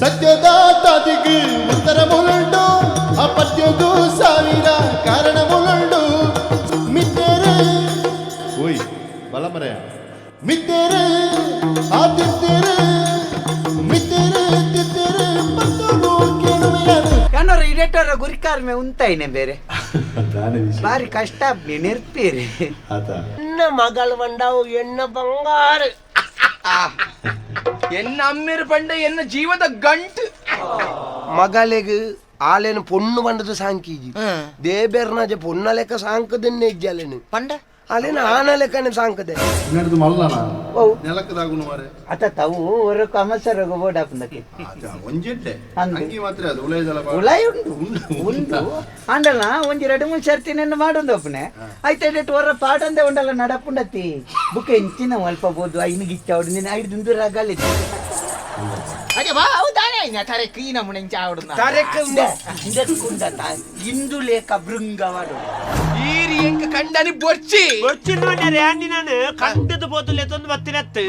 ಸತ್ಯದ ತಾದಿಗೆ ಉತ್ತರ ಮುಳುಂಡು ಅಪತ್ಯಗೂ ಸಾವಿರ ಕಾರಣ ಮುಳುಂಡು ಮಿತ್ತೇರೆ ಓಯ್ ಬಲ ಮರೆಯ ಮಿತ್ತೇರೆ ಆದಿತ್ತೇರೆ ಮಿತ್ತೇರೆ ತಿತ್ತೇರೆ ಪತ್ತಲು ಕೇಳುವೆಯಾನು ಯಾನೋರ ಇಡೇಟೋರ ಗುರಿಕಾರ್ಮೆ ಉಂತಾಯಿನೆ ಬೇರೆ ಬಾರಿ ಕಷ್ಟ ನೆರ್ಪೇರಿ ಎನ್ನ ಮಗಳು ಬಂಡಾವು ಎನ್ನ ಬಂಗಾರ ಎನ್ನ ಅಮ್ಮಿರು ಪಂಡ ಎನ್ನ ಜೀವದ ಗಂಟು ಮಗಳಿಗೆ ಆಲೇನು ಪೊಣ್ಣು ಬಂಡದು ಸಾಂಕೀಜಿ ದೇಬೇರ್ನಾಜ ಪೊಣ್ಣ ಲೆಕ್ಕ ಸಾಂಕದನ್ನೇ ಇಜ್ಜಾಲೇನು ಪಂಡ ಅಲ್ಲೇನ ಆನ ಲೆಕ್ಕನೆ ಸಾಂಕದೆ ನಡೆದು ಮಲ್ಲನ ಓ ನೆಲಕ್ಕದಾಗುನು ಮಾರೆ ಅತ ತಾವು ஒரு ಕಮಸರಗ ಬೋಡಾಪಂದಕ್ಕೆ ಒಂಜೆಡ್ಡೆ ಹಂಗೆ. ಅಂಗಿ ಮಾತ್ರ ಅದು ಉಳೇದಲ್ಲ ಉಳಾಯಿ ಉಂಡು ಅಂಡಲ್ಲ ಒಂಜಿ 2-3 ಸರ್ತಿ ನೆನ್ನ ಮಾಡೋದು ಒಪ್ಪನೆ ಆಯ್ತು ಹೊರ ಪಾಟಂದೆ ಉಂಡಲ್ಲ ನಡಪುಂಡತಿ ಬುಕ್ ಎಂಚಿನ ಅಲ್ಪ ಬೋದು ಐನಿಗೆ ಇಚ್ಚ ಅವಡು ನಿನ್ನ ಐದು ದುಂದು ರಗಲಿ ಅದೇ ಬಾ ಹೌದಾನೆ ತಾರೆ ಕ್ಲೀನ ಮುಣಂಚ ಆವಡುನ ಇಂದಕ್ಕುಂಡ ಇಂದು ಲೇಖ ಬೃಂಗವಾಡು ಈರಿ ಎಂಕ ಕಂಡನಿ ಬೊರ್ಚಿ ಗೊತ್ತಿನ ನಾನು ಕಂಡದ ಬೋತುಲೆ ತಂದು ಬತ್ತಿನತ್ತು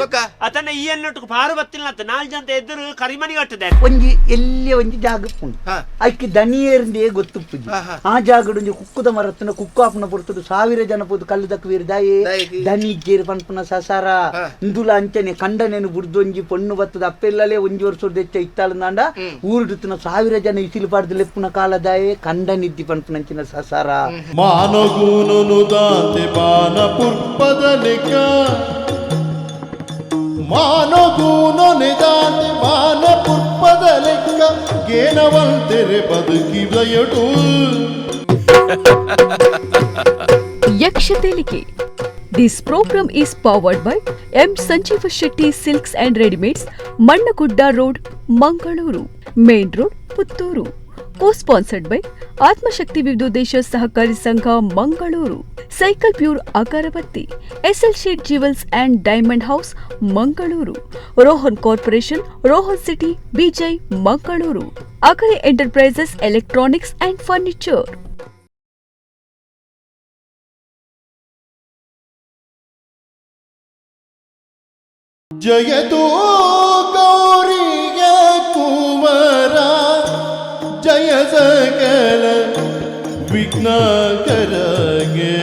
ಅತನ ಈ ಅನ್ನಟ್ಟು ಪಾರು ಬತ್ತಿನತ್ತು 4 ಜನ ಎದುರು ಕರಿಮನಿ ಕಟ್ಟದೆ ಒಂಜಿ ಎಲ್ಲಿ ಒಂಜಿ ಜಾಗ ಉಂಟು ಅಕ್ಕಿ ದನಿಯೇರಿಂದೇ ಗೊತ್ತುಪ್ಪುಜಿ ಆ ಜಾಗಡು ಒಂಜಿ ಕುಕ್ಕುದ ಮರತ್ತನ ಕುಕ್ಕಾಪುನ ಪುರ್ತುಡು 1000 ಜನ ಪೋದು ಕಲ್ಲು ದಕ್ಕುವೀರು ದಾಯೆ ದನಿ ಜೇರು ಪನ್ಪುನ ಸಸಾರ ಇಂದುಲ ಅಂಚನೆ ಕಂಡನೇನು ಬುಡ್ದೊಂಜಿ ಪೊಣ್ಣು ಬತ್ತದ ಅಪ್ಪೆಲ್ಲಲೇ ಒಂಜಿ ವರ್ಷದ ಹೆಚ್ಚ ಇತ್ತಾಳಂದಾಂಡ ಊರುಡುತ್ತಿನ 1000 ಜನ ಇಸಿಲು ಪಾಡ್ದು ಲೆಪ್ಪುನ ಕಾಲದಾಯೆ ಕಂಡನಿದ್ದಿ ಪನ್ಪುನಂಚಿನ ಸಸಾರ ಮಾನಗೂನು ದಾಂತೆ ಬಾನ ಪುರ್ಪದ ಲೆಕ್ಕ ಮಾನಗೂನು ನಿದಾಂತೆ ಬಾನ ಪುರ್ಪದ ಲೆಕ್ಕ ಗೇನವಂತೆರೆ ಬದುಕಿದಯಟು ಯಕ್ಷತೆಲಿಕೆ. This program is powered by M. Sanjeeva Shetty Silks and Readymades, Mannagudda Road, Mangaluru, Main Road, Putturu. Co-sponsored by ಆತ್ಮಶಕ್ತಿ ವಿವಿಧೋದ್ದೇಶ ಸಹಕಾರಿ ಸಂಘ Mangaluru, cycle pure agarbatti, SL Sheth jewels and diamond house Mangaluru, Rohan corporation, Rohan city, Bejai Mangaluru, Agare enterprises electronics and furniture. ಜಯತು ಗೌರಿಯ ಕುವರ ಜಯ ಸಕಲ ವಿಘ್ನಕರಗೆ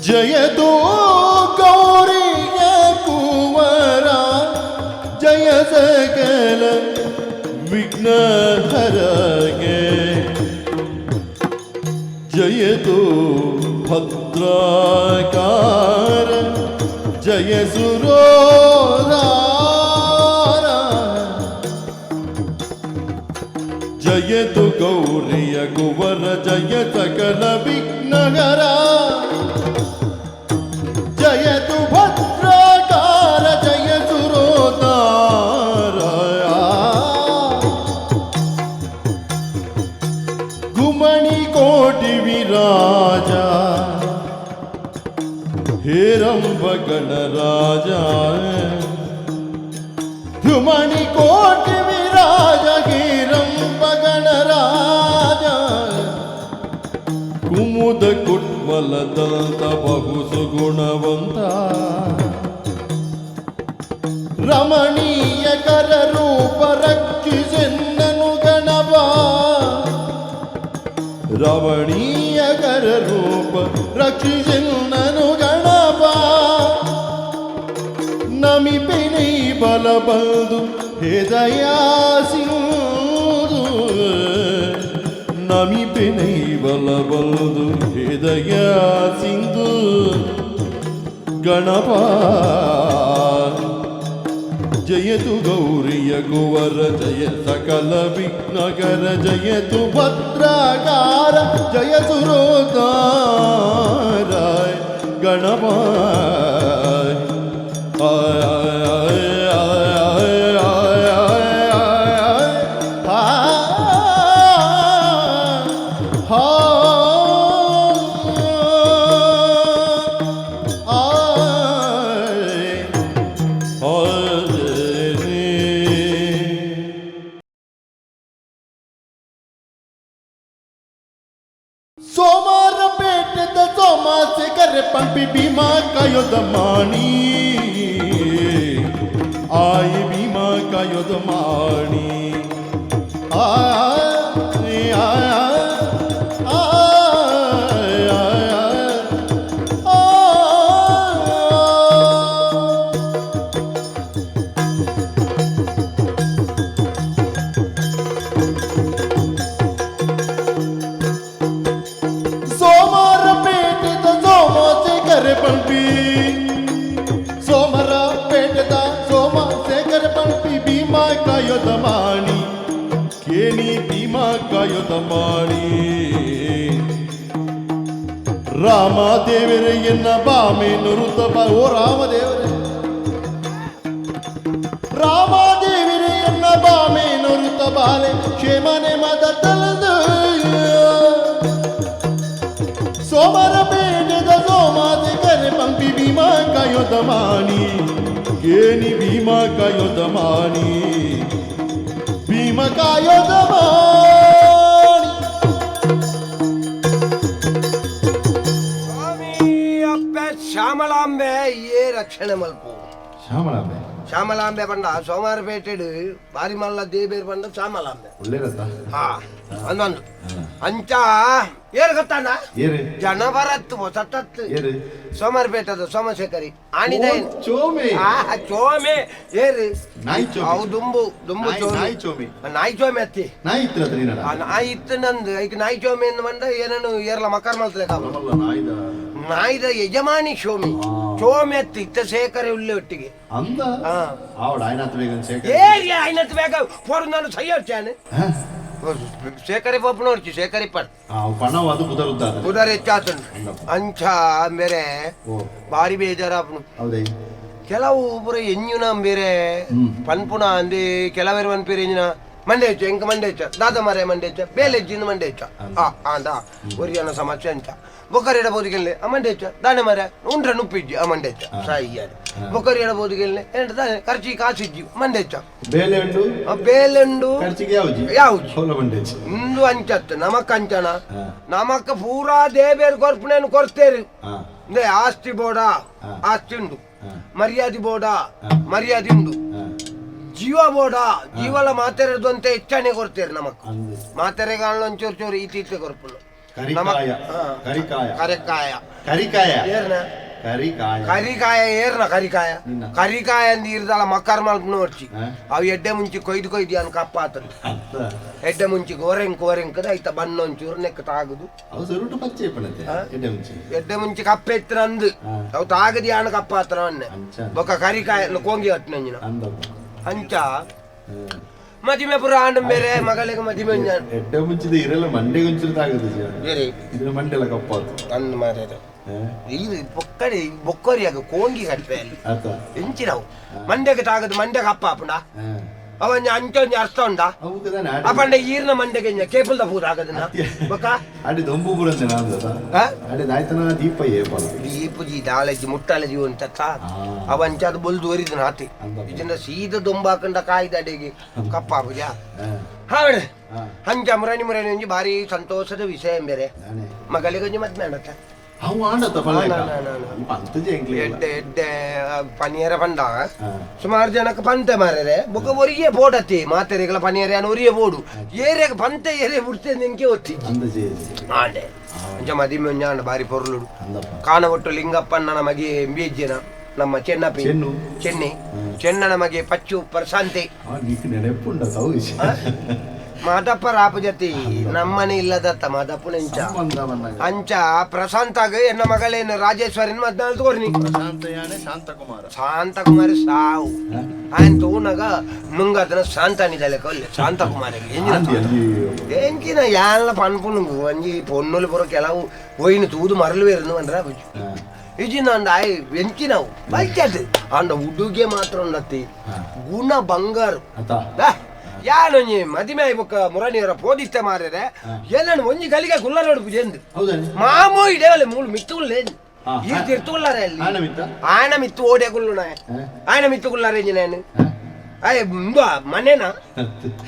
ಜಯದು ಗೌರಿಯ ಕುವರ ಜಯ ಸಕಲ ವಿಘ್ನಹರಗೆ ಜಯತು ಭದ್ರಕಾರ ಜಯ ಸುರೋಧಾರ ಜಯತು ಗೌರಿಯ ಕುವರ ಜಯ ಸಕಲ ವಿಘ್ನಹರ ಜಯತು ಭದ್ರಕಾರ ಜಯ ಸುರೋದಾರ ಗುಮಣಿ ಕೋಟಿ ವಿರಾಜ ಹೇರಂಬ ಗಣರಾಜ ಗುಮಣಿ ಕೋಟಿ ವಿರಾಜ ಹೇರಂಬ ಗಣರಾಜ ಕುಮುದ ಕುಟ್ಮಲದಂತ ಬಹು ಸುಗುಣವಂತ ರಮಣೀಯ ಕರ ರೂಪ ರಕ್ಷಿಸೆನ್ನನು ಗಣಪ ರಮಣೀಯ ಕರ ರೂಪ ರಕ್ಷಿಸೆನ್ನನು ಗಣಪ ನಮಿಪೆನೈ ಬಲ ಬಂದು ಹೃದಯ ಸಿಂಧು ನಮಿಪೆನೈ ಬಲ ಬಂದು ಹೃದಯ ಸಿಂಧು ಗಣಪ ಜಯತು ಗೌರಿಯ ಕುವರ ಜಯ ಸಕಲ ವಿಘ್ನಕರ ಜಯತು ಭದ್ರಕಾರ ಜಯ ಸುರೋದಾರ ಗಣಪ योधमानी आई भीमा का योधमानी योधमानी केनी भीमा का योधमानी ರಾಮದೇವರೇ ಎನ್ನ ಬಾಮೆ ನುರುತ ಓ ರಾಮದೇವರೇ ರಾಮದೇವರೇ ಎನ್ನ ಬಾಮೆ ನುರುತ ಬಾಲೆ ಕ್ಷೇಮನೆ ಮದ ತಲದು ಸೋಮರ ಪೇಟದ ಸೋಮಾದೆ ಕರೆ ಪಂಪಿ ಭೀಮಾ ಕಾಯೋದಮಾನಿ ಕೇನಿ ಭೀಮಾ ಕಾಯೋದಮಾನಿ ಭೀಮಾ ಕಾಯೋದಮಾನಿ ಶ್ಯಾಮಲಾಂಬೆ ಏ ರಕ್ಷಣೆ ಮಲ್ಪು ಶ್ಯಾಮಲಾಂಬೆ ಶ್ಯಾಮಲಾಂಬೆ ಬಂಡ ಸೋಮವಾರಪೇಟೆಡು ಬಾರಿ ಮಲ್ಲ ದೇಬೇರು ಬಂಡ ಶ್ಯಾಮಲಾಂಬೆ ಹಾ ಅಂದೊಂದು ಅಂಚ ಏರು ಗೊತ್ತಾನ ಜನ ಬರತ್ತು ಸತ್ತತ್ತು ಸೋಮವಾರಪೇಟದ ಸೋಮಶೇಖರಿ ಆಣಿದ ಚೋಮೆ ಏರು ಅವು ದುಂಬು ಚೋಮೆ ನಾಯಿ ಚೋಮೆ ಅತ್ತಿ ನಾಯಿ ಇತ್ತು ನಂದು ಈಗ ನಾಯಿ ಚೋಮೆ ಎಂದು ಬಂದ ಏನನ್ನು ಏರ್ಲ ಮಕರ್ ಮಲ್ತಲೆ ನಾಯಿದ ಯಜಮಾನಿ ಚೋಮೆ ಅತ್ತಿ ಇತ್ತ ಶೇಖರ ಉಳ್ಳೆ ಒಟ್ಟಿಗೆ ಆಯ್ನತ್ ಬೇಗ ಫೋರ್ ನಾನು ಸಹಿ ಹೊಚ್ಚಾನೆ ಶೇಖರಿ ಪಪ್ಪ ನೋಡ್ಚಿ ಶೇಖರಿ ಕುದರ್ ಹೆಚ್ಚಾತನು ಅಂಚ ಬೇರೆ ಬಾರಿ ಬೇಜಾರಾಪನು ಕೆಲವು ಪುರ ಎಂಜುನ ಬೇರೆ ಪನ್ಪುಣ ಅಂದಿ ಕೆಲವೇರು ಪನ್ಪೇರು ಎಂಜಿನ ಮಂಡೆ ಹೆಚ್ಚು ಎಂಕ ಮಂಡೆ ಹೆಚ್ಚ ದಾದ ಮರೆ ಮಂಡೆ ಹೆಚ್ಚ ಬೇಲೆ ಹೆಚ್ಚಿನ ಮಂಡೆ ಹೆಚ್ಚ ಅಂದ ಒರಿಯನ ಸಮಸ್ಯೆ ಅಂಚ ಬೊಕ್ಕರಿ ಎಡಬೋದಿಗೆಲ್ಲೆ ಮಂಡೆ ಹೆಚ್ಚ ದಾನೆ ಮರೆ ಉಂಡ್ರೆ ನುಪ್ಪಿಜ್ಜಿ ಮಂಡೆ ಹೆಚ್ಚ ಸಾಯಿಯಾರೆ ಬೊಕ್ಕರಿ ಎಡಬೋದಿಗೆಲ್ಲೆ ಎಂಟ ದಾನೆ ಖರ್ಚಿ ಕಾಸಿಜ್ಜಿ ಮಂಡೆ ಹೆಚ್ಚ ಬೇಲೆಂಡು ಇಂದು ಅಂಚತ್ತು ನಮಕ್ ಅಂಚನ ನಮಕ್ ಪೂರಾ ದೇಬೇರು ಕೊರ್ಪಣೆಯನ್ನು ಕೊರ್ತೇರಿ ಆಸ್ತಿ ಬೋಡ ಆಸ್ತಿ ಉಂಡು ಮರ್ಯಾದೆ ಬೋಡ ಮರ್ಯಾದೆ ಉಂಡು ಜೀವ ಬೋಡ ಜೀವಲ ಮಾತೆರೆದು ಅಂತ ಹೆಚ್ಚಾನೆ ಕೊಡ್ತೇರಿ ನಮಕ್ ಮಾತೆರೆಗಾಳ ಒಂಚೂರು ಚೂರು ಈತೀಚೆ ಕೊರ್ಪುಳು ಕರಿಕಾಯ ಅಂದ್ ಇರ್ದಲ್ಲ ಮಕ್ಕರ್ ಮಲ್ಪ್ ನೋಡ್ಚಿ ಅವು ಎಡ್ಡೆ ಮುಂಚಿ ಕೊಯ್ದು ಅನ್ ಕಪ್ಪ ಆತದ ಎಡ್ಡೆ ಮುಂಚಿ ಗೋರೆಂಕದ ಐತ ಬಣ್ಣ ಒಂಚೂರು ನೆಕ್ ತಾಗುದು ಎಡ್ಡೆ ಮುಂಚಿ ಕಪ್ಪ ಎತ್ತರ ಅಂದ್ ಅವು ತಾಗದಿ ಅಣ್ಣ ಕಪ್ಪ ಆತನ ಅನ್ನೆ ಬೊಕ್ಕ ಕರಿಕಾಯ ಕೋಂಗಿ ಹಟ್ನಂಜಿನ ಅಂಚ ಮದಿಮೆ ಪುರ ಆಂಡ ಬೇರೆ ಮಗಳಿಗೆ ಮದಿಮೆ ಎಡ್ಡೆ ಮುಂಚಿದ ಇರಲ್ಲ ಮಂಡೆ ಒಂಚೂರು ಮಂಡೆಲ್ಲ ಕಪ್ಪಾತು ಅಂದ್ ಮಾರ್ಯಾರ ಇದು ಬೊಕ್ಕಡಿ ಬೊಕ್ಕರಿಯಾಗ ಕೋಂಗಿ ಕಟ್ಪೆ ಅಲ್ಲಿ ಎಂಚಿನವು ಮಂಡೆಗೆ ತಾಗದು ಮಂಡೆಗೆ ಅಪ್ಪ ಆಪುಂಡ ಅವನ್ ಅಂಚೊಂಜಿ ಅರ್ಥ ಉಂಡ ಅಪಂಡ ಈರ್ನ ಮಂಡೆಗೆ ಕೇಪಲ್ ದ ಪೂರ ಆಗದನ ಬೊಕ್ಕ ಅಡಿ ದೊಂಬು ಪುರಂತೆ ಅಡಿ ದಾಯ್ತನ ದೀಪಜಿ ದಾಳಜಿ ಮುಟ್ಟಾಳಜಿ ಅಂತ ಅವಂಚ ಅದು ಬೊಲ್ದು ಒರಿದನ ಹಾತಿ ಇದನ್ನ ಸೀದ ದೊಂಬಾಕಂಡ ಕಾಯ್ದ ಅಡಿಗೆ ಕಪ್ಪಾಪುಜ ಹಾವಡೆ ಹಂಚ ಮುರಣಿ ಒಂಜಿ ಭಾರಿ ಸಂತೋಷದ ವಿಷಯ ಬೇರೆ ಮಗಳಿಗೆ ಒಂಜಿ ಮದ್ಮೆ ಮಾಡತ್ತ ಎಡ್ಡೆ ಪನಿಯರ ಪಂಡ ಸುಮಾರು ಜನಕ್ಕೆ ಪಂತೆ ಮಾರ್ರೆ ಬೊಕ್ಕ ಒರಿಯೇ ಬೋಡತ್ತಿ ಮಾತೆರೆಗಳ ಪನಿಯರ ಒರಿಯೇ ಬೋಡು ಏರಿಯಾಗ ಪಂತೆ ಏರಿಯಾ ಬಿಡ್ತೇನೆ ನಿನ್ಗೆ ಒತ್ತಿ ಆಂಡೆ ಅಂಚ ಮದಿಮೆ ಒಂಜಾಂಡ ಬಾರಿ ಪೊರ್ಲುಡು ಕಾಣ ಒಟ್ಟು ಲಿಂಗಪ್ಪನ ನಮಗೆ ಎಂಬಿಜ್ಜನ ನಮ್ಮ ಚೆನ್ನನ ಮಗೆ ಪಚ್ಚು ಪ್ರಶಾಂತಿ ಮಾದಪ್ಪ ರಾಪು ಜತಿ ನಮ್ಮನೆ ಇಲ್ಲದತ್ತ ಮಾದಪ್ಪನ ಅಂಚ ಪ್ರಶಾಂತಾಗ ಎನ್ನ ಮಗಳೇನು ರಾಜೇಶ್ವರಿನ ಮದ್ನಾಲ್ ತೋರ್ನಿ ಶಾಂತಕುಮಾರಿ ಸಾವು ఆయన తోనగా నుంగతన శాంతాని దలకొల్లే శాంతకుమారికి ఎంకిన యాళ్ళ పన్పును వంజి పొన్నుల పొరకు ఎలా పోయిన తూదు మరలు వేరును అనరా ఇది ನಂದು ಆಯ್ ಎಂಕಿ ನಾವು ಬೈಕ್ಯಾದ ಅಂಡ ಹುಡುಗೆ ಮಾತ್ರ ನತ್ತಿ ಗುಣ ಬಂಗಾರು ಯಾನೊಂಜಿ ಮದಿಮೆ ಆಯ್ಬೊಕ್ಕ ಮುರಣಿಯವರ ಪೋದಿತ್ತೆ ಮಾರ್ರೆ ಎಲ್ಲನು ಒಂಜಿ ಗಲಿಗೆ ಗುಲ್ಲರ ಹೊಡ್ಪುಜಿ ಎಂದು ಮಾಮೂ ಇಡೇವಲ್ಲ ಮೂಳು ಮಿತ್ತುಲ್ಲೇನು ಈ ತಿರ್ತುಲ್ಲಾರೆ ಅಲ್ಲಿ ಆಯನ ಮಿತ್ತು ಓಡೆ ಗುಲ್ಲುಣ ಆಯನ ಮಿತ್ತು ಗುಲ್ಲಾರೆ ನಾನು ಅಯ್ಯ ಮನೇನ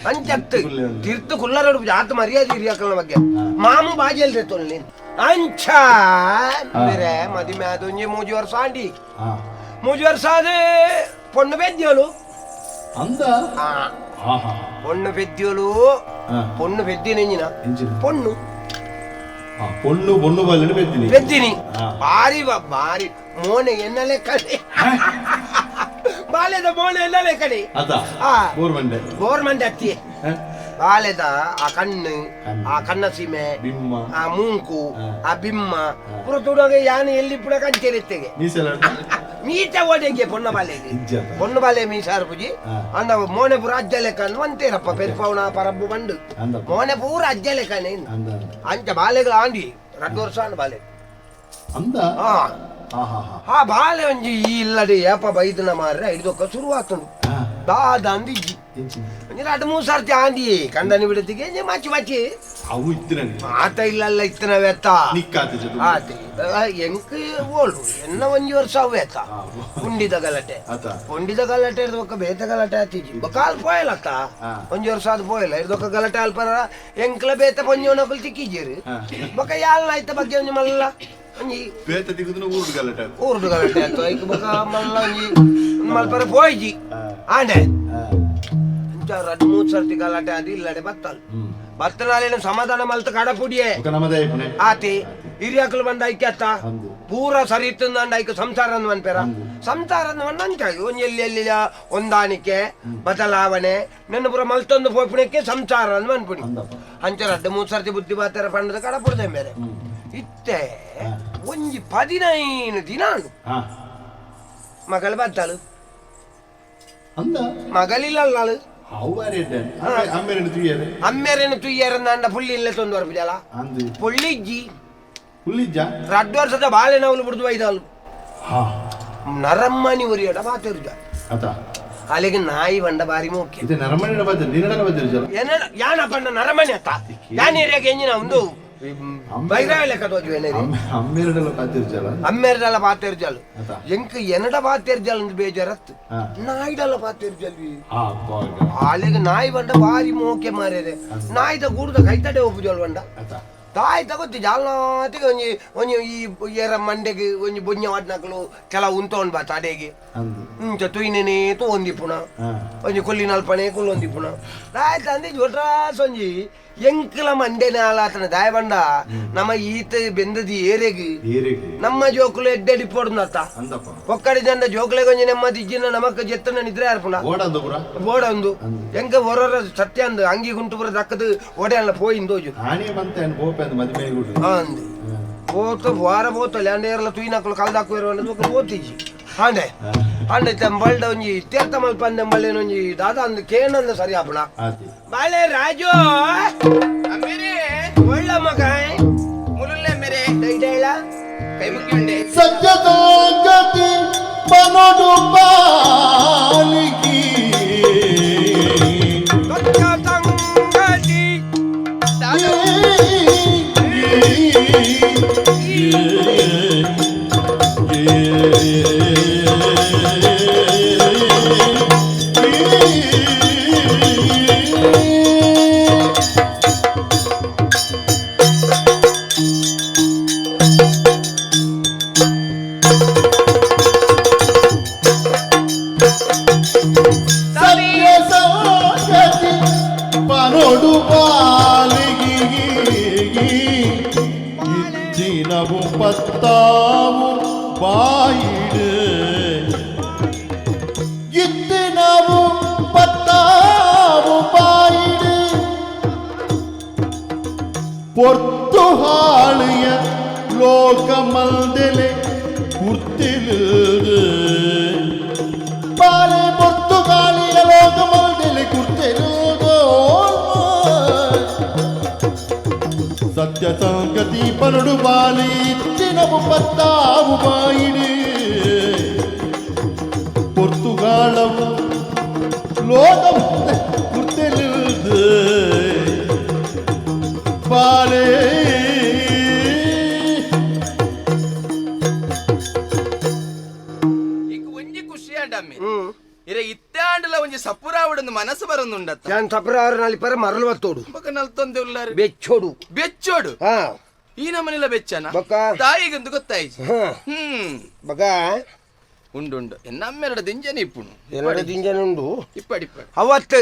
ಅಂಚತ್ತು ತಿರ್ತು ಕುಲ್ಲರ ಹೊಡ್ಪುಜಿ ಆತ ಮರ್ಯಾದೆ ಹಿರಿಯಕ್ಕಳ ಬಗ್ಗೆ ಮಾಮೂ ಬಾಜಿ ಅಲ್ರಿ ತೊಳ್ಳಿ ಅಂಚ ಬೇರೆ ಮದುವೆ ಆದ 3 ವರ್ಷ ಆಂಡಿ ಹಾ 3 ವರ್ಷ ಆದ ಪೊಣ್ಣು ಬೆದ್ದಿಯೋಳು ಅಂದ ಹಾ ಹಾ ಪೊಣ್ಣು ಬೆದ್ದಿಯೋಳು ಹಾ ಪೊಣ್ಣು ಬೆದ್ದಿನ ಎಂಚಿನ ಪೊಣ್ಣು பொண்ணு பாலன்னு பெத்தினி ಬೆದ್ದಿನಿ ಭಾರಿ ಭಾರಿ ಮೋನೆ ಎನ್ನಲೆ ಕಡೆ ಬಾಲೆದ ಮೋನೆ ಎನ್ನಲೆ ಕಡೆ ಅದಾ ಗೋರ್ಮೆಂಟ್ ಅತ್ತಿ ಬಾಲೆದ ಆ ಕಣ್ಣು ಆ ಕಣ್ಣ ಸೀಮೆ ಬಿಮ್ಮ ಆ ಮೂಂಕು ಆ ಬಿಮ್ಮ ಪುರ ತುಡಗೆ ಯಾನು ಎಲ್ಲಿ ಪುಡ ಕಂಚೆರಿತ್ತೆಗೆ ಮೀಟ ಓಡೆಗೆ ಪೊಣ್ಣ ಬಾಲೆ ಮೀಸಾರ ಪುಜಿ ಅಂದ ಮೋನೆ ಪೂರ ಅಜ್ಜ ಲೆಕ್ಕ ಅಂತೀರಪ್ಪ ಪೆರ್ಪವನ ಪರಬ್ಬು ಬಂಡು ಮೋನೆ ಪೂರ ಅಜ್ಜ ಲೆಕ್ಕನೆ ಅಂಚ ಬಾಲೆಗಳು ಆಂಡಿ 2 ವರ್ಷ ಅಂದ ಬಾಲೆ ಅಂದ ಆ ಬಾಲೆ ಒಂಜಿ ಇಲ್ಲದೆ ಏಪ ಬೈದನ ಮಾರ್ರೆ ಇದೊಕ್ಕ ಶುರುವಾತುಂಡು ದಾದ ಅಂದಿಜ್ಜಿ 2-3 ಸರ್ತಿ ಆಂಡಿ ಕಂಡನಿ ಬಿಡತಿಗೆ ಮಚ್ಚಿ ಅವು ಇತ್ತಿನ ಆತ ಇಲ್ಲಲ್ಲ ಇತ್ತನ ವೆತ್ತ ಎಂಕ್ ಓಲ್ಡು ಎನ್ನ 1 ವರ್ಷ ಅವೇತ ಪುಂಡಿದ ಗಲಾಟೆ ಇರ್ದೊಕ್ಕ ಬೇತ ಗಲಾಟೆ ಆತಿಜಿ ಕಾಲ್ ಪೋಯಲತ್ತ 1 ವರ್ಷ ಅದು ಪೋಯಲ್ಲ ಇರ್ದೊಕ್ಕ ಗಲಾಟೆ ಅಲ್ಪರ ಎಂಕ್ಲ ಬೇತ ಪೊಂಜೋನಕಲ್ ತಿಕ್ಕಿಜೀರು ಬೊಕ್ಕ ಯಾಲ್ನ ಆಯ್ತ ಬಗ್ಗೆ ಒಂಜಿ ಮಲ್ಲ ಒಂಜಿ ಬೇತ ತಿಗುದನ ಊರ್ಡು ಗಲಾಟೆ ಆಯ್ತು ಐಕ್ ಬೊಕ್ಕ ಮಲ್ಲ ಒಂಜಿ ಮಲ್ಪರ ಪೋಯ್ಜಿ ಆಂಡೆ 2-3 ಸರ್ತಿ ಗಲಾಟೆ ಆದಿ ಇಲ್ಲಡೆ ಬತ್ತನಾಲೇನು ಸಮಾಧಾನ ಮಲ್ತ ಕಡಪುಡಿಯೇ ಆತಿ ಹಿರಿಯಕಲು ಬಂದ ಐಕ್ಯತ್ತ ಪೂರ ಸರಿ ಇತ್ತಂದ ಐಕ ಸಂಸಾರ ಅನ್ಪೇರ ಸಂಸಾರ ಅಂಚ ಎಲ್ಲಿ ಹೊಂದಾಣಿಕೆ ಬದಲಾವಣೆ ನನ್ನ ಪುರ ಮಲ್ತೊಂದು ಪೋಪಣಕ್ಕೆ ಸಂಸಾರ ಅನ್ಪುಡಿ ಅಂಚ 2-3 ಸರ್ತಿ ಬುದ್ಧಿ ಬಾತರ ಪಂಡದ ಕಡಪುಡ್ದೆ ಬೇರೆ ಇತ್ತೆ ಒಂಜಿ 15 ದಿನ ಮಗಳು ಬತ್ತಳು ಮಗಳಿಲ್ಲ ಅಮ್ಮೆರೇನು ತುಯ್ಯರಂದ ಅಂಡ ಪುಳ್ಳಿ ಇಲ್ಲ ತೊಂದು ಬರ್ಬಿದಲ್ಲ ಪುಳ್ಳಿಜ್ಜಿ 2 ವರ್ಷದ ಬಾಳೆ ನವಲು ಬಿಡುದು ಐದಾಲು ನರಮ್ಮನಿ ಉರಿಯಡ ಬಾತಿರುಜ ಅಲ್ಲಿಗೆ ನಾಯಿ ಬಂಡ ಬಾರಿ ಮುಖ್ಯ ಯಾನ ಪಂಡ ನರಮಣಿ ಅತ್ತ ಯಾನ್ ಏರಿಯಾಗೆ ಎಂಜಿನ ಒಂದು ಅಮ್ಮೆರಡಲ್ಲ ಪಾತಿರ್ಜಲ್ ಎಂಕ ಎನಡ ಪಾತಿರ್ಜಲ್ ಅಂತ ಬೇಜಾರತ್ತು ನಾಯಿಡಲ್ಲ ಪಾತಿರ್ಜಲ್ವಿ ಆಲೆಗೆ ನಾಯಿ ಬಂಡ ಬಾರಿ ಮೋಕೆ ಮಾರ್ಯಾರೆ ನಾಯಿದ ಗೂಡದ ಕೈತಡೆ ಒಪ್ಪುಜಲ್ ಬಂಡ ತಾಯಿ ತಗೋತಿ ಜಾಲ್ನಾತಿಗೆ ಒಂಜಿ ಈ ಏರ ಮಂಡೆಗೆ ಒಂಜಿ ಬೊಂಜ ವಾಡ್ನಕಲು ಕೆಲವು ಉಂತೊಂಡ್ ಬಾ ತಡೆಗೆ ತುಯ್ನೇನೆ ತೋಂದಿ ಪುಣ ಒಂಜಿ ಕೊಲ್ಲಿನಲ್ಪನೆ ಕೊಲ್ಲೊಂದಿ ಪುಣ ಆಯ್ತು ಅಂದಿ ಜೊಟ್ರಾಸ್ ಒಂಜಿ ಎಂಕಲ ಮಂಡೆನ ಆತನ ದಾಯ ಬಂಡ ನಮ್ಮ ಈತ ಬೆಂದದಿ ಏರೆಗೆ ನಮ್ಮ ಜೋಕುಲು ಎಡ್ಡೆಡಿ ಪೋಡ್ನತ್ತ ಒಕ್ಕಡಿ ಜಂಡ ಜೋಕುಲೆಗೆ ಒಂಜಿ ನೆಮ್ಮದಿ ಇಜ್ಜಿನ ನಮಕ್ ಜೆತ್ತನ ನಿದ್ರೆ ಆರ್ಪುಣ ಬೋಡ ಒಂದು ಎಂಕ ಹೊರ ಸತ್ಯ ಅಂದು ಅಂಗಿ ಗುಂಟು ಬರ ದಕ್ಕದು ಒಡೆ ಅಲ್ಲ ಪೋಯಿಂದೋಜು పోతూ వార పోతా ల్యాండేర్ల తుయినకులు కలదాకు పోతీజి ಹಾಂಡೆ ಹಾಂಡೆ ತಂಬಳ್ದ ಒಂಜಿ ತೀರ್ಥಮಲ್ ಪಂದೆಂಬಳ್ಳಿ ಒಂಜಿ ದಾದ ಅಂದ್ ಕೇನಂದ ಸರಿ ಆಪಣ ಬಾಳೆ ರಾಜು ಅಮ್ಮೇರೆ ಒಳ್ಳ ಮಗ ಮುಲುಲ್ಲೆ ಮೇರೆ ಡೈಡೈಲ ಕೈ ಮುಗಿಯುಂಡೆ ಸಜ್ಜದೋ ಗತಿ ಬನೋಡು ಬಾಲಿಗಿ ತೊಕ್ಕ ತಂಗಡಿ பனோடு பாலிகி இத்தினவும் பத்தாவும் பாயிடு இத்தினவும் பத்தாவும் பாயிடு பொர்த்துகாலிய ಲೋಕಮಲ್ದೆಲೆ ಕುರ್ತಿಲು ಬಾಲೆ ಪೊರ್ತುಗಾಳಿಯ ಲೋಕಮಲ್ದೆಲೆ ಕುರ್ತಿಲು ಸತ್ಯ ಸಂಗತಿ ಪರಡು ಬಾಲಿ ದಿನವು ಪತ್ತಾವು ಬಾಯಿಡಿ ಪೊರ್ತುಗಾಳವು ಲೋಕಮ ಕುರ್ತಿಲು ಬಾಲೆ ಒಂಜಿ ಸಪುರಾವಡೊಂದು ಮನಸ್ಸು ಬರೊಂದುಂಡತ್ತ ನಾನು ಸಪುರಾವರ ನಲಿಪರ ಮರಳು ಬತ್ತೋಡು ನಲ್ತೊಂದೆ ಉಲ್ಲಾರು ಬೆಚ್ಚೋಡು ಬೆಚ್ಚೋಡು ಈ ನಮ್ಮನೆಲ್ಲ ಬೆಚ್ಚನ ಬೊಕ್ಕ ತಾಯಿಗಂತೂ ಗೊತ್ತಾಯ್ತು. ಬೊಕ್ಕ ಉಂಡು ನಮ್ಮೆರಡು ದಿಂಜನ ಇಪ್ಪುನು ಎರಡು ದಿಂಜನ ಉಂಡು ಇಪ್ಪಡಿ ಅವತ್ತು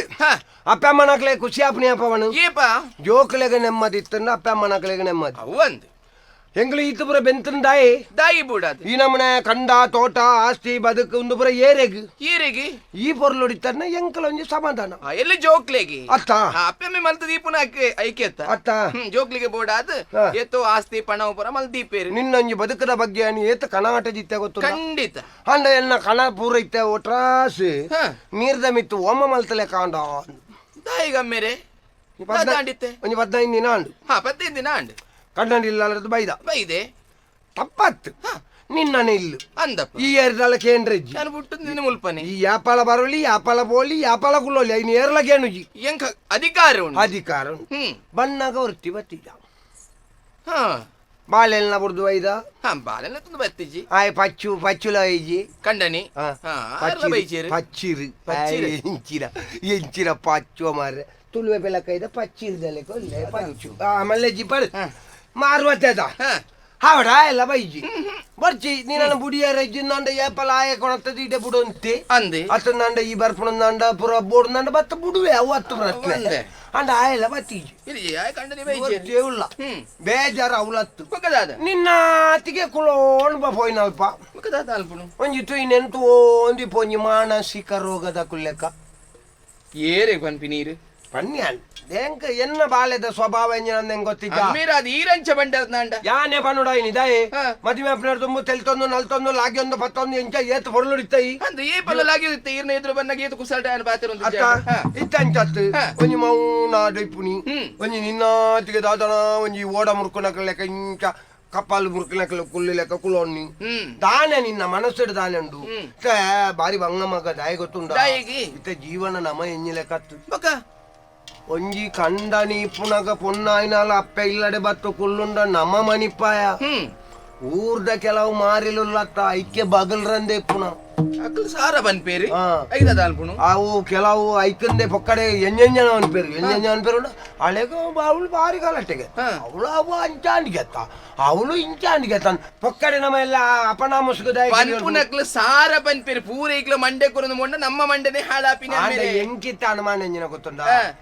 ಅಪ್ಪ ಅಮ್ಮನಕ್ಲೆ ಖುಷಿ ಅಪ್ಪನಿ ಅಪ್ಪವನು ಏಪ ಜೋಕ್ಲೆಗೆ ನೆಮ್ಮದಿ ಇತ್ತಂದ ಅಪ್ಪ ಅಮ್ಮನಕ್ಲೆಗೆ ನೆಮ್ಮದಿ ಅವಂದು ಎಂಗ್ಳು ಈತ ಪುರ ಬೆಂತಂದಾಯಿ ದಾಯಿ ಬೂಡಾದು ಈ ನಮ್ಮನೆ ಕಂಡ ತೋಟ ಆಸ್ತಿ ಬದುಕು ಒಂದು ಪುರ ಏರೆಗ್ ಈರೆಗಿ ಈ ಪೊರ್ಲು ಹೊಡಿತಾರ ಎಂಕಲ ಒಂಜಿ ಸಮಾಧಾನ ಎಲ್ಲಿ ಜೋಕ್ಲೆಗಿ ಅತ್ತ ಅಪ್ಪಮ್ಮೆ ಮಲ್ತ ದೀಪನ ಐಕೆ ಅತ್ತ ಜೋಕ್ಲಿಗೆ ಬೋಡಾದ್ ಏತೋ ಆಸ್ತಿ ಪಣ ಪುರ ಮಲ್ ದೀಪೇರಿ ನಿನ್ನೊಂಜಿ ಬದುಕದ ಬಗ್ಗೆ ನೀ ಏತ ಕಣಾಟ ಜಿತ್ತೆ ಗೊತ್ತು ಖಂಡಿತ ಅಂಡ ಎನ್ನ ಕಣ ಪೂರ ಇತ್ತೆ ಒಟ್ರಾಸ್ ನೀರ್ದ ಮಿತ್ತು ಓಮ ಮಲ್ತಲೆ ಕಾಂಡ ದಾಯಿಗಮ್ಮೆರೆ ದಾಂಡಿತ್ತೆ ಒಂಜಿ 15 ದಿನ ಅಂಡು 15 ದಿನ ಅಂಡು ಕಂಡಿಲ್ಲ ಬೈದ ಬೈದೆ ತಪ್ಪತ್ತು ನಿನ್ನನೆ ಇಲ್ಲು ಅಂದಪ್ಪ ಈ ಏರ್ದಳ ಕೇಂದ್ರಜ್ಜಿ ನಾನು ಬಿಟ್ಟು ನಿನ್ನ ಮುಲ್ಪನೆ ಈ ಯಾಪಾಲ ಬರೋಲಿ ಯಾಪಾಲ ಬೋಲಿ ಯಾಪಾಲ ಕುಲ್ಲೋಲಿ ಐನು ಏರ್ಲ ಕೇನುಜಿ ಎಂಕ ಅಧಿಕಾರ ಉಂಟು ಅಧಿಕಾರ ಬಣ್ಣಗ ಹೊರ್ತಿ ಬತ್ತಿದ ಹಾ ಬಾಳೆಲ್ನ ಬುಡ್ದು ಐದ ಬಾಲೆಲ್ಲ ತುಂಬ ಬತ್ತಿಜಿ ಆಯ್ ಪಚ್ಚುಲ ಐಜಿ ಕಂಡನಿ ಪಚ್ಚಿರು ಎಂಚಿರ ಪಚ್ಚು ಮಾರ್ರೆ ತುಳುವೆ ಬೆಳಕೈದ ಪಚ್ಚಿರ್ದಲೆ ಕೊಲ್ಲೆ ಪಚ್ಚು ಆಮೇಲೆ ಜಿಪ್ಪಡು ಮಾರುವತ್ತದ ಹಾವಡ ಎಲ್ಲ ಬೈಜಿ ಬರ್ಚಿ ನೀನ ಬುಡಿಯಾರ ನಂಡ ಏಪಲ ಆಯ ಕೊಣತ್ತದ ಇಡೆ ಬುಡು ಅಂತೆ ಅಂದೆ ಅತ್ತ ನಂಡ ಈ ಬರ್ಪುಣ ನಂಡ ಪುರ ಬೋರ್ಡ್ ನಂಡ ಬತ್ತ ಬುಡುವೆ ಅವತ್ತು ಪ್ರಶ್ನೆ ಅಂಡ ಆಯಲ್ಲ ಬತ್ತೀಜಿ ದೇವುಲ್ಲ ಬೇಜಾರ ಅವಲತ್ತು ನಿನ್ನ ಅತ್ತಿಗೆ ಕುಳೋಣ್ ಪೋಯ್ನಲ್ಪ ಒಂಜಿ ತುಯ್ನೆಂತು ಒಂದಿ ಪೊಂಜಿ ಮಾನಸಿಕ ರೋಗದ ಕುಲ್ಲೆಕ್ಕ ಏರೆ ಪನ್ಪಿ ನೀರು ಪನ್ಯಾನ್ ಎಂಕ ಎನ್ನ ಬಾಳೆದ ಸ್ವಭಾವ ಎಂಜ ಗೊತ್ತಿದ್ದ ಅದು ಈರಂಚ ಬಂಡದ ನಾಂಡ ಯಾನೆ ಪನ್ನುಡ ಏನಿದಾಯಿ ಮದುವೆ ಅಪ್ಪನ ತುಂಬು ತೆಲ್ತೊಂದು ನಲ್ತೊಂದು ಲಾಗಿ ಒಂದು ಪತ್ತೊಂದು ಎಂಚ ಏತ್ ಹೊರಳುಡಿತಾಯಿ ಅಂದ್ರೆ ಈ ಪಲ್ಲಲಾಗಿ ಈರ್ನ ಎದುರು ಬಂದಾಗ ಏತು ಕುಸಲ್ಟ ಬಾತಿರ ಇತ್ತಂಚತ್ತು ಒಂಜಿ ಮೌನ ಡೈಪುನಿ ಒಂಜಿ ನಿನ್ನಾತಿಗೆ ದಾದನ ಒಂಜಿ ಓಡ ಮುರ್ಕೊನಕ ಲೆಕ್ಕ ಇಂಚ ಕಪ್ಪಾಲು ಮುರ್ಕಿನಕಲು ಕುಲ್ಲಿ ಲೆಕ್ಕ ಕುಲೋಣ್ಣಿ ದಾನೆ ನಿನ್ನ ಮನಸ್ಸಿಡು ದಾನೆ ಉಂಡು ಬಾರಿ ಬಂಗ ಮಗ ದಾಯಿ ಗೊತ್ತುಂಡ ಇತ್ತ ಜೀವನ ನಮ ಎಂಜಿ ಲೆಕ್ಕತ್ತು ಒಂಜಿ ಕಂಡ ನೀಪುನಗ ಪೊನ್ನಾಯ್ನಾಲ ಅಪ್ಪ ಇಲ್ಲಡೆ ಬತ್ತು ಕುಲ್ಲುಂಡ ನಮ್ಮ ಮನಿಪಾಯ ಊರ್ದ ಕೆಲವು ಮಾರಿಲುಲ್ಲತ್ತ ಐಕ್ಯ ಬಗಲ್ರಂದೆ ಪುನ ಸಾರ ಬನ್ಪೇರಿ ಅವು ಕೆಲವು ಐಕಂದೆ ಪೊಕ್ಕಡೆ ಎಂಜಂಜನ ಅನ್ಪೇರು ಎಂಜಂಜನ ಅನ್ಪೇರು ಹಳೆಗ ಅವಳು ಬಾರಿ ಕಾಲಟ್ಟೆಗೆ ಅವಳು ಅವು ಅಂಚಾಂಡಿಗೆತ್ತ ಅವಳು ಇಂಚಾಂಡಿಗೆತ್ತ ಪೊಕ್ಕಡೆ ನಮ್ಮ ಎಲ್ಲ ಅಪನಾಮಸ್ಕದ ಸಾರ ಬನ್ಪೇರಿ ಪೂರೈಕ್ಲ ಮಂಡೆ ಕೊರೊಂದು ಮೊಂಡ ನಮ್ಮ ಮಂಡನೆ ಹಾಳಾಪಿನ ಎಂಕಿತ್ತ ಅನುಮಾನ ಎಂಜಿನ ಗೊತ್ತುಂಡ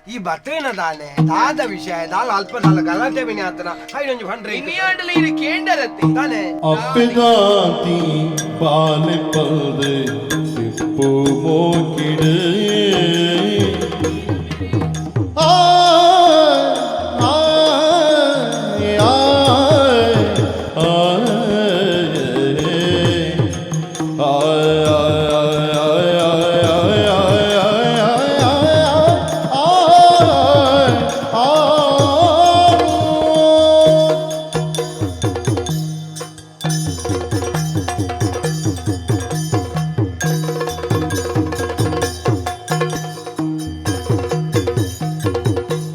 ಈ ಬತ್ತೇನ ದಾನೆ ದಾದ ವಿಷಯ ದಾಲ ಅಲ್ಪ ದಾಲ ಗಲಾಟೆ ಬಿನಿ ಆತನ ಐನೊಂಜಿ ಫಂಡ್ರೆ ಇನ್ನಿಯಾಡಲಿ ಇದು ಕೇಂಡರತ್ತೆ ತಾನೆ ಅಪ್ಪಿದಾತಿ ಬಾಲೆ ಪಲ್ದೆ ಸಿಪ್ಪು ಮೋಕಿಡೆ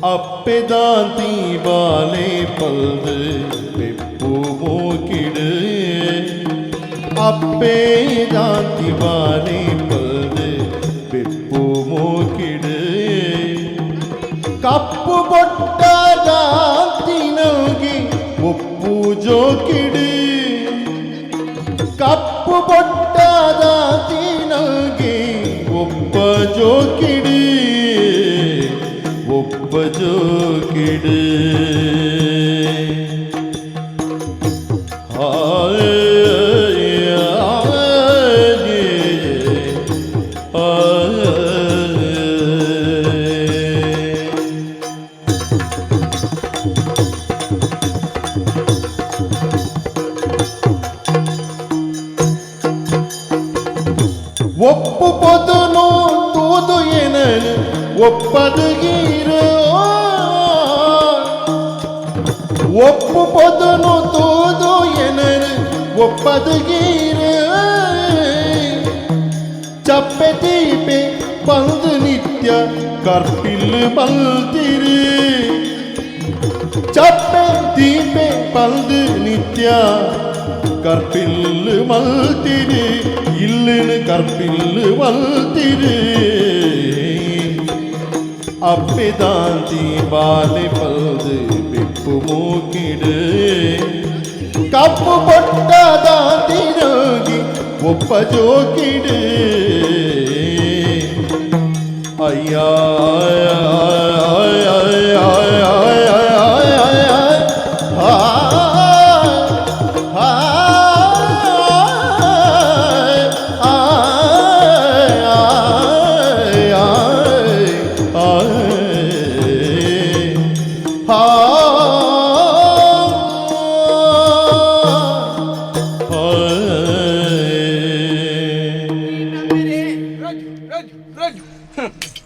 ಅಪ್ಪೆದಾಂತಿ ಬಾಲೆ ಪಲ್ದು ಬೆಪ್ಪು ಮೋಕಿಡು ಅಪ್ಪೆದಾಂತಿ ಬಾಲೆ ಪಲ್ದು ಬೆಪ್ಪು ಮೋಕಿಡು ಕಪ್ಪು ಬೊಟ್ಟ ದಾಂತಿ ನಲ್ಗಿ ಒಪ್ಪು ಜೋಕಿಡು ಕಪ್ಪು ಬೊಟ್ಟ ದಾಂತಿ ನಲ್ಗಿ ಒಬ್ಬ ಜೋಕಿಡು ಬಜೋಕಿಡು ಒಪ್ಪು ಪೊದನು ತೂದು ಏನನು ಒಪ್ಪದುಗೀರು ಒಪ್ಪು ಪೊದನು ತೂದು ಏನನು ಒಪ್ಪದುಗೀರು ಚಪ್ಪೆ ದೀಪೆ ಬಂದು ನಿತ್ಯ ಕರ್ಪಿಲ್ಲು ಮಲ್ತಿರು ಚಪ್ಪೆ ದೀಪೆ ಬಂದು ನಿತ್ಯ கற்பில்லு மல்திரு இல்லுன்னு கற்பில்லு மல்திரு அப்பிதான் தீபாலை பல்து பிப்பு மூக்கிடு ಅಪ್ಪು ಪೊಟ್ಟದ ತಿರುಗಿ ಒಪ್ಪ ಜೋಕಿಡು ಅಯ್ಯ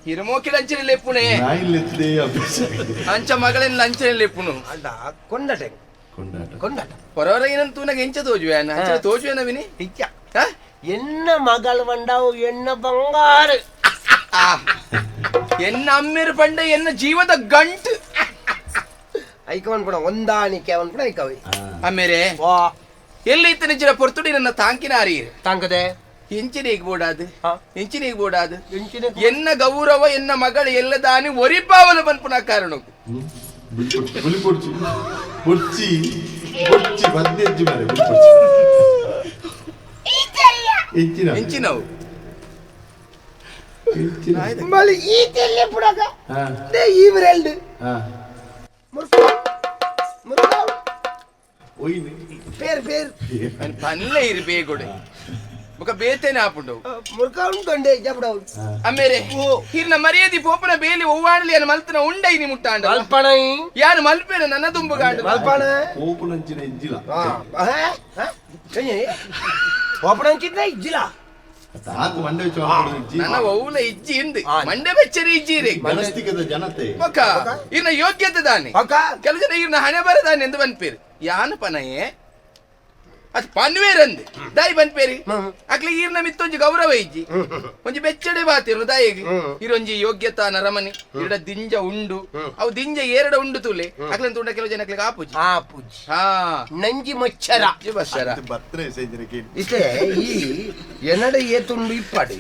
ಹಿರಮೋಕಿಡ ಅಂಚನೆ ಲೆಪ್ಪುನೆ ನಾಯಿಲೆತ್ತೇ ಅಭ್ಯಾಸ ಆಗಿದೆ. ಅಂಚ ಮಗಳೆಲ್ಲ ಅಂಚನೆ ಲೆಪ್ಪುನು ಅಲ್ಲ ಕೊಂಡಟೆ ಕೊಂಡಾಟ ಕೊಂಡಟ ಹೊರವರೆಗಿನ ತೂನಗೆ ಎಂಚ ತೋಜುವೇನ ಅಂಚನೆ ತೋಜುವೇನ ವಿನಿ ಇಚ್ಚ ಎನ್ನ ಮಗಳು ಬಂಡಾವು ಎನ್ನ ಬಂಗಾರ ಎನ್ನ ಅಮ್ಮೇರು ಪಂಡ ಎನ್ನ ಜೀವದ ಗಂಟು ಐಕವನ್ ಪುಣ ಹೊಂದಾಣಿಕೆ ಅವನ್ ಪುಣ ಐಕವಿ ಅಮ್ಮೇರೆ ವಾ ಎಲ್ಲಿ ಇತ್ತ ನಿಜರ ಪೊರ್ತುಡಿ ನನ್ನ ತಾಂಕಿನ ಅರಿಯರು ತಾಂಕದೆ ಎಂಚಿನೇಗ್ ಬೋಡಾದು ಎಂಚಿನೇಗ್ ಬೋಡಾದು ಎಂಚಿನ ಎನ್ನ ಗೌರವ ಎನ್ನ ಮಗಳು ಎಲ್ಲ ದಾನಿ ಒರಿಪಾವಲು ಪನ್ಪುನ ಕಾರಣ ಬುಲಿ ಕೊಡ್ಚಿ ಕೊಡ್ಚಿ ಕೊಡ್ಚಿ ಬಂದೆಜ್ಜಿ ಮಾರೆ ಹೆಚ್ಚಿನ ಎಂಚಿನವು ಮಳಿ ಈ ತೆಲ್ಲೆ ಪುಡಕ ಹಾ ದೇ ಇವರೆಲ್ಡು ಹಾ ಮುರುಕ ಒಯ್ನಿ ಪೇರ್ ಪೇರ್ ಪನ್ಲೆ ಇರು ಬೇಗೊಡೆ ఒక ಬೇತೇನೆ ಆಪುಂಡು ಮುರುಕ ಉಂಟೊಂಡೆ ಜಪಡವು ಅಮ್ಮೇರೆ ಹಿರ್ನ ಮರ್ಯಾದಿ ಪೋಪನ ಬೇಲಿ ಒವ್ವಾಣಲಿ ಅನ್ನ ಮಲ್ತನ ಉಂಡೈ ನಿ ಮುಟ್ಟಾಂಡ ಮಲ್ಪಣೈ ಯಾರು ಮಲ್ಪೇನ ನನ್ನ ತುಂಬಗಾಂಡು ಮಲ್ಪಣ ಓಪನಂಚಿನ ಇಜ್ಜಿಲ ಓಪಣಂಚಿನ ಇಜ್ಜಿಲ ತಾಕು ಮಂಡೆ വെച്ച് ಇಜ್ಜಿ ನನ್ನ ಒವ್ಲ ಇಜ್ಜಿ ಇಂದು ಮಂಡೆ ಬೆಚ್ಚರಿ ಇಜ್ಜಿ ರೇ ಮನಸ್ತಿಕದ ಜನತೆ ಪಕ್ಕ ಇರ್ನ ಯೋಗ್ಯತೆ ದಾನೆ ಅಕ್ಕ ಕೆಲವು ಜನ ಇರ್ನ ಹಣೆ ಬರದಾನೆ ಎಂದು ಬನ್ಪೇರು ಯಾನ ಪನಯೇ ಅದು ಪನ್ವೇರಂದು ದಾಯಿ ಬನ್ಪೇರಿ ಅಕ್ಲಿ ಈರ್ನ ಮಿತ್ತೊಂಜಿ ಗೌರವ ಇಜ್ಜಿ ಒಂಜಿ ಬೆಚ್ಚಡೆ ಬಾತಿರು ದಾಯಿಗೆ ಇರೊಂಜಿ ಯೋಗ್ಯತಾ ನರಮನಿ ಇರಡ ದಿಂಜ ಉಂಡು ಅವು ದಿಂಜ ಏರಡ ಉಂಡು ತುಲೆ ಅಕ್ಲಂತ ಉಂಡ ಕೆಲವು ಜನಕ್ಲಿಗೆ ಆಪುಜಿ ಆಪುಜಿ ಹಾ ನಂಜಿ ಮಚ್ಚರ ಬಸ್ಸರ ಬರ್ತನೆ ಸೇಂಜನಕ್ಕೆ ಇಷ್ಟೇ ಈ ಎನ್ನಡ ಏತುಂಡು ಇಪ್ಪಡಿ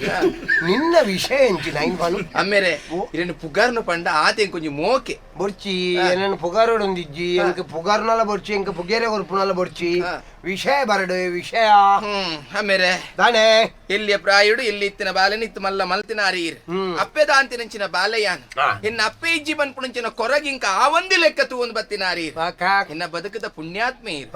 ನಿನ್ನ ವಿಷಯ ಎಂಚಿ ನೈನ್ ಬಾನು ಅಮ್ಮೇರೆ ಇರನ್ನು ಪುಗಾರ್ನ ಪಂಡ ಆತೆ ಕೊಂಚ ಮೋಕೆ ಬೊರ್ಚಿ ಏನನ್ನು ಪುಗಾರೋಡೊಂದಿಜ್ಜಿ ಎಂಕ ಪುಗಾರ್ನಲ ಬೊರ್ಚಿ ಎಂಕ ಪುಗೇರೆ ಕೊರ್ಪುನಲ ಬೊರ್ಚಿ ವಿಷಯ ಬರಡು ವಿಷಯ ಅಮ್ಮೇರೆ ತಾನೆ ಎಲ್ಲಿಯ ಪ್ರಾಯುಡು ಎಲ್ಲಿ ಇತ್ತಿನ ಬಾಲೆನ ಇತ್ತು ಮಲ್ಲ ಮಲ್ತಿನ ಅರಿಯಿರು ಅಪ್ಪೆ ದಾಂತಿನಂಚಿನ ಬಾಲೆಯಾನ ಇನ್ನ ಅಪ್ಪೆ ಇಜ್ಜಿ ಬನ್ಪುಣಂಚಿನ ಕೊರಗಿಂಕ ಆ ಒಂದು ಲೆಕ್ಕ ತೂಂದು ಬತ್ತಿನ ಅರಿಯಿರು ಇನ್ನ ಬದುಕದ ಪುಣ್ಯಾತ್ಮೆ ಇರು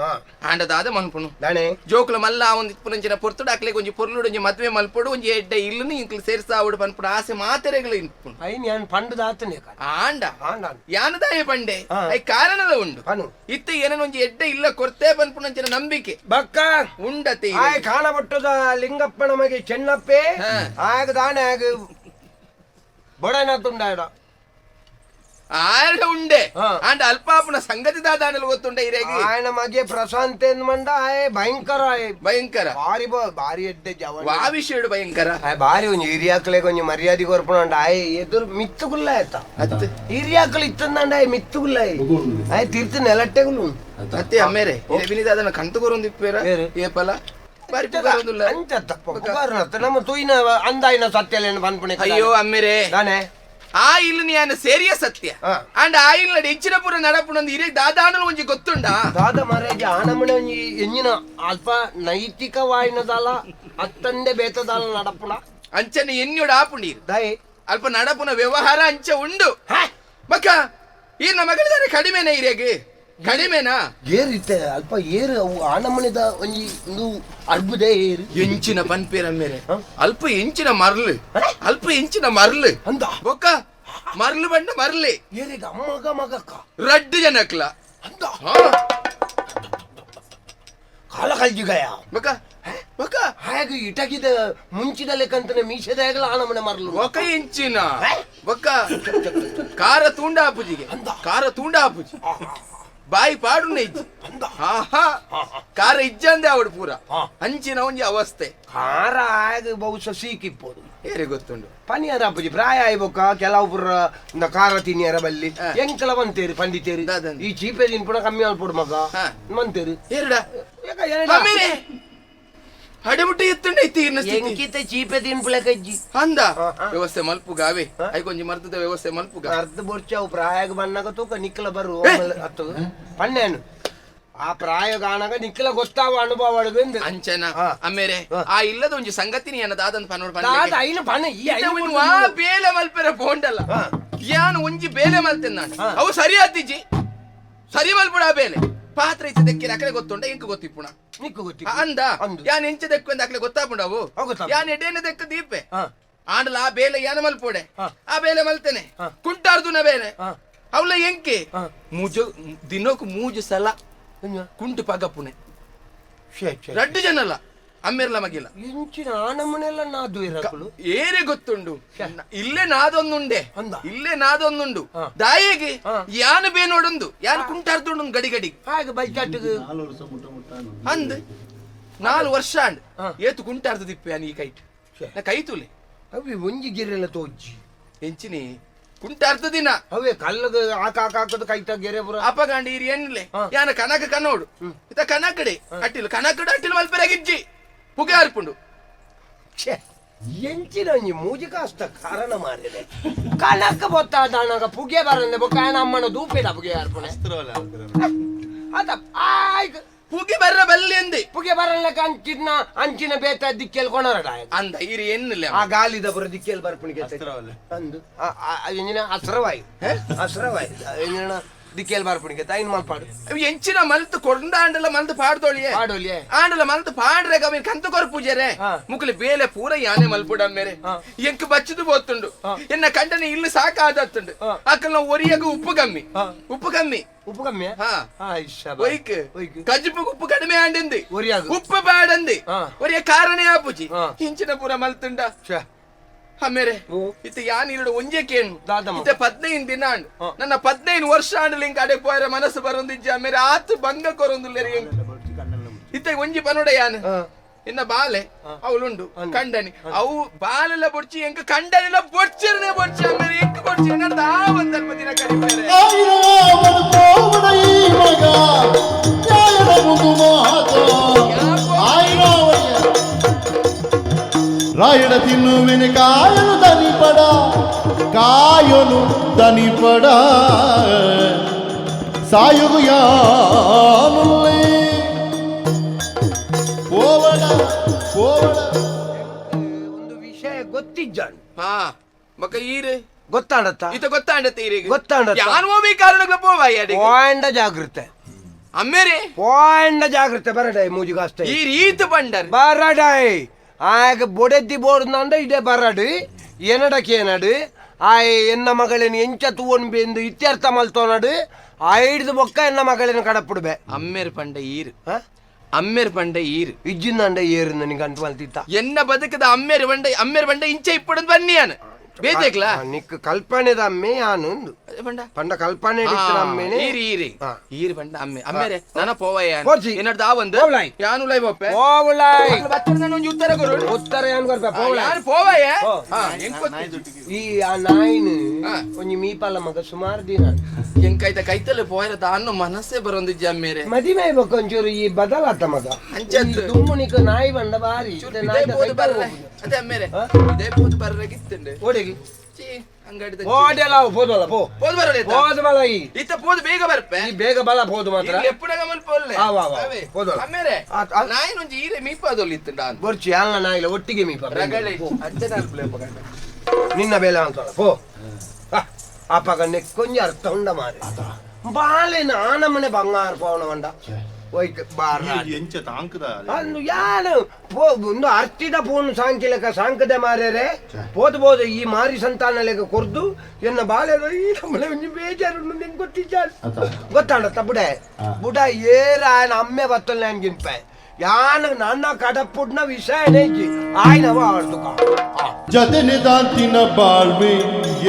ಆಂಡದಾದ ಮನ್ಪುಣು ತಾನೆ ಜೋಕುಲ ಮಲ್ಲ ಆ ಒಂದು ಇಪ್ಪುಣಂಚಿನ ಪೊರ್ತುಡು ಅಕ್ಲೆ ಒಂಜಿ ಪೊರ್ಲುಡು ಒಂಜಿ ಮದ್ವೆ ಮಲ್ಪೊಡು ಒಂಜಿ ಎಡ್ಡ ಇಲ್ಲನು ಇಂಕ್ಲು ಸೇರ್ಸಾವುಡು ಬನ್ಪುಡು ಆಸೆ ಮಾತೆರೆಗಳು ಇನ್ಪುಣು ಐ ನಾನು Pandu ದಾತನೆ and and ಯಾನದಾಯ Pande I ಕಾರಣದ ಉಂಡು ಅನು ಇತ್ತ ಏನೊಂಜಿ ಎಡ್ಡ ಇಲ್ಲ ಕೊರ್ತೆ ಬನ್ಪುಣಂಚಿನ ನಂಬಿಕೆ ಬಕ್ಕ ಉಂಡತೆ ಆಯ್ ಕಾಣಬಟ್ಟದ ಲಿಂಗಪ್ಪ ನಮಗೆ ಚೆನ್ನಪ್ಪೆ ಆಗ ದಾನೆ ಆಗ ಬೊಡನ ತುಂಡಾಡ ಆಡ ಉಂಡೆ ಅಂಡ್ ಅಲ್ಪಾಪನ ಸಂಗತಿ ದಾದಾಣಲು ಗೊತ್ತುಂಡೆ ಇರೇಗಿ ఆయన ಮಗೆ ಪ್ರಶಾಂತ್ ಎಂದ್ಮಂಡ ಆಯ್ ಭಯಂಕರ ಭಯಂಕರ ಭಾರಿ ಭಾರಿ ಎಡ್ಡೆ ಜವ ವಾವಿಷೇಡು ಭಯಂಕರ ಆಯ್ ಭಾರಿ ಒಂಜಿ ಹಿರಿಯಾಕ್ಲೆ ಕೊಂಚ ಮರ್ಯಾದೆ ಕೊರ್ಪುಂಡ ಆಯ್ ಎದುರು ಮಿತ್ತುಗುಲ್ಲ ಆಯ್ತ ಅತ್ತೆ ಹಿರಿಯಾಕ್ಲು ಇತ್ತಂದಂಡ ಆಯ್ ಮಿತ್ತುಗುಲ್ಲ ಆಯ್ ತೀರ್ಥ ನೆಲಟ್ಟೆಗುಲು ಅತ್ತೆ ಅಮ್ಮೇರೆ ಬಿನಿದಾದನ ಕಂತು ಕೊರೊಂದಿಪ್ಪೇರ ಬೇರೆ. ಏಪಲ ಬಾರಿ ಪುಗಾರೊಂದುಲ್ಲ ಅಂಚ ತಪ್ಪ ನಮ್ಮ ತೂಯಿನ ಅಂದಾಯಿನ ಸತ್ಯಲೇನು ಬಂದ್ಪುಣೆ ಅಯ್ಯೋ ಅಮ್ಮೇರೆ ತಾನೆ ಆ ಇಲ್ಲ ನೀನು ಸೇರಿಯ ಸತ್ಯ ಅಂಡ್ ಆ ಇಲ್ಲ ಹೆಚ್ಚಿನ ಪುರ ನಡಪುಣಂದು ಇರೇ ದಾದಾಣಲು ಒಂಜಿ ಗೊತ್ತುಂಡ ದಾದ ಮರೇಜ ಆನಮನೆ ಒಂಜಿ ಎಂಜಿನ ಅಲ್ಪ ನೈತಿಕವಾಯಿನದಲ್ಲ ಅತ್ತಂಡೆ ಬೇತದಾಲ ನಡಪುಣ ಅಂಚನೆ ಎನ್ಯೊಡ ಆಪುಂಡೀರು ದಯೆ ಅಲ್ಪ ನಡಪುನ ವ್ಯವಹಾರ ಅಂಚ ಉಂಡು ಬಕ್ಕ ಈ ನಮಗಳಿದಾರೆ ಕಡಿಮೆನ ಇರೇಗೆ ಕಡಿಮೆನಾ ಏರಿತ್ತೆ ಅಲ್ಪ ಏರು ಅವು ಆನಮನೆದ ಒಂಜಿ ಒಂದು ಅರ್ಬುದೇ ಏರು ಎಂಚಿನ ಪನ್ಪೇರ ಮೇರೆ ಅಲ್ಪ ಎಂಚಿನ ಮರ್ಲು ಅಲ್ಪ ಎಂಚಿನ ಮರ್ಲು ಅಂದ ಬೊಕ್ಕ ಮರ್ಲು ಬಂಡ ಮರ್ಲೆ ಏರಿಗ ಅಮ್ಮಗ ಮಗಕ್ಕ ರಡ್ಡು ಜನಕ್ಲ ಅಂದ ಕಾಲ ಕಲ್ಜಿಗಯ ಬೊಕ್ಕ ಬೊಕ್ಕ ಹಾಗೆ ಇಟಗಿದ ಮುಂಚಿದ ಲೆಕ್ಕಂತನೆ ಮೀಸದಾಗಲ ಆನಮನೆ ಮರ್ಲು ಬೊಕ್ಕ ಎಂಚಿನ ಬೊಕ್ಕ ಕಾರ ತೂಂಡ ಆಪುಜಿಗೆ ಕಾರ ತೂಂಡ ಆಪುಜಿ ಬಾಯಿ ಪಾಡು ಇಜ್ಜಿ ಕಾರ ಇಜ್ಜಂದೆ ಅವಡು ಪೂರ ಅಂಚಿನ ಒಂಜಿ ಅವಸ್ಥೆ ಕಾರ ಆಗ ಬಹುಶಃ ಸೀಕಿಪ್ಪೋದು ಏರೆ ಗೊತ್ತುಂಡು ಪನಿಯರ ಅಪ್ಪಜಿ ಪ್ರಾಯ ಆಯ್ಬೊಕ್ಕ ಕೆಲವು ಪುರ ಕಾರ ತಿನ್ನಿಯರ ಬಲ್ಲಿ ಎಂಕಲ ಬಂತೇರಿ ಪಂಡಿತೇರಿ ಈ ಚೀಪೆ ದಿನ ಪುಣ ಕಮ್ಮಿ ಅಲ್ಪಡು ಮಗ ಮಂತೇರಿ ಎರಡ ಹಡೆಬುಟ್ಟಿ ಎತ್ತುಂಡ ಐತಿ ಎಂಕಿತ ಚೀಪೆ ತಿನ್ಪುಳ ಕಜ್ಜಿ ಅಂದ ವ್ಯವಸ್ಥೆ ಮಲ್ಪುಗಾವೆ ಐಕೊಂಜಿ ಮರ್ತದ ವ್ಯವಸ್ಥೆ ಮಲ್ಪುಗ ಅರ್ಧ ಬೊರ್ಚಾವು ಪ್ರಾಯಾಗ ಬಣ್ಣಗ ತೂಕ ನಿಕ್ಕಲ ಬರು ಹತ್ತು ಪಣ್ಣೇನು ಆ ಪ್ರಾಯ ಕಾಣಗ ನಿಖಲ ಗೊತ್ತಾವ ಅನುಭವ ಅಂಚನ ಅಮ್ಮೇರೆ ಆ ಇಲ್ಲದ ಒಂಜಿ ಸಂಗತಿನಿ ಅನ್ನದಾದಂತ ಪನೋಡ್ ಐನ ಪಣ ಈ ಬೇಲೆ ಮಲ್ಪೆರ ಬೋಂಡಲ್ಲ ಯಾನು ಒಂಜಿ ಬೇಲೆ ಮಲ್ತೇನೆ ನಾನು ಅವು ಸರಿ ಆತಿಜಿ ಸರಿ ಮಲ್ಪುಡ ಬೇಲೆ ಪಾತ್ರ ಇಚ್ಚ ದೆಕ್ಕಿನ ಅಕಲೆ ಗೊತ್ತುಂಡ ಎಂಕ ಗೊತ್ತಿಪ್ಪುಣ ನಿಕ್ಕು ಗೊತ್ತಿ ಅಂದ ಯಾನ್ ಎಂಚ ದೆಕ್ಕು ಅಂತ ಅಕಲೆ ಗೊತ್ತಾಪುಂಡವು ಯಾನ್ ಎಡೇನ ದೆಕ್ಕ ದೀಪೆ ಆಂಡಲ ಆ ಬೇಲೆ ಯಾನ ಮಲ್ಪೋಡೆ ಆ ಬೇಲೆ ಮಲ್ತೇನೆ ಕುಂಟಾರ್ದುನ ಬೇಲೆ ಅವಳ ಎಂಕೆ ಮೂಜು ದಿನಕ್ಕೂ 3 ಸಲ ಕುಂಟು ಪಗಪ್ಪುನೆ ರಡ್ಡು ಜನಲ್ಲ ಅಮ್ಮೆರ್ಲ ಮಗಿಲ್ಲ ಇಂಚಿನ ಆನಮನೆಲ್ಲ ನಾದು ಇರಕಲು ಏನೇ ಗೊತ್ತುಂಡು ಇಲ್ಲೇ ನಾದೊಂದುಂಡೆ ಇಲ್ಲೇ ನಾದೊಂದುಂಡು ದಾಯಿಗೆ ಯಾನು ಬೇ ನೋಡೊಂದು ಯಾನು ಕುಂಟಾರ್ದುಂಡು ಗಡಿ ಗಡಿ ಹಾಗೆ ಬೈಚಾಟಿಗೆ ಅಂದ್ 4 ವರ್ಷ ಅಂಡ್ ಏತು ಕುಂಟಾರ್ದು ದಿಪ್ಪೆ ಯಾನು ಈ ಕೈಟ್ ನಾ ಕೈತುಲೆ ಅವಿ ಒಂಜಿ ಗೆರೆಲ್ಲ ತೋಜ್ಜಿ ಎಂಚಿನಿ ಕುಂಟಾರ್ದು ದಿನ ಅವೇ ಕಲ್ಲಗ ಹಾಕದು ಕೈತ ಗೆರೆ ಬರ ಅಪಗಾಂಡಿ ಇರಿ ಏನಿಲ್ಲ ಯಾನ ಕನಕ ಕನ್ನೋಡು ಇತ ಕನಕಡೆ ಅಟ್ಟಿಲು ಕನಕಡು ಅಟ್ಟಿಲು ಮಲ್ಪೆರಾಗಿಜ್ಜಿ ಪುಗೆ ಹಾರ್ಪುಂಡು ಎಂಚಿನ ಒಂಜಿ ಮೂಜಿಕ ಅಷ್ಟ ಕಾರಣ ಮಾರಿದೆ ಕನಕ ಬೊತ್ತಾದಾಗ ಪುಗೆ ಬರಂದೆ ಬೊಕ್ಕ ನಮ್ಮನ ದೂಪಿಡ ಪುಗೆ ಹಾರ್ಪುಣೆ ಅದ ಆಯ್ಕ ಪುಗೆ ಬರ್ರ ಬಲ್ಲಿ ಅಂದೆ ಪುಗೆ ಬರಲ್ಲಕ ಅಂಚಿನ ಬೇತ ದಿಕ್ಕೆಲ್ ಕೊಣರಡ ಅಂದ ಇರಿ ಏನಿಲ್ಲ ಆ ಗಾಲಿದ ಬರ ದಿಕ್ಕೆಲ್ ಬರ್ಪುಣಿಗೆ ಅಂದು ಎಂಜಿನ ಅಸ್ರವಾಯಿ ಎಂಜಿನ ದಿಕ್ಕೆಲ್ ಬರ್ಪುಣಿಗೆ ಐನ್ ಮಲ್ಪಾಡು ಎಂಚಿನ ಮಲ್ತು ಕೊಂಡಾಂಡಲ ಮಲ್ತು ಪಾಡ್ದೋಳಿಯೇ ಆಂಡಲ ಮಲ್ತು ಪಾಡ್ರೆ ಗಮಿ ಕಂತು ಕೊರ ಪೂಜೆರೆ ಮುಕ್ಲಿ ಬೇಲೆ ಪೂರ ಯಾನೆ ಮಲ್ಪುಡ ಮೇರೆ ಎಂಕ್ ಬಚ್ಚದು ಬೋತುಂಡು ಎನ್ನ ಕಂಡನೆ ಇಲ್ಲಿ ಸಾಕಾದತ್ತುಂಡು ಅಕ್ಕಲ್ನ ಒರಿಯಾಗ ಉಪ್ಪು ಕಮ್ಮಿ ಹಾ ಒಯ್ಕ್ ಕಜ್ಜಿಪುಗ್ ಉಪ್ಪು ಕಡಿಮೆ ಆಂಡಿಂದಿ ಉಪ್ಪು ಬಾಡಂದಿ ಒರಿಯ ಕಾರಣೆ ಆಪುಜಿ ಇಂಚಿನ ಪೂರ ಮಲ್ತುಂಡ ಅಮ್ಮೇರೆ ಇತ್ತ ಯಾನ್ ಇರಡು ಒಂಜೆ ಕೇನು ಇತ್ತ 15 ದಿನ ಅಂಡ್ ನನ್ನ 15 ವರ್ಷ ಅಂಡ್ ಲಿಂಕ್ ಅಡೆ ಪೋಯರ ಮನಸ್ಸು ಬರೊಂದಿಜ್ಜ ಅಮ್ಮೇರೆ ಆತು ಭಂಗ ಕೊರೊಂದುಲ್ಲೆರಿ ಇತ್ತ ಒಂಜಿ ಪನೋಡ ಯಾನ್ ಇನ್ನ ಬಾಲೆ ಅವಳುಂಡು ಕಂಡನಿ ಅವು ಬಾಲೆಲ್ಲ ಬೊಡ್ಚಿ ಎಂಕ ಕಂಡನೆಲ್ಲ ಬೊಡ್ಚಿರನೆ ಬೊಡ್ಚಿ ಅಮ್ಮೇರೆ ಎಂಕ ಬೊಡ್ಚಿ ನಡ್ದ ಆ ಒಂದ್ ಅಲ್ಪ ದಿನ ಕಡಿಮೆ ರಾಯಣ ತಿನ್ನುವಿನ ಕಾಯನು ದನಿಪಡ ಸಾಯುಗು ಯಾನುಲ್ಲೇ ಪೋವಡ ಒಂದು ವಿಷಯ ಗೊತ್ತಿಜ್ಜಾನು ಹಾ ಮಕ್ಕ ಈರೆ ಗೊತ್ತಾಡತ್ತ ಇತ ಗೊತ್ತಾಂಡತ್ತೆ ಈರಿಗೆ ಗೊತ್ತಾಂಡತ್ತ ಯಾನ್ ಹೋಗಿ ಕಾರಣಗಳ ಪೋವಾಯ ಪಾಂಡ ಜಾಗೃತೆ ಅಮ್ಮೇರೆ ಪಾಂಡ ಜಾಗೃತೆ ಬರಡಾಯ್ ಮೂಜಿಗಾಸ್ತೆ ಈ ರೀತಿ ಬಂಡರ್ ಬರಡಾಯ್ ಆಗ ಬೊಡೆದ್ದಿ ಬೋರ್ದಂಡ ಇದೇ ಬರಡು ಏನಡಕೇನಡು ಆಯ್ ಎನ್ನ ಮಗಳೇನು ಎಂಚ ತೂವನ್ ಬೆಂದು ಇತ್ಯರ್ಥ ಮಲ್ತೋನಡು ಐಡ್ದು ಬೊಕ್ಕ ಎನ್ನ ಮಗಳೇನು ಕಡಪುಡ್ಬೆ ಅಮ್ಮೇರ್ ಪಂಡ ಈರು ಇಜ್ಜಿಂದ ಏರು ನನಗೆ ಅಂಟು ಮಲ್ತಿತ್ತ ಎನ್ನ ಬದುಕದ ಅಮ್ಮೇರ್ ಬಂಡ ಇಂಚೆ ಇಪ್ಪಡದ್ ಬನ್ನಿ ಯಾನು ಬೇದೇಕ್ಲಾ ನಿಕ್ ಕಲ್ಪನೆದ ಅಮ್ಮೆ ಯಾನು ಪಂಡ ಕಲ್ಪನೆ ಅಮ್ಮೇನೆ ಈರಿ ಪಂಡ ಅಮ್ಮೇರೆ ನನ್ನ ಪೋವಯ್ಯ ಏನಡ್ದ ಆ ಒಂದು ಯಾನು ಲೈ ಬೊಪ್ಪೆ ಒಂಜಿ ಉತ್ತರ ಕೊರು ಉತ್ತರ ಯಾನ್ ಕೊರ್ಪ ಯಾನು ಪೋವಯ್ಯ ಈ ಆ ನಾಯಿನ ಒಂಜಿ ಮೀಪಲ್ಲ ಮಗ ಸುಮಾರು ದಿನ ಎಂಕೈತ ಕೈತಲೆ ಪೋಯರ ತಾನು ಮನಸ್ಸೇ ಬರೊಂದಿಜ್ಜ ಅಮ್ಮೇರೆ ಮದಿಮೆ ಬೇಕು ಒಂಚೂರು ಈ ಬದಲಾತ ಮಗ ದುಮ್ಮುನಿಕ ನಾಯಿ ಬಂಡ ಬಾರಿ ಅದೇ ಅಮ್ಮೇರೆ ಇದೇ ಪೋದು ಬರ್ರಾಗಿತ್ತಂಡೆ ಓಡಿಗಿ ಅಂಗಡಿ ಓಡೆಲ್ಲ ಪೋದಲ್ಲ ಪೋದು ಬರಲಿ ಪೋದು ಬಲ ಇತ್ತ ಪೋದು ಬೇಗ ಬರ್ಪೆ ಈ ಬೇಗ ಬಲ ಪೋದು ಮಾತ್ರ ಎಪ್ಪಡಗ ಮಲ್ಪೊಲ್ಲೆ ಅಮ್ಮೇರೆ ನಾಯಿನ ಒಂಜಿ ಈರೆ ಮೀಪಾದೊಲ್ಲಿತ್ತಂಡ ಬರ್ಚಿ ಅಲ್ಲ ನಾಯಿಲ ಒಟ್ಟಿಗೆ ಮೀಪ ರಗಳೆ ಅಜ್ಜನ ನಿನ್ನ ಬೇಲೆ ಅಂತಲ್ಲ ಪೋ ಅಪ್ಪಗ ನೆಕ್ಕೊಂಜಿ ಅರ್ಥ ಉಂಡ ಮಾರೆ ಬಾಲೆನ ಆನಮನೆ ಬಂಗಾರ ಪವನ ಬಂಡ ಅಂದು ಯಾನು ಒಂದು ಅರ್ತಿದ ಪೋನು ಸಾಂಕಿಲಕ ಸಾಂಕದೆ ಮಾರ್ಯಾರೆ ಬೋದು ಈ ಮಾರಿ ಸಂತಾನ ಲೆಕ್ಕ ಕೊರ್ದು ಎನ್ನ ಬಾಲೆ ಈ ನಮ್ಮನೆ ಒಂಜಿ ಬೇಜಾರು ನಿಂಗೆ ಗೊತ್ತಾಡತ್ತ ಬುಡ ಏರ ఆయన ಅಮ್ಮೆ ಬತ್ತಲ್ಲ ನನ್ಗಿಂಪೆ ಯಾನ ನನ್ನ ಕಡಪುಡ್ನ ವಿಷಯ ಆಯ್ನವ ಆಡ್ದು ಜತೆನೆ ದಾಂತಿನ ಬಾಳ್ವೆ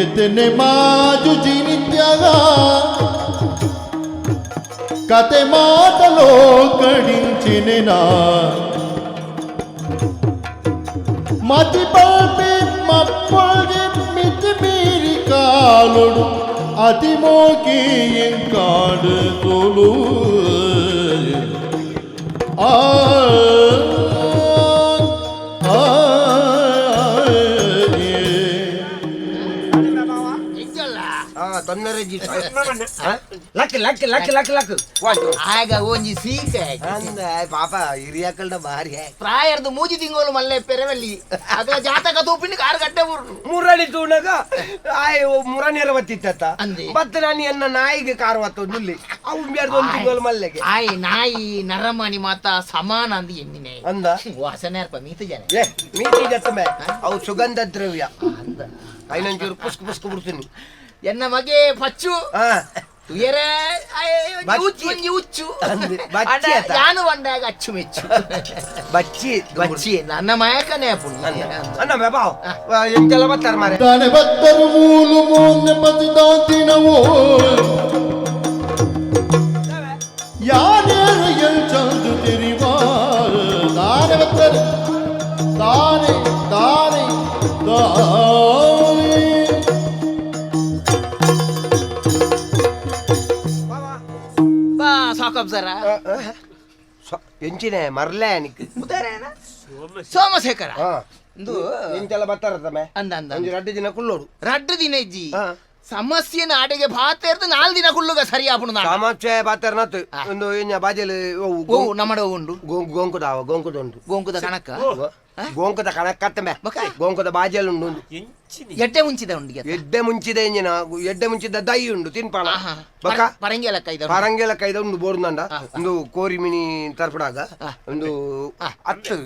ಎತೆನೆ ಮಾಜು ಜೀನಿತ್ಯಾಗ కథ మాటలో గడించిన మతి పల్పి మప్పొల్గి మితి మీరి కాలుడు అతి మోకి ఎంకాడు తోలు ತೊಂದರೆ luck luck luck luck luck ಆಗ ಒಂಜಿ ಸೀಕ ಅಂದ ಪಾಪ ಹಿರಿಯಕಲ್ಡ ಬಾರಿ ಪ್ರಾಯರ್ದು ಮೂಜಿ ತಿಂಗಳು ಮಲ್ಲೆ ಪೆರವಲ್ಲಿ ಅದ ಜಾತಕ ತೂಪಿನ ಕಾರು ಗಡ್ಡೆ ಬುರ್ರು ಮುರಳಿ ತೂಣಗ ಮುರಣಿಯರ ಬತ್ತಿತ್ತ ಅಂದೆ. ಮತ್ತೆ ನಾನು ಎನ್ನ ನಾಯಿಗೆ ಕಾರು ಬತ್ತೊಂದುಲ್ಲಿ ಅವು ಬೇರ್ದು ಒಂದು ತಿಂಗಳು ಮಲ್ಲೆಗೆ ಆಯ್ ನಾಯಿ ನರಮಣಿ ಮಾತ ಸಮಾನ ಅಂದ ಎಣ್ಣಿನೆ ಅಂದ ವಾಸನೆ ಅರ್ಪ ಮೀತ ಜನ ಏ ಮೀಟಿ ಜತ್ತಮೆ ಅವು ಸುಗಂಧ ದ್ರವ್ಯ ಅಂದ ಐನಂಚೂರು ಪುಸ್ಕು ಪುಸ್ಕು ಬಿಡ್ತೀನಿ ಎನ್ನ ಮಗೆ ಪಚ್ಚು ಹಾ ತುಯರ ಬಚ್ಚಿ. ಒಂಜಿ ಹುಚ್ಚು ಅಂದೆ. ಬಚ್ಚಿ ಆತ? ನಾನು ಬಂದಾಗ ಅಚ್ಚು ಮೆಚ್ಚು ಬಚ್ಚಿ ಬಚ್ಚಿ ನನ್ನ ಮಾಯಕನೇ ಪುಣ್ಯ ಅನ್ನ ಬಾವ್ ಎಂತೆಲ್ಲ ಬರ್ತಾರ ಮಾರೆ ತಾನೆ ಬತ್ತರು ಮೂಲು ಮೂನ್ನೆ ಪತಿದಾಂತಿನವೋ ಯಾನೇನು ಎಲ್ ಚಂದು ತಿರಿವಾ ತಾನೆ ಬತ್ತರು ತಾನೆ ತಾನೆ ತಾನೆ ಬಾ ಸಾಕಬ್ ಸರ ಎಂಚಿನೆ ಮರ್ಲೆ ನಿಕ್ ಸೋಮಶೇಖರ ಹಾ ಇಂದು ಎಂತೆಲ್ಲ ಬರ್ತಾರ ತಮ್ಮೆ ಅಂದ ಅಂದ ಒಂಜಿ 2 ದಿನ ಕುಳ್ಳೋಡು ರಡ್ಡು ದಿನ ಇಜ್ಜಿ ಹಾ. ಸಮಸ್ಯೆ ನಾಡಿಗೆ ಭಾತೇರ್ದು 4 ದಿನ ಕುಳ್ಳುಗ ಸರಿಯಾಪುಣ ಸಾಮಾಚ್ಯ ಬಾತರ್ನತ್ ಒಂದು ಏನ ಬಾಜೆಲ್ ಓ ನಮ್ಮಡ ಉಂಡು ಗೋಂಕುದಾವ ಗೋಂಕುದುಂಡು ಗೋಂಕುದ ಕಣಕ್ಕ ಗೋಂಕದ ಕಣಕ್ಕತ್ತಮೆ ಬಕ. ಗೋಂಕದ ಬಾಜೆಲ್ ಉಂಡು ಎಟ್ಟೆ ಮುಂಚಿದ ಉಂಡಿಗೆ ಎಡ್ಡೆ ಮುಂಚಿದ ಎಂಜಿನ ಎಡ್ಡೆ ಮುಂಚಿದ ದೈ ಉಂಡು ತಿನ್ಪಾಣ ಬಕ ಪರಂಗಿ ಎಲ್ಲ ಕೈದ ಪರಂಗೆಲ ಕೈದ ಉಂಡು ಬೋರ್ದಂಡ ಒಂದು ಕೋರಿ ಮಿನಿ ತರ್ಪಡಾಗ ಒಂದು ಅತ್ತು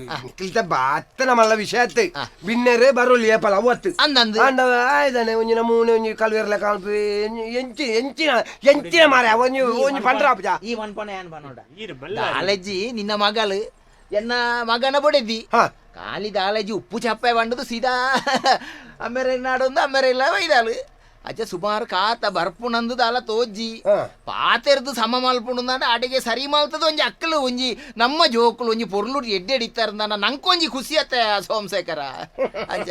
ಕಿಲ್ತಬ್ಬ ಅತ್ತನ ಮಲ್ಲ ವಿಷಯ ಅತ್ತು ಬಿನ್ನೆರೆ ಬರೋಲಿ ಏಪಲ ಅವತ್ತು ಅಂದಂದು ಅಂಡ ಆಯ್ದಾನೆ ಒಂಜಿನ ಮೂನೆ ಒಂಜಿ ಕಲ್ವೇರ್ಲ ಕಾಲ್ಪಿ ಎಂಚಿನ ಮಾರೆ ಒಂಜಿ ಪಂಡ್ರಾಪಜ ಈ ಮನ್ಪನ ಏನ್ ಬನ್ನೋಡ ಕಾಲೇಜಿ ನಿನ್ನ ಮಗಳು ಎನ್ನ ಮಗನ ಬೊಡೆದಿ ಹಾ ಕಾಲಿ ದಾಲೇಜಿ ಉಪ್ಪು ಚಪ್ಪೆ ಬಂಡದು ಸೀದಾ ಅಮ್ಮೆರೆ ನಾಡೊಂದು ಅಮ್ಮೆರೆ ಇಲ್ಲ ವೈದಾಳು ಅಜ್ಜ ಸುಮಾರು ಕಾತ ಬರ್ಪುಣಂದು ದಾಲ ತೋಜ್ಜಿ ಪಾತೆರ್ದು ಸಮ ಮಲ್ಪುಣಂದ ಅಡಿಗೆ ಸರಿ ಮಲ್ತದ ಒಂಜಿ ಅಕ್ಕಲು ಒಂಜಿ ನಮ್ಮ ಜೋಕುಲು ಒಂಜಿ ಪೊರ್ಲು ಎಡ್ಡೆ ಹಿಡಿತಾರಂದ ನಂಕೊಂಜಿ ಖುಷಿ ಅತ್ತೆ ಸೋಮಶೇಖರ ಅಜ್ಜ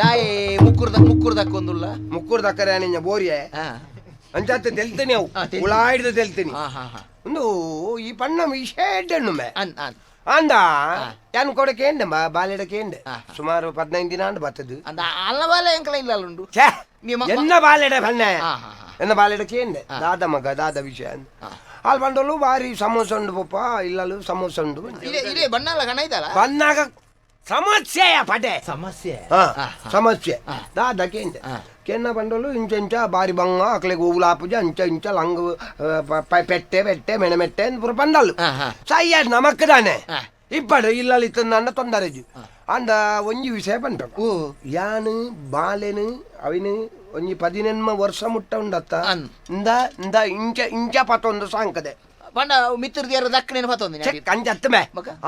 ದಾಯೆ ಮುಕ್ಕುರ್ ದಕ್ಕೊಂದುಲ್ಲ ಮುಕ್ಕೂರ್ ದಕ್ಕರೆ ನಿನ್ನ ಬೋರಿಯೆ ಅಂಚಾತ ತೆಲ್ತೀನಿ ಅವು ಹುಳ ಹಿಡಿದು ತೆಲ್ತೀನಿ ಒಂದು ಈ ಪಣ್ಣ ವಿಷಯ ಮೇ ಅಂದ ಯಾನ್ ಕೊಡಕ್ಕೆ ಎಂಡೆ ಬಾಲೆಡಕ್ಕೆ ಎಂಡೆ ಸುಮಾರು 15 ದಿನ ಅಂಡ್ ಬರ್ತದು ಅಂದ ಅಲ್ಲವಾಲ ಎಂಕಲ ಇಲ್ಲ ಉಂಡು ಎನ್ನ ಬಾಲೆಡ ಬಣ್ಣ ಎನ್ನ ಬಾಲೆಡಕ್ಕೆ ಎಂಡೆ ದಾದ ಮಗ ದಾದ ವಿಷಯ ಅಲ್ಲಿ ಬಂಡಲು ಬಾರಿ ಸಮೋಸ ಉಂಡು ಪಪ್ಪ ಇಲ್ಲಲು ಸಮೋಸ ಉಂಡು ಇದೇ ಬಣ್ಣಲ್ಲ ಕಣ ಇದ್ದಲ್ಲ ಬಂದಾಗ ಸಮಸ್ಯೆಯ ಪಟೆ ಸಮಸ್ಯೆ ಸಮಸ್ಯೆ ದಾದ ಕೇಂದೆ ಕೆನ್ನ ಬಂಡಲು ಇಂಚ ಬಾರಿ ಬಂಗ ಅಕ್ಲೆಗೆ ಊಲಾಪುಜ ಇಂಚ ಲಂಗ ಪೆಟ್ಟೆ ಮೆಣಮೆಟ್ಟೆ ಪುರ ಬಂಡಲು ಸಯ್ಯ ನಮಕ್ಕದಾನೆ ಇಪ್ಪಡು ಇಲ್ಲಲ್ಲಿ ಇತ್ತಂದ ತೊಂದರೆಜು ಅಂದ ಒಂಜಿ ವಿಷಯ ಬಂಟ ಯಾನು ಬಾಲೆನು ಅವಿನು ಒಂಜಿ 14 ವರ್ಷ ಮುಟ್ಟ ಉಂಡತ್ತ ಇಂದ ಇಂಚ ಪತ್ತೊಂದು ಸಾಂಕದೆ ಪಂಡ ಮಿತ್ರದಿಯರ ದಕ್ಕನೇನು ಪತ್ತೊಂದಿನ ಕಂಜತ್ತಮೆ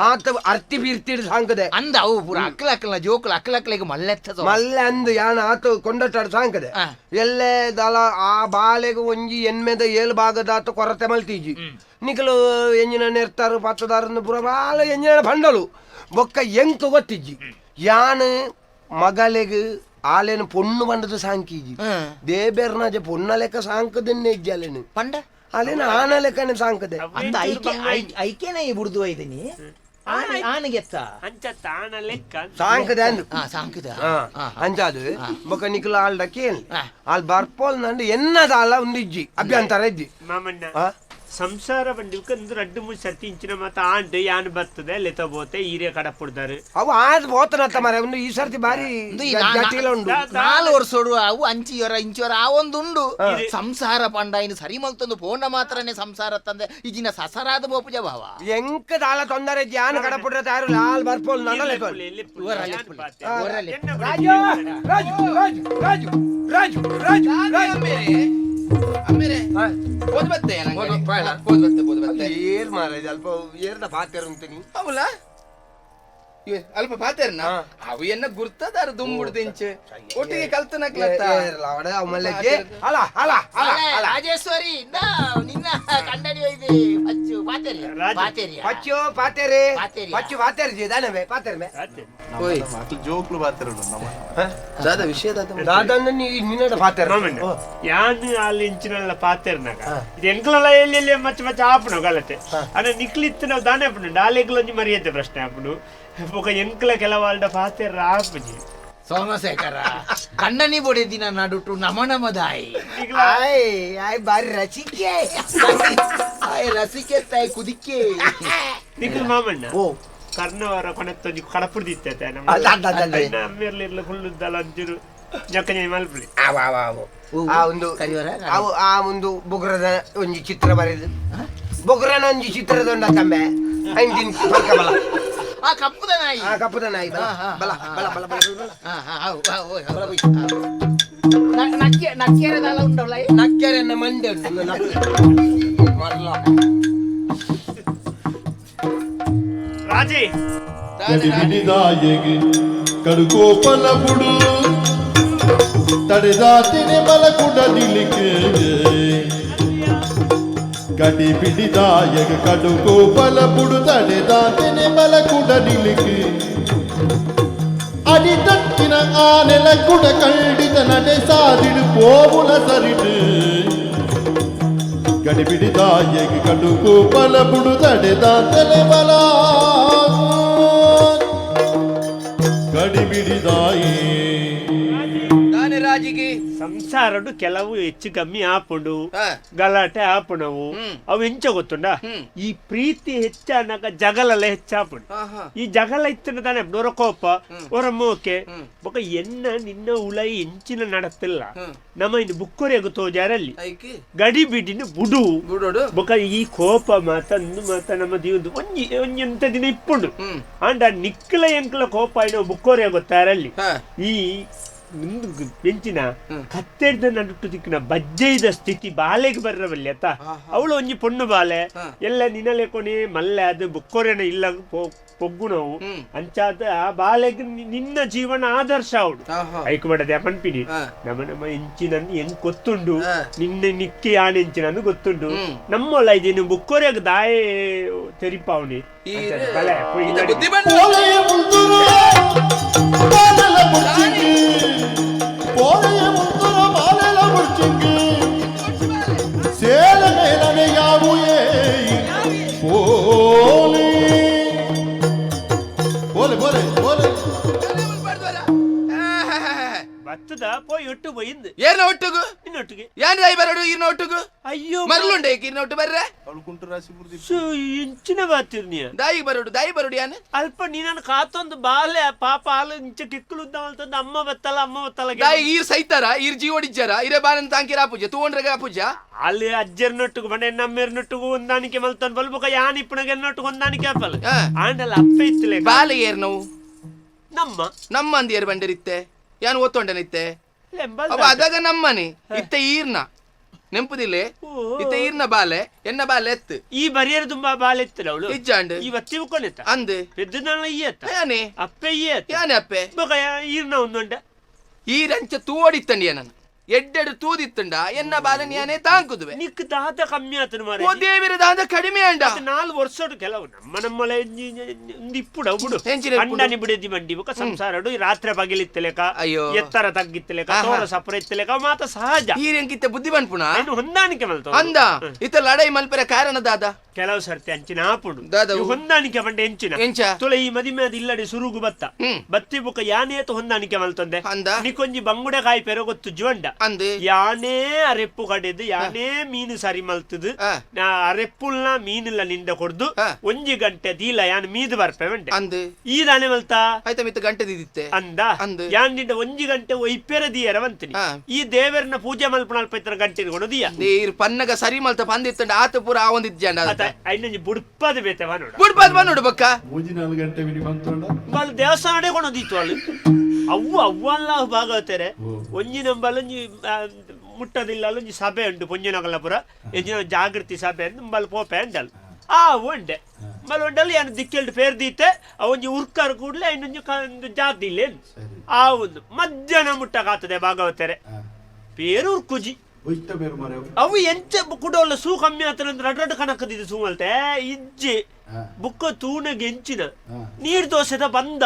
ಆತ ಅರ್ತಿ ಬೀರ್ತಿಡ್ ಸಾಂಕದೆ ಅಂದ ಅವು ಪೂರ ಅಕ್ಕಲ ಜೋಕುಲು ಅಕ್ಕಲಕ್ಕೆ ಮಲ್ಲೆತ್ತ ಮಲ್ಲೆ ಅಂದು ಯಾನ ಆತ ಕೊಂಡಟ್ಟಾಡು ಸಾಂಕದೆ ಎಲ್ಲೇ ದಲ ಆ ಬಾಲೆಗೆ ಒಂಜಿ ಎನ್ಮೆದ 7 ಭಾಗದಾತ ಕೊರತೆ ಮಲ್ತೀಜಿ ನಿಕಲು ಎಂಜಿನ ನೆರ್ತಾರು ಪತ್ತದಾರನ್ನು ಪುರ ಬಾಲ ಎಂಜಿನ ಬಂಡಲು ಬೊಕ್ಕ ಎಂಕು ಗೊತ್ತಿಜ್ಜಿ ಯಾನು ಮಗಲೆಗೆ ಆಲೆನು ಪೊಣ್ಣು ಬಂಡದು ಸಾಂಕೀಜಿ ದೇಬೇರ್ನಾಜ ಪೊಣ್ಣ ಲೆಕ್ಕ ಸಾಂಕದನ್ನೇ ಇಜ್ಜಾಲೆನು ಪಂಡ ಅಲ್ಲೇನು ಆನ ಲೆಕ್ಕನೆ ಸಾಂಕದೆ ಅಂದ ಐಕ್ಯನೇ ಬುಡ್ದು ಒಯ್ದೀನಿ ಆನೆಗೆತ್ತ ಅಂಚ ತಾಣ ಲೆಕ್ಕ ಸಾಂಕದೆ ಅಂದು ಸಾಂಕದ ಅಂಚಾದು ಬೊಕ್ಕ ನಿಕಲು ಆಲ್ಡ ಕೇಳಿ ಅಲ್ಲಿ ಬರ್ಪೋಲ್ ನಂಡು ಎನ್ನದಾಲ ಒಂದು ಇಜ್ಜಿ ಅಭ್ಯಂತರ ಇಜ್ಜಿ ಮಾಮಣ್ಣ ಸಂಸಾರ ಬಂದಿವಕ್ಕೆ ಒಂದು 2-3 ಸರ್ತಿ ಇಂಚಿನ ಮತ್ತ ಆಂಡ್ ಯಾನ್ ಬರ್ತದೆ ಲೆತ ಬೋತೆ ಈರೆ ಕಡಪುಡ್ದಾರು ಅವು ಆದ್ ಬೋತನತ್ತ ಮರೆ ಒಂದು ಈ ಸರ್ತಿ ಬಾರಿ ಜಟಿಲ ಉಂಡು 4 ವರ್ಷೋಡು ಅವು ಅಂಚಿಯವರ ಇಂಚಿಯವರ ಆ ಒಂದು ಉಂಡು ಸಂಸಾರ ಪಂಡ ಇನ್ನು ಸರಿ ಮಲ್ತೊಂದು ಪೋಂಡ ಮಾತ್ರನೇ ಸಂಸಾರ ತಂದೆ ಈಜಿನ ಸಸರಾದ ಬೋಪುಜ ಭಾವ ಎಂಕ ದಾಲ ತೊಂದರೆ ಯಾನ್ ಕಡಪುಡ್ರ ತಾರು ಲಾಲ್ ಬರ್ಪೋಲ್ ನಂಡಲೆ ರಾಜು ರಾಜು ರಾಜು ರಾಜು ರಾಜು ರಾಜು ರಾಜು ಅಮ್ಮೇರೆ ಓದ್ ಬತ್ತೆ ಓದ್ ಬತ್ತೆ ಏರ್ ಮಾರ ಅಲ್ಪ ಏರ್ದ ಪಾತ್ಯಾರ ಅಂತೀನಿ ಅವಲ್ಲ ಅಲ್ಪ ಪಾತೇರ್ನ ಅವು ಎನ್ನ ಗುರ್ತದಾರ ದುಂಬುಡ್ದಿಂಚೆ ಒಟ್ಟಿಗೆ ಕಲ್ತನಕ್ಲತ್ತ ಅಲ್ಲ ಅಲ್ಲ ರಾಜೇಶ್ವರಿ ನಿನ್ನ ಕಂಡಡಿ ಒಯ್ದು ಅಚ್ಚು ಪಾತೇರಿ ಪಾತೇರಿ ಪಚ್ಚು ಪಾತೇರಿ ಪಚ್ಚು ಪಾತೇರಿ ದಾನವೇ ಪಾತೇರ್ಮೆ ಜೋಕ್ಲು ಬಾತಿರೋದು ನಮ್ಮ ದಾದ ವಿಷಯ ದಾದನ್ನ ನಿನ್ನಡ ಪಾತೇರ ಯಾನ್ ಅಲ್ಲಿ ಇಂಚಿನಲ್ಲ ಪಾತೇರ್ನಾಗ ಇದು ಎಂಕ್ಲಲ್ಲ ಎಲ್ಲಿ ಮಚ್ಚ ಆಪುನು ಗಲತೆ ಅನ್ನ ನಿಕ್ಲಿತ್ತು ನಾವು ದಾನೆ ಆಪುನು ಡಾಲೆಗ್ಲೊಂಜಿ ಮರ್ಯಾದೆ ಪ್ರಶ್ನೆ ಆಪುನು ఒక ఎంకల కెలవాళ్ళ పాతే రాపజి ಸೋಮಶೇಖರ ಕಣ್ಣನಿ ಬೊಡೆದಿನ ನಡುಟು ನಮನಮದಾಯಿ ಆಯ್ ಬಾರಿ ರಸಿಕೆ ಆಯ್ ರಸಿಕೆ ತಾಯಿ ಕುದಿಕೆ ನಿಖಿಲ್ ಮಾಮಣ್ಣ ಓ ಕರ್ಣವರ ಕೊನೆತ್ತೊಂದು ಕಡಪುಡ್ದಿತ್ತೆ ಅಮ್ಮಿರ್ಲಿರ್ಲ ಹುಲ್ಲುದ್ದಲ್ಲ ಅಂತಿರು ಜಕ್ಕನೆ ಮಲ್ಪುಡಿ ಆ ಒಂದು ಕರಿವರ ಅವು ಆ ಒಂದು ಬೊಗ್ರದ ಒಂಜಿ ಚಿತ್ರ ಬರೆದು ಬೊಗ್ರನ ಒಂಜಿ ಚಿತ್ರದೊಂಡ ತಂಬೆ ಐಂಟಿನ ಪಲ್ಕ ಬಲ ಆ ಕಪ್ಪುದ ನಾಯಿ ಆ ಕಪ್ಪದ ನಾಯಿ ಬಲ ಬಲ ಬಲ ಬಲ ಬಲ ಬಲ ನಕ್ಕೆರೆದಲ್ಲ ಉಂಡಲ್ಲ ನಕ್ಕೆರೆನ್ನ ಮಂಡೆ ಉಂಟು ಮಲ್ಲ ರಾಜಿ ಬಿಡಿದಾಯಗೆ ಕಡುಕೋಪಲ ಬುಡು ತಡೆದಾತಿನೆ ಬಲಕುಡ ನಿಲಿಕೆ ಗಡಿ ಬಿಡಿದಾಯಗೆ ಕಡುಕೋಪಲ ಬುಡು ತಡೆದಾತಿನೆ ಬಲಕುಡ ನಿಲಿಕೆ ಅಡಿ ತಟ್ಟಿನ ಆನೆಲ ಕುಡ ಕಳ್ಳಿದ ನಡೆ ಸಾದಿಡು ಪೋವುಲ ಸರಿಡು ಗಡಿ ಬಿಡಿದಾಯಗೆ ಕಡುಕೋಪಲ ಬುಡು ತಡೆದಾತನೆ ಬಲ ಗಡಿ ಬಿಡಿದಾಯೇ ರಾಜಿಗೆ ಸಂಸಾರಡು ಕೆಲವು ಹೆಚ್ಚು ಕಮ್ಮಿ ಆಪುಂಡು ಹಾ. ಗಲಾಟೆ ಆಪುಣವು ಅವು ಎಂಚ ಗೊತ್ತುಂಡ ಈ ಪ್ರೀತಿ ಹೆಚ್ಚಾನಾಗ ಜಗಲೆಲ್ಲ ಹೆಚ್ಚಾಪುಂಡು ಈ ಜಗಲ ಇತ್ತಿನ ತಾನೆ ನೊರಕೋಪ ಒರ ಮೋಕೆ ಬೊಕ ಎನ್ನ ನಿನ್ನ ಉಳೈ ಎಂಚಿನ ನಡತಿಲ್ಲ ನಮ್ಮ ಇನ್ನು ಬುಕ್ಕುರೆಗು ತೋಜಾರಲ್ಲಿ ಗಡಿ ಬಿಡಿನ ಬುಡು ಬಿಡೋಡು ಬೊಕ ಈ ಕೋಪ ಮಾತ ನಮ್ಮ ಜೀವದ ಒಂಜಿ ಎಂತ ದಿನ ಇಪ್ಪುಂಡು ಅಂಡ ನಿಕ್ಕಲ ಎಂಕಲ ಕೋಪ ಏನೋ ಬುಕ್ಕುರೆ ಗೊತ್ತಾರಲ್ಲಿ ಈ ಬೆಂಚಿನ ಕತ್ತೆಡ್ದ ನಡುಟ್ಟು ದಿಕ್ಕಿನ ಬಜ್ಜೆದ ಸ್ಥಿತಿ ಬಾಲೆಗೆ ಬರ್ರವಲ್ಲಿ ಅತ್ತ ಅವಳು ಒಂಜಿ ಪೊಣ್ಣು ಬಾಲೆ ಎಲ್ಲ ನಿನಲೆ ಕೊನೆ ಮಲ್ಲೆ ಅದು ಬುಕ್ಕೋರೆನ ಇಲ್ಲ ಪೊಗ್ಗುಣವು ಅಂಚಾದ ಆ ಬಾಲೆಗೆ ನಿನ್ನ ಜೀವನ ಆದರ್ಶ ಅವಳು ಐಕ್ ಮಾಡದೆ ಪನ್ಪಿನಿ ನಮ್ಮ ಎಂಚಿನನ್ನು ಹೆಂಗ್ ಗೊತ್ತುಂಡು ನಿನ್ನ ನಿಕ್ಕಿ ಆನೆಂಚಿನನ್ನು ಗೊತ್ತುಂಡು ನಮ್ಮೊಲ್ಲ ಇದೇನು ಬುಕ್ಕೋರೆಗ ದಾಯೆ ತೆರಿಪಾವಣಿ ಬುದ್ಧಿ ಬಂದ போலைய முந்துர மாலையில முடிச்சுங்கு சேல மேலனை யாவுயே போலே போலே போலே போலே ಬತ್ತದ ಪೋಯಿ ಒಟ್ಟು ಬೈಂದು ಏನ ಒಟ್ಟುಗು ನಿನ್ನೊಟ್ಟಿಗೆ ಏನ್ ರಾಯಿ ಬರಡು ಈರ್ನ ಒಟ್ಟುಗು ಅಯ್ಯೋ ಮರಲುಂಡೆ ಈರ್ನ ಒಟ್ಟು ಬರ್ರೆ ಇಂಚಿನ ಬಾತಿರ್ನಿಯ ದಾಯಿ ಬರಡು ಯಾನ್ ಅಲ್ಪ ನೀನನ್ ಕಾತೊಂದು ಬಾಲೆ ಪಾಪ ಹಾಲು ಇಂಚ ಕಿಕ್ಕುಲುದ್ದ ಅಂತಂದು ಅಮ್ಮ ಬತ್ತಲ್ಲ ದಾಯಿ ಈರ್ ಸೈತಾರ ಈರ್ ಜೀವ ಒಡಿಜ್ಜಾರ ಇರೇ ಬಾರನ್ ತಾಂಕಿರ ಪೂಜೆ ತೂಂಡ್ರೆಗ ಪೂಜಾ ಅಲ್ಲಿ ಅಜ್ಜರ್ನೊಟ್ಟಿಗೆ ಬಣ್ಣ ನಮ್ಮೆರ್ನೊಟ್ಟಿಗೂ ಹೊಂದಾಣಿಕೆ ಮಲ್ತಾನ ಬಲ್ಬಕ ಯಾನ್ ಇಪ್ಪಣಗೆ ಎನ್ನೊಟ್ಟಿಗೆ ಹೊಂದಾಣಿಕೆ ಆಪಲ್ ಆಂಡಲ್ಲ ಅಪ್ಪ ಇತ್ತಲೆ ಬಾಲೆ ಏರ್ ನಾವು ನಮ್ಮ ಅಂದಿಯರ್ ಬಂಡರಿತ್ತೆ ಯಾನ್ ಓದ್ತೊಂಡನಿತ್ತೆ ಅದಾಗ ನಮ್ಮನೆ ಇತ್ತೆ ಈರ್ನ ನೆಂಪುದಿಲ್ಲ ಇತ್ತೆ ಈರ್ನ ಬಾಲೆ ಎನ್ನ ಬಾಲೆ ಎತ್ತು ಈ ಬರಿಯರ್ ತುಂಬಾ ಬಾಲೆ ಎತ್ತಲ ಅವಳು ಇಜ್ಜಾಂಡ್ ಈ ಬತ್ತಿ ಉಕ್ಕೊಂಡಿತ್ತ ಅಂದ್ ಪೆದ್ದನ ಈ ಎತ್ತ ಯಾನೆ ಅಪ್ಪೆ ಈ ಎತ್ತ ಯಾನೆ ಅಪ್ಪೆ ಬೊಕ ಈರ್ನ ಒಂದುಂಡ ಈರಂಚ ತೂವಡಿತ್ತಂಡಿಯ ನಾನು ಎಡ್ಡೆಡು ತೂದಿತ್ತಂಡ ಎನ್ನ ಬಾಲೆ ಯಾನೇ ತಾಂಕುದುವೆ ನಿಕ್ ದಾದ ಕಮ್ಮಿ ಆತನು ಮಾರೆ ಓ ದೇವಿರ ದಾದ ಕಡಿಮೆ ಅಂಡ 4 ವರ್ಷಡು ಕೆಲವು ನಮ್ಮಲೆ ಇಪ್ಪುಡ ಬಿಡು ಅಂಡನಿ ಬಿಡದಿ ಮಂಡಿ ಬೊಕ ಸಂಸಾರಡು ರಾತ್ರಿ ಬಗಿಲಿತ್ತಲೆಕ ಅಯ್ಯೋ ಎತ್ತರ ತಗ್ಗಿತ್ತಲೆಕ ತೋರ ಸಪರ ಇತ್ತಲೆಕ ಮಾತ ಸಹಜ ಈರೆಂಕಿತ್ತ ಬುದ್ಧಿ ಬಂದ್ಪುಣ ಹೊಂದಾಣಿಕೆ ಮಲ್ತ ಅಂದ ಇತ್ತ ಲಡೈ ಮಲ್ಪೆರ ಕಾರಣ ದಾದ ಕೆಲವು ಸರ್ತಿ ಅಂಚಿನ ಆಪುಡು ದಾದವು ಹೊಂದಾಣಿಕೆ ಬಂಡೆ ಎಂಚಿನ ಎಂಚ ತುಳ ಈ ಮದಿಮೆ ಅದು ಇಲ್ಲಡಿ ಸುರುಗು ಬತ್ತ ಬತ್ತಿ ಬುಕ್ಕ ಯಾನೇತ ಹೊಂದಾಣಿಕೆ ಮಲ್ತಂದೆ ಅಂದ ನಿಕೊಂಜಿ ಬಂಗುಡೆ ಕಾಯಿ ಪೆರ ಗೊತ್ತು ಜುವಂಡ ಅಂದ್ ಯಾನೇ ಅರೆಪ್ಪು ಕಡೆದು ಯಾನೇ ಮೀನು ಸರಿ ಮಲ್ತದು ಅರೆಪ್ಪುಲ್ನ ಮೀನಿಲ್ಲ ನಿಂದ ಕೊಡ್ದು ಒಂಜಿ ಗಂಟೆ ದೀಲ ಯಾನ್ ಮೀದು ಬರ್ಪೆವಂಡೆ ಅಂದ್ ಈ ದಾನೆ ಮಲ್ತಾ ಆಯ್ತಾ ಮಿತ್ತ ಗಂಟೆ ದಿತ್ತೆ ಅಂದ ಯಾನ್ ನಿಂದ ಒಂಜಿ ಗಂಟೆ ಒಯ್ಪೆರ ದಿಯರ ಬಂತೀನಿ ಈ ದೇವರನ್ನ ಪೂಜೆ ಮಲ್ಪನ ಅಲ್ಪ ಇತರ ಗಂಟೆ ಕೊಡೋದಿಯ ನೀರ್ ಪನ್ನಗ ಸರಿ ಮಲ್ತ ಪಂದಿತ್ತಂಡ ಆತ ಪೂರ ಆ ಒಂದಿಜ್ಜಂಡ ಐನಂಜಿ ಬುಡ್ಪದ ಬೇತೆ ಬನ್ನೋಡ ಬುಡ್ಪಾದ್ ಬಂದೋಡು ಬಕ್ಕ 3-4 ಗಂಟೆ ಬಿಡಿ ಬಂತೊಂಡ వాళ్ళు దేవస్థానం కొనదీతు వాళ్ళు అవ్వల్ల బాగోతారే ಒಂಜಿ ನಂಬಲೊಂಜಿ ಮುಟ್ಟದಿಲ್ಲ ಒಂಜಿ ಸಭೆ ಉಂಟು ಪೊಂಜನಗಲಪುರ ಎಂಜಿನ ಜಾಗೃತಿ ಸಭೆ ಅಂತ ನಂಬಲ್ ಪೋಪೆ ಅಂಡಲ್ ಒಂಡೆ ಮಲ್ ಒಂಡಲ್ಲಿ ಏನು ದಿಕ್ಕೆಲ್ಡು ಪೇರ್ ದೀತೆ ಒಂಜಿ ಉರ್ಕರ್ ಕೂಡ್ಲೆ ಇನ್ನೊಂಜಿ ಜಾತಿ ಇಲ್ಲ ಒಂದು ಮಧ್ಯಾಹ್ನ ಮುಟ್ಟಕಾಗ್ತದೆ ಭಾಗವತರೆ ಪೇರು ಉರ್ಕುಜಿ ಅವು ಎಂಚ ಕುಡೋಲ್ಲ ಸೂ ಕಮ್ಮಿ ಆತನಂದ್ರೆ ರಡ್ರಡ್ ಕಣಕದಿದ್ದು ಸೂಮಲ್ತೆ ಇಜ್ಜಿ ಬುಕ್ಕ ತೂಣಗೆ ಎಂಚಿನ ನೀರ್ ದೋಸೆದ ಬಂದ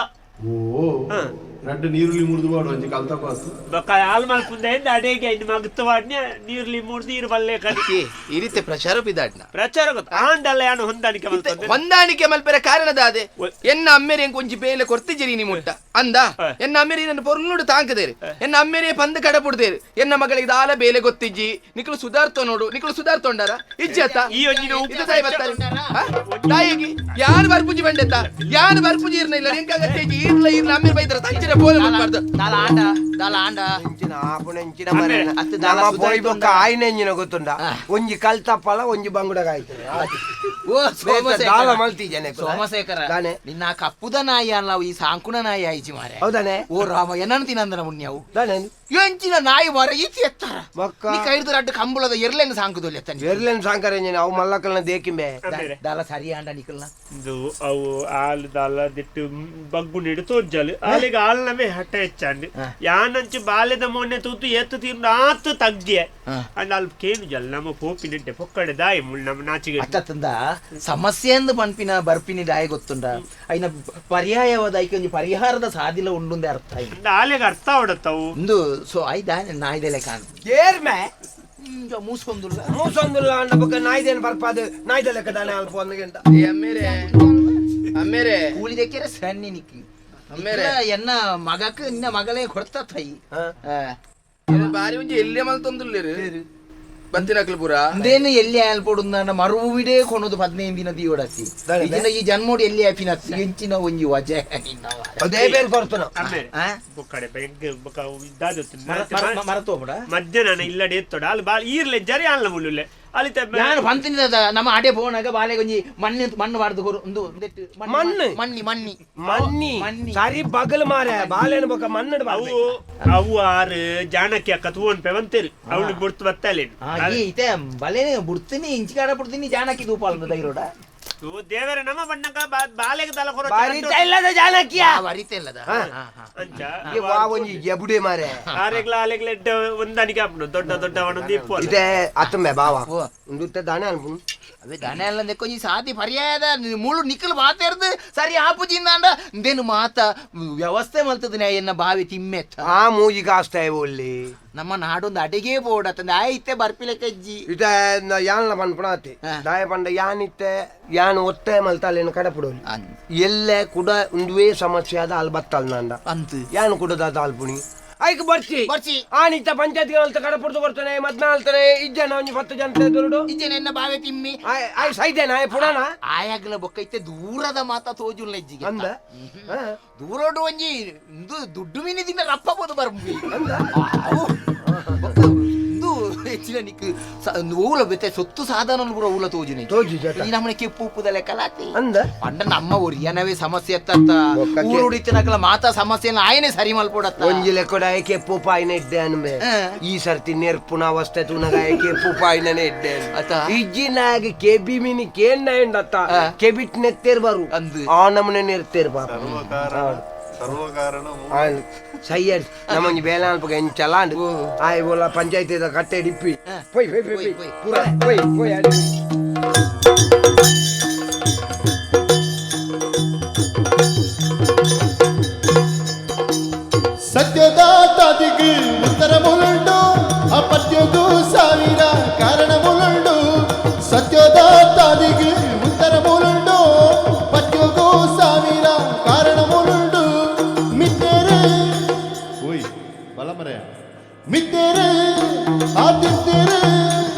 ರಡ್ಡು ನೀರುಳ್ಳಿ ಮುರಿದು ಬಾಡು ಒಂಜಿ ಕಲ್ತಪಾತು ಬೊಕ್ಕ ಹಾಲು ಮಲ್ಪುಂದೆ ಅಡೆಗೆ ಇನ್ನು ಮಗತ್ತವಾಡ್ನೆ ನೀರ್ಲಿ ಮುರ್ದು ಇರು ಬಲ್ಲೆ ಕಡಿಕೆ ಈ ರೀತಿ ಪ್ರಚಾರ ಬಿದ್ದಾಡ್ನ ಪ್ರಚಾರ ಗೊತ್ತ ಆಂಡಲ್ಲ ಯಾನು ಹೊಂದಾಣಿಕೆ ಮಲ್ಪಂದೆ ಹೊಂದಾಣಿಕೆ ಮಲ್ಪೆರ ಕಾರಣದ ಅದೇ ಎನ್ನ ಅಮ್ಮೆರೆ ಒಂಜಿ ಬೇಲೆ ಕೊರ್ತಿಜರಿ ನಿ ಮುಟ್ಟ ಅಂದ ಎನ್ನ ಅಮ್ಮೇರಿ ನನ್ನ ಪೊರ್ಲುಡು ತಾಂಕದೇರಿ ಎನ್ನ ಅಮ್ಮೇರಿಯ ಪಂದ ಕಡಪುಡ್ದೇರಿ ಎನ್ನ ಮಗಳಿಗೆ ದಾಲ ಬೇಲೆ ಗೊತ್ತಿಜ್ಜಿ ನಿಕಲು ಸುಧಾರ್ತೋ ನೋಡು ನಿಕಲು ಸುಧಾರ್ತೊಂಡಾರ ಇಜ್ಜತ್ತ ಈ ಒಂಜಿನ ಇದು ತಾಯಿ ಬರ್ತಾರೆ ತಾಯಿಗೆ ಯಾರು ಬರ್ಪುಜಿ ಬಂಡೆತ್ತ ಯಾರು ಬರ್ಪುಜಿ ಇರ್ನ ಇಲ್ಲ ಎಂಕ ಅಗತ್ಯ ಇರ್ಲ ಇರ್ಲ ಅಮ್ಮೇರಿ ಬೈದ್ರ ತಂಚಿನ ಬೋಲ ಮಾಡ್ಬಾರ್ದು ದಾಲ ಆಂಡ ಎಂಚಿನ ಆಪುಣ ಎಂಚಿನ ಮರೆ ನಮ್ಮ ಪೋಯಿ ಬೊಕ್ಕ ಆಯ್ನ ಎಂಜಿನ ಗೊತ್ತುಂಡ ಒಂಜಿ ಕಲ್ತಪ್ಪಲ ಒಂಜಿ ಬಂಗುಡಗ ಆಯ್ತು ಓ ದಾಲ ಮಲ್ತಿಜನೆ ಸೋಮಶೇಖರ ದಾನೆ ನಿನ್ನ ಕಪ್ಪುದ ನಾಯಿ ಅಲ್ಲ ಈ ಸಾಂಕುಣ ನಾಯಿ ಆಯ್ಚಿ ಮಾರೆ ಹೌದಾನೆ ಓ ರಾಮ ಎನ್ನ ತಿನ್ನಂದನ ಮುನ್ಯಾವು ದಾನೆ ಎಂಚಿನ ನಾಯಿ ಮಾರ ಈಚೆ ಎತ್ತಾರ ಬೊಕ್ಕ ನೀ ಕೈದು ರಡ್ಡು ಕಂಬಳದ ಎರ್ಲೆನ್ ಸಾಂಕುದೊಲ್ಲೆ ಎತ್ತನಿ ಎರ್ಲೆನ್ ಸಾಂಕರ ಎಂಜಿನ ಅವು ಮಲ್ಲಕಲ್ನ ದೇಕಿಂಬೆ ದಾಲ ಸರಿ ಆಂಡ ನಿಕಲ್ನ ಇದು ಅವು ಹಾಲು ದಾಲ ದಿಟ್ಟು ಬಗ್ಗು ನೀಡು ತೋಜ್ಜಲು ಆಲಿಗೆ ಹಾಲ್ನವೇ ಹಠ ಹೆಚ್ಚಂಡು ಯಾನಂಚು ಬಾಲ್ಯದ ಮೊನ್ನೆ ತೂತು ಎತ್ತು ತಿಂದು ಆತು ತಗ್ಗಿಯೆ ಅಂಡ್ ಅಲ್ಲಿ ಕೇನು ಜಲ್ ನಮ್ಮ ಪೋಪಿನಿಟ್ಟೆ ಪೊಕ್ಕಡೆ ದಾಯಿ ಮುಳ್ಳು ನಮ್ಮ ನಾಚಿಗೆ ಅತ್ತಂದ ಸಮಸ್ಯೆ ಎಂದು ಪನ್ಪಿನ ಬರ್ಪಿನಿ ದಾಯ ಗೊತ್ತುಂಡ ಐನ ಪರ್ಯಾಯವಾದ ಐಕೊಂಜಿ ಪರಿಹಾರದ ಸಾಧಿಲ ಉಂಡುಂದೆ ಅರ್ಥ ಆಲಿಗೆ ಅರ್ಥ ಹೊಡತ್ತವು ಒಂದು ಸೊ ಐದ ನಾಯ್ದೆಲೆ ಕಾಣ ಏರ್ಮೆ ಮೂಸ್ಕೊಂದುಲ್ಲ ಮೂಸೊಂದುಲ್ಲ ಅಂಡ ಬೊಕ್ಕ ನಾಯ್ದೇನು ಬರ್ಪಾದು ನಾಯ್ದ ಲೆಕ್ಕ ದಾನೆ ಅಲ್ಪ ಒಂದಗಿಂತ ಈ ಅಮ್ಮೇರೆ ಕೂಳಿದೆಕೆರೆ ಸಣ್ಣಿ ನಿಕ್ಕಿ ಅಮ್ಮೇರೆ ಎನ್ನ ಮಗಕ್ಕೆ ನಿನ್ನ ಮಗಳೇ ಕೊಡ್ತಾ ತಾಯಿ ಬಾರಿ ಒಂಜಿ ಎಲ್ಲೇ ಮಲ್ತೊಂದುಲ್ಲೇರು ಬಂತಿನಕ್ಲು ಪೂರ ಅಂದೇನು ಎಲ್ಲಿ ಆಲ್ಪಡುಂದ ಮರುವಿಡೇ ಕೊನೋದು 15 ದಿನ ದಿಯೋಡಸಿ ಇದನ್ನ ಈ ಜನ್ಮೋಡಿ ಎಲ್ಲಿ ಆಪಿನ ಎಂಚಿನ ಒಂಜಿ ವಜೆ ಅದೇ ಬೇರೆ ಕೊಡ್ತಾನ ಬೊಕ್ಕಡೆ ಬೆಂಗ ಬೊಕ್ಕ ಇದ್ದಾದತ್ತು ಮರತೋಬಿಡ ಮಧ್ಯಾಹ್ನ ಇಲ್ಲಡೆ ಎತ್ತೋಡ ಅಲ್ಲಿ ಬಾಲ್ ಈರ್ಲೆ ಜರಿ ಅಲ್ಲ ಮುಳ್ಳುಲೆ ಅಲ್ಲಿ ನಾನು ಪಂತಿನ ನಮ್ಮ ಅಡೆ ಬೋನಾಗ ಬಾಲೆ ಒಂಜಿ ಮಣ್ಣು ಬಾರ್ದು ಒಂದು ಮಣ್ಣು ಮಣ್ಣಿ ಸರಿ ಬಗಲ್ ಮಾರ ಬಾಲೆನ ಬೊಕ್ಕ ಮಣ್ಣು ಅವು ಅವು ಆರು ಜಾನಕಿ ಅಕ್ಕ ತೂವನ್ ಪೆವಂತೇರು ಅವಳು ಬಿಡ್ತು ಬತ್ತಲೇನು ಈತೆ ಬಲೇನೆ ಬಿಡ್ತೀನಿ ಇಂಚಿಗಾಡ ಬಿಡ್ತೀನಿ ಜಾನಕಿ ದೂಪಾಲ ದೈರೋಡ ದೇವರ ನಮ್ಮ ಬಣ್ಣಕ ಬಾಲೆಗೆ ತಲ ಕೊರ ಇಲ್ಲದ ಜಾನಕಿಯ ವರಿತೆಲ್ಲದ ಅಂಚ ಒಂಜಿ ಎಬುಡೆ ಮಾರೆ ಆರೆಗ್ಲ ಆಲೆಗ್ಲ ಒಂದನಿಗೆ ಅಪ್ಪನು ದೊಡ್ಡ ದೊಡ್ಡ ಅವನೊಂದು ಇಪ್ಪು ಇದೇ ಅತ್ತಂಬೆ ಬಾವ ಒಂದು ದಾನೆ ಅನ್ಪುನು ಅವೇ ದಾನೆ ಅಲ್ಲ ನೆಕ್ಕೊಂಜಿ ಸಾದಿ ಪರ್ಯಾಯದ ಮುಳು ನಿಕ್ಕಲು ಮಾತಾಡ್ದು ಸರಿ ಆಪುಜಿಂದ ಅಂಡ ಇಂದೇನು ಮಾತ ವ್ಯವಸ್ಥೆ ಮಲ್ತದ ಎನ್ನ ಬಾವಿ ತಿಮ್ಮೆತ್ತ ಆ ಮೂಜಿ ಕಾಸ್ತಾಯ ಒಳ್ಳಿ ನಮ್ಮ ನಾಡೊಂದು ಅಡಿಗೆ ಬೋಡತ್ತಂದ ಆಯ್ತೆ ಬರ್ಪಿಲೆಕ್ಕಜ್ಜಿ ಇತ ಯಾನ್ಲ ಪನ್ಪುಣಾತಿ ದಾಯ ಪಂಡ ಯಾನಿತ್ತೆ ಯಾನ್ ಒತ್ತೆ ಮಲ್ತಾಲೇನು ಕಡಪುಡೋಲಿ ಎಲ್ಲೆ ಕೂಡ ಒಂದುವೇ ಸಮಸ್ಯೆ ಆದ ಅಲ್ಲಿ ಬತ್ತಲ್ ನಂಡ ಅಂತ ಯಾನು ಕೂಡ ಅಲ್ಪುಣಿ ಐಕ್ ಬರ್ಚಿ ಆನಿತ್ತ ಪಂಚಾಯತ್ಗೆ ಅಲ್ತ ಕಡಪುಡ್ದು ಬರ್ತಾನೆ ಮದ್ನ ಅಲ್ತಾನೆ ಇಜ್ಜನ ಒಂಜಿ 10 ಜನ ದೊರಡು ಇಜ್ಜೆ ನನ್ನ ಬಾವೆ ತಿಮ್ಮಿ ಆಯ್ ಸೈದೇನ ಪುರಾಣ ಆಯಾಗ್ಲ ಬೊಕ್ಕೈತೆ ದೂರದ ಮಾತ ತೋಜುಲ್ಲ ಇಜ್ಜಿಗೆ ಅಂದ ದೂರೋಡು ಒಂಜಿ ಇಂದು ದುಡ್ಡು ಮೀನಿದಿಂದ ರಪ್ಪ ಬೋದು ಬರ್ಬಿ ಅಂದ ಇಂದು ಹೆಚ್ಚಿನ ನಿಕ್ಕು ಊಲ ಬೆತ್ತೆ ಸೊತ್ತು ಸಾಧನ ಪೂರ ಊಲ ತೋಜುನೆ ಈ ನಮ್ಮನೆ ಕೆಪ್ಪು ಉಪ್ಪುದಲೆ ಕಲಾತಿ ಅಂದ ಪಂಡ ನಮ್ಮ ಒರಿಯನವೇ ಸಮಸ್ಯೆ ಎತ್ತ ಊರುಡಿತನಕಲ ಮಾತಾ ಸಮಸ್ಯೆ ಆಯನೆ ಸರಿ ಮಲ್ಪೋಡತ್ತ ಒಂಜಿಲೆ ಕೂಡ ಕೆಪ್ಪು ಪಾಯಿನ ಇಡ್ಡೆ ಅನ್ಬೆ ಈ ಸರ್ತಿ ನೆರ್ಪುನ ಅವಸ್ಥೆ ತುನಗಾಯ ಕೆಪ್ಪು ಪಾಯಿನೇ ಇಡ್ಡೆ ಅತ್ತ ಇಜ್ಜಿನಾಗ ಕೆಬಿ ಮಿನಿ ಕೇಂಡ ಎಂಡತ್ತ ಕೆಬಿಟ್ ನೆತ್ತೇರ್ ಬರು ಅಂದು ಆ ನಮ್ಮನೆ ನೆರ್ತೇರ್ ಬಾಪ ಸೈಯಡ್ ನಮ್ಮಂಜಿ ಬೇಲಾನ್ಪಗ ಎಂಚಲಾಂಡ್ ಆಯ್ ಬೋಲ ಪಂಚಾಯತ್ ಕಟ್ಟೆ ಡಿಪ್ಪಿ ಪೊಯ್ ಪೊಯ್ ಪೊಯ್ ಪೊಯ್ ಪೂರ ಪೊಯ್ ಪೊಯ್ ಸತ್ಯದ ತಾದಿಗೆ ಉತ್ತರ ಮುಳುಂಡು ಅಪತ್ಯಗೂ ಸಾವಿರ ಕಾರಣ ಮುಳುಂಡು ಸತ್ಯದ ತಾದಿಗೆ ಉತ್ತರ ಮುಳುಂಡು ಪತ್ಯಗೂ ಸಾವಿರ ಕಾರಣ ಮುಳುಂಡು ಮಿತ್ತೇರೆ ಓಯ್ ಬಲಮರೆ ಮಿತ್ತೇರೆ ಆದಿತ್ತೇರೆ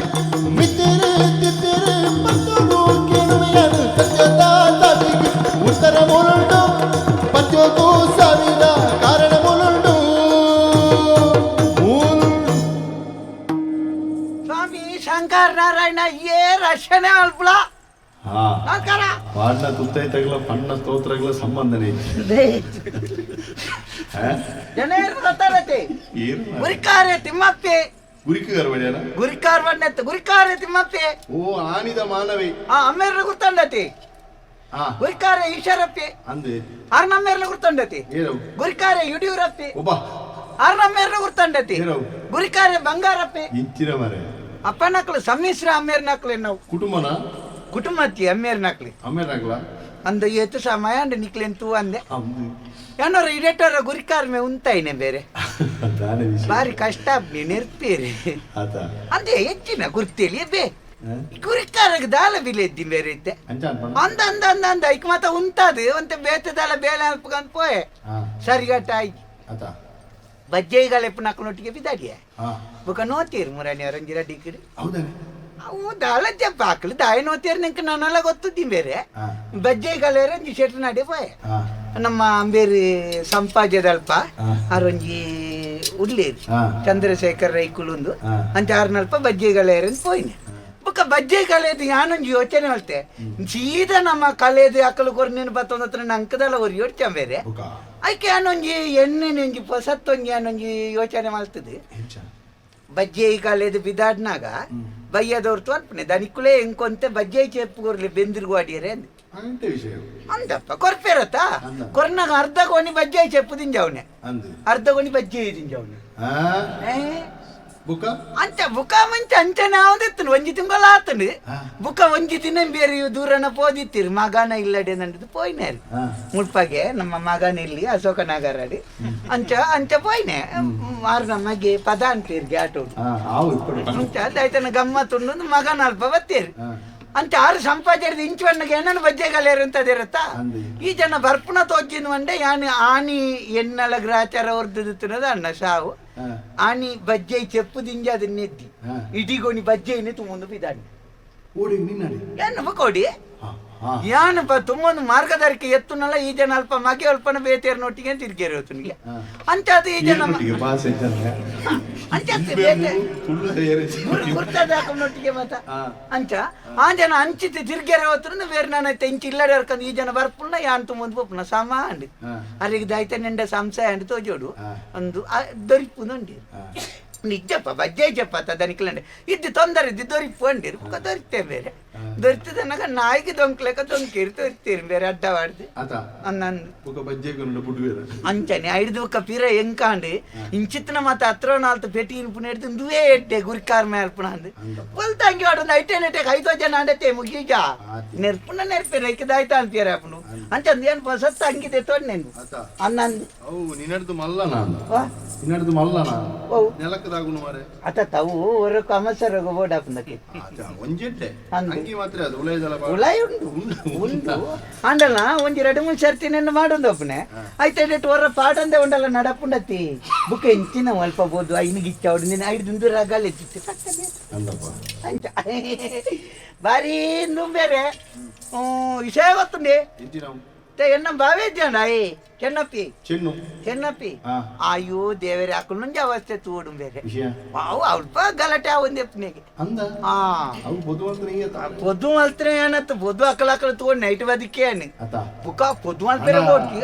ಮಿತ್ತೇರೆ ತಿತ್ತೇರೆ ಪತ್ಯಗೂ ಕೇಳುವೆಯನು ಸತ್ಯದ ತಾದಿಗೆ ಉತ್ತರ ಮುಳುಂಡು ಪತ್ಯಗೂ ಸಾವಿರ ಕಾರಣ ಮುಳುಂಡು ಸ್ವಾಮಿ ಶಂಕರ ನಾರಾಯಣ ಏ ರಕ್ಷಣೆ ಅಲ್ಪಲ ಪಾಡ್ನ ತುತ್ತೈತಗಳ ಪಣ್ಣ ಸ್ತೋತ್ರಗಳ ಸಂಬಂಧನೇ ಗುರಿಕಾರೆ ತಿಮ್ಮಪ್ಪೆ ಗುರಿಕಾರ ಗುರಿಕಾರೆ ತಿಮ್ಮಪ್ಪೆ ಓ ಆನಿದ ಮಾನವೇ ಅಮ್ಮೇರ್ನ ಗುರ್ತಂಡತಿ ಗುರಿಕಾರೆ ಈಶ್ವರಪ್ಪೆ ಅಂದೆ ಅರ್ನಮ್ಮೇರ್ನ ಗುರ್ತಂಡತಿ ಗುರಿಕಾರೆ ಯಡಿಯೂರಪ್ಪೆ ಒಬ್ಬ ಅರ್ನಮ್ಮೇರ್ನ ಗುರ್ತಂಡತಿ ಗುರಿಕಾರೆ ಬಂಗಾರಪ್ಪೆ ಇಂಚಿನ ಮರೆ ಅಪ್ಪನಕ್ಲು ಸಮ್ಮಿಶ್ರ ಅಮ್ಮೇರ್ನಕ್ಲೆ ನಾವು ಕುಟುಂಬನ ಕುಟುಂಬತ್ತಿ ಅಮ್ಮೇರ್ನಕ್ಲೆ ಅಮ್ಮೇನಾಗ್ಲ ಅಂದ ಎತ್ತು ಸಮಯ ಅಂಡ್ ನಿಕ್ಲೆಂತು ಅಂದೆ ಏನೋರ ಇಡೇಟರ ಗುರಿಕಾರ್ಮೆ ಉಂತಾಯಿನೆ ಬೇರೆ ಬಾರಿ ಕಷ್ಟ ನಿರ್ತೀರಿ ಅಂದೆ ಹೆಚ್ಚಿನ ಗುರ್ತಿಯಲ್ಲಿ ಬೇ ಗುರಿಕಾರಕ್ಕೆ ದಾಲ ಬಿಲೆ ಎದ್ದಿ ಬೇರೆ ಇದ್ದೆ ಅಂದ ಅಂದ ಅಂದ ಅಂದ ಐಕ್ ಮಾತ ಉಂಟದು ಒಂತೆ ಬೇತದಾಲ ಬೇಳೆ ಅಲ್ಪಕಂತ ಪೋಯೆ ಸರಿಗಟ್ಟ ಆಯ್ತು ಬಜ್ಜೆಗಳೆಪ್ಪ ನಕ್ಕನೊಟ್ಟಿಗೆ ಬಿದ್ದಾಡಿಯ ಬೊಕ ನೋತೀರಿ ಮುರಾಣಿಯವರಂಜಿರ ಡಿಗ್ರಿ ಅವು ದಾಳ ಜಪ್ಪ ಹಾಕಲು ದಾಯ ನೋತೀರಿ ನಂಗೆ ನಾನೆಲ್ಲ ಗೊತ್ತಿದ್ದಿ ಬೇರೆ ಬಜ್ಜೆಗಳೆರಂಜಿ ಶೆಟ್ರು ನಡೆ ಪೋಯೆ ನಮ್ಮ ಅಂಬೇರಿ ಸಂಪಾಜದಲ್ಪ ಅರೊಂಜಿ ಉಡ್ಲೇರಿ ಚಂದ್ರಶೇಖರ್ ರೈಕುಲುಂದು ಅಂತ ಆರ್ನಲ್ಪ ಬಜ್ಜೆಗಳೆರನ್ ಪೋಯ್ನೆ ಬೊಕ ಬಜ್ಜೆ ಕಲೆದು ಯಾನೊಂಜಿ ಯೋಚನೆ ಮಾಡ್ತೆ ಸೀದಾ ನಮ್ಮ ಕಲೆದು ಅಕ್ಕಲು ಕೊರ್ನೇನು ಬತ್ತೊಂದು ಹತ್ರ ಅಂಕದಲ್ಲ ಒರಿ ಯೋಡ್ಚ ಬೇರೆ ಆಯ್ಕೆ ಯಾನೊಂಜಿ ಎಣ್ಣೆನೊಂಜಿ ಹೊಸತ್ತೊಂಜಿ ಯಾನೊಂಜಿ ಯೋಚನೆ ಮಾಡ್ತದೆ ಬಜ್ಜೆ ಕಲೆದು ಬಿದಾಡ್ನಾಗ ಬಯ್ಯದವ್ರತು ಅನ್ಪನೆ ದನಿಕ್ಕುಲೇ ಎಂಕೊಂತೆ ಬಜ್ಜೆ ಚೆಪ್ಪುಗೋರ್ಲಿ ಬೆಂದಿರ್ಗುವಾಡಿಯರೆ ಅಂದಪ್ಪ ಕೊರ್ಪೇರತ್ತ ಕೊರ್ನಾಗ ಅರ್ಧ ಗೋಣಿ ಬಜ್ಜೆ ಚೆಪ್ಪು ತಿಂಜವನೆ ಅರ್ಧ ಗೋಣಿ ಬಜ್ಜೆ ತಿಂಜವನೆ ಅಂಚ ಬುಕ ಮಂಚ ಅಂಚನೆ ಯಾವ್ದೆತ್ತನು ಒಂಜಿ ತಿಂಗಳ ಆತನು ಬುಕ ಒಂಜಿ ದಿನ ಬೇರೆ ದೂರನ ಪೋದಿತ್ತೀರಿ ಮಗನ ಇಲ್ಲಡೆ ನಂದು ಪೋಯ್ನೇರಿ ಮುಳ್ಪಗೆ ನಮ್ಮ ಮಗನ ಇಲ್ಲಿ ಅಶೋಕ ನಗರಡಿ ಅಂಚ ಅಂಚ ಪೋಯ್ನೆ ಮಾರು ನಮಗೆ ಪದ ಅಂತೀರಿ ಆಟೋ ಅಂಚ ಅದಾಯ್ತನ ಗಮ್ಮತ್ತುಂಡು ಮಗನ ಅಲ್ಪ ಬತ್ತೀರಿ ಅಂತ ಆರು ಸಂಪಾದಿಸಿದ ಇಂಚುವಣ್ಣಗೆ ಏನನ್ನು ಬಜ್ಜೆಗಲೇರು ಅಂತದಿರತ್ತಾ ಈ ಜನ ಬರ್ಪುಣ ತೋಜಿನ ಒಂಡೆ ಯಾನಿ ಆನಿ ಎನ್ನಲ ಗ್ರಾಚಾರ ಹೊರ್ದಿರುತ್ತಿನದ ಅಣ್ಣ ಸಾವು ಆನಿ ಬಜ್ಜೆ ಚೆಪ್ಪು ದಿಂಜ ಅದನ್ನೆದ್ದಿ ಇಡೀಗೋಣಿ ಬಜ್ಜೆನೇ ತುಂಬೊಂದು ಬಿದ್ದಾಡಿ ಏನು ಕೊಡಿ ಯಾನಪ್ಪ ತುಂಬೊಂದು ಮಾರ್ಗದರ್ಕೆ ಎತ್ತುನಲ್ಲ ಈ ಜನ ಅಲ್ಪ ಮಗೆ ಅಲ್ಪನ ಬೇತೇರು ನೊಟ್ಟಿಗೆ ತಿರ್ಗೇರಿ ಹೊತ್ತನಿಗೆ ಅಂತ ಅದು ಈ ಜನ ನೊಟ್ಟಿಗೆ ಮತ ಅಂಚ ಆ ಜನ ಅಂಚಿತ್ತು ತಿರ್ಗೇರಿ ಹೊತ್ತು ಬೇರೆ ನಾನು ತೆಂಚಿ ಇಲ್ಲಡೆ ಹರ್ಕೊಂಡು ಈ ಜನ ಬರ್ಪುಣ್ಣ ಯಾನ್ ತುಂಬೊಂದು ಪುಪ್ನ ಸಮ ಅಂಡಿ ಅಲ್ಲಿಗೆ ದಾಯ್ತ ನೆಂಡ ಸಂಶಯ ಅಂಡ್ ತೋಜೋಡು ಒಂದು ದೊರಿಪುನುಂಡಿ ನಿಜಪ್ಪ ಬಜ್ಜೆ ಜಪ್ಪ ದನಿಕ್ಲಂಡೆ ಇದ್ದು ತೊಂದರೆ ಇದ್ದು ದೊರಿಪು ಅಂಡಿರು ದೊರಿತೇ ಬೇರೆ ದೊರಿತದನ್ನಾಗ ನಾಯಿಗೆ ದೊಂಕ್ಲೆಕ್ಕ ದೊಂಕಿರಿ ತೋರಿಸ್ತೀರಿ ಬೇರೆ ಅಡ್ಡವಾಡ್ದು ಅಂಚನೆ ಐದು ಕಪೀರ ಎಂಕಾಂಡು ಇಂಚಿತ್ನ ಮತ್ತೆ ಹತ್ರ ನಾಲ್ಕು ಪೆಟ್ಟಿನ ಪುಣ ಹಿಡಿದು ದುವೇ ಎಟ್ಟೆ ಗುರಿಕಾರ್ ಮೇಲ್ಪುಣ ಅಂದು ಬಲ್ತಂಗಿ ಆಡೊಂದು ಐಟೆ ನೆಟ್ಟೆ 5 ಜನ ಅಂಡತೆ ಮುಗೀಜ ನೆರ್ಪುಣ ನೆರ್ಪೆ ರೈಕದಾಯ್ತಾ ಅಂತೀರ ಅಪ್ಪನು ಅಂಚಂದು ಏನು ಹೊಸತ್ತು ಹಂಗಿದೆ ತೊಂಡೆನು ಅನ್ನಂದು ನಿನ್ನಡ್ದು ಮಲ್ಲ ನಾನು ನೆಲಕ್ಕದಾಗುನು ಮಾರೆ ಅತ ತಾವು ಹೊರ ಕಮಸರ ಬೋಡಪ್ಪನಕ್ಕೆ ಒಂಜಿಟ್ಟೆ ಅಂಗಿ ಮಾತ್ರ ಅದು ಉಳೈದಲ್ಲ ಉಳಾಯಿ ಉಂಟು ಅಂಡಲ್ಲ ಒಂಜಿ 2-3 ಸರ್ತಿ ನೆನ್ನ ಮಾಡೋದಪ್ಪನೆ ಆಯ್ತು ಹೊರ ಪಾಠಂದೆ ಉಂಡಲ್ಲ ನಡಪುಂಡತಿ ಬುಕ್ ಎಂಚಿನ ಅಲ್ಪ ಬೋದು ಐನಿಗಿಚ್ಚ ಅವಡು ನಿನ್ನ 5 ದುಂದು ರಾಗಲ್ ಎತ್ತಿತ್ತು ಅಂಚ ಬಾರಿ ಬೇರೆ ವಿಷಯ ಗೊತ್ತುಂಡಿ ಎನ್ನ ಬಾವೇ ಜನಾಯಿ ಚೆನ್ನಪ್ಪಿ ಚೆನ್ನಪ್ಪಿ ಅಯ್ಯೋ ದೇವರೇ ಹಾಕೊಂಡು ನಂಜಿ ಅವಸ್ಥೆ ತೂಡು ಬೇರೆ ಅವು ಅಲ್ಪ ಗಲಾಟೆ ಒಂದೆಪ್ಪನಿಗೆ పొద్దు మల్తనే అనత పొద్దు అక్కలక్కల తోడు నైట్ వదికే అని బుక పొద్దు మల్పేర కోటి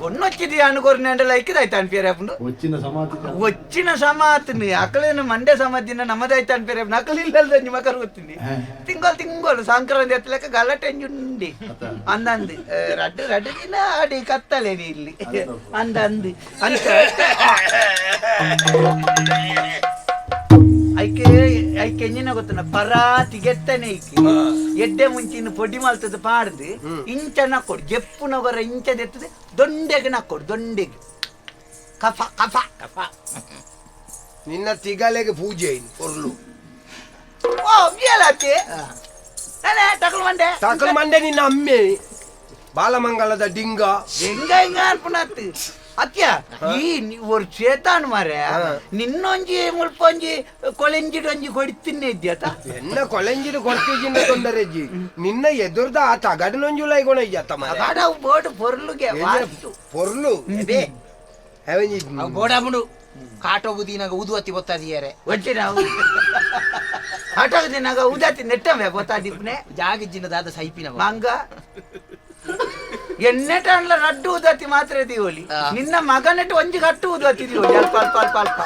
కొన్నొచ్చిది అనుకోరిని అంటే లైక్ అయితే అనిపేరు అప్పుడు వచ్చిన సమాతిని అక్కలేని మండే సమాధిన నమ్మదైతే అనిపేరు నకలు ఇల్లదు నిమ్మకరు వచ్చింది తింగోలు సంక్రాంతి ఎత్తలేక గల్లటెంజుండి అందంది రడ్డు రడ్డు తిన ఆడి కత్తలేని ఇల్లి అందంది అంత ಐಕೆ ಎಂಜಿನ ಗೊತ್ತನ ಪರಾ ತಿಗೆತ್ತನೆ ಐಕಿ ಎಡ್ಡೆ ಮುಂಚಿನ ಪೊಡಿ ಮಲ್ತದ ಪಾಡ್ದು ಇಂಚ ನಕ್ಕೊಡು ಜಪ್ಪುನವರ ಇಂಚದೆತ್ತದೆ ದೊಂಡೆಗೆ ನಕ್ಕೊಡು ದೊಂಡೆಗೆ ಕಫ ಕಫ ಕಫ ನಿನ್ನ ತಿಗಲೆಗೆ ಪೂಜೆ ಕೊರ್ಲು ಓ ಬಿಯಲತ್ತಿ ನಾನೇ ಟಕಲ್ ಮಂಡೆ ನಿನ್ನ ಅಮ್ಮೆ ಬಾಲಮಂಗಲದ ಡಿಂಗ ಹಿಂಗ ಅನ್ಪುಣತ್ತಿ ಅತ್ಯ ಈ ஒரு சேத்தான் ಮಾರೆ ನಿನ್ನೊಂಜಿ ಮುಲ್ಪೊಂಜಿ ಕೊಳೆಂಜಿಡೊಂಜಿ ಕೊಡ್ತಿನ್ನೆ ಇದ್ಯಾತ ಎನ್ನ ಕೊಳೆಂಜಿಡು ಕೊಡ್ತಿಜಿನ ತೊಂದರೆಜ್ಜಿ ನಿನ್ನ ಎದುರ್ದ ಆ ತಗಡನೊಂಜುಲ ಐಗೋಣ ಇಜ್ಜಾತ ಮಾರೆ ತಗಡ ಬೋರ್ಡ್ ಪೊರ್ಲುಗೆ ಪೊರ್ಲು ಎದೆ ಹೆವೆಂಜಿ ಬೋಡಾಮುಡು ಕಾಟೋ ಬುದಿನಾಗ ಊದುವತ್ತಿ ಗೊತ್ತಾದಿಯಾರೆ ಒಚ್ಚಿ ನಾವು ಕಾಟೋ ಬುದಿನಾಗ ಊದಾತಿ ನೆಟ್ಟವೆ ಗೊತ್ತಾದಿಪ್ನೆ ಜಾಗಿಜ್ಜಿನ ದಾದ ಸೈಪಿನ ಮಂಗ ಎನ್ನೆಟಂಡ್ಲ ರಡ್ಡು ಉದತಿ ಮಾತ್ರ ದಿವೋಲಿ ನಿನ್ನ ಮಗನೆಟ್ಟು ಒಂಜಿ ಕಟ್ಟು ಉದತಿ ದಿವೋಲಿ ಅಲ್ಪ ಅಲ್ಪ ಅಲ್ಪ ಅಲ್ಪ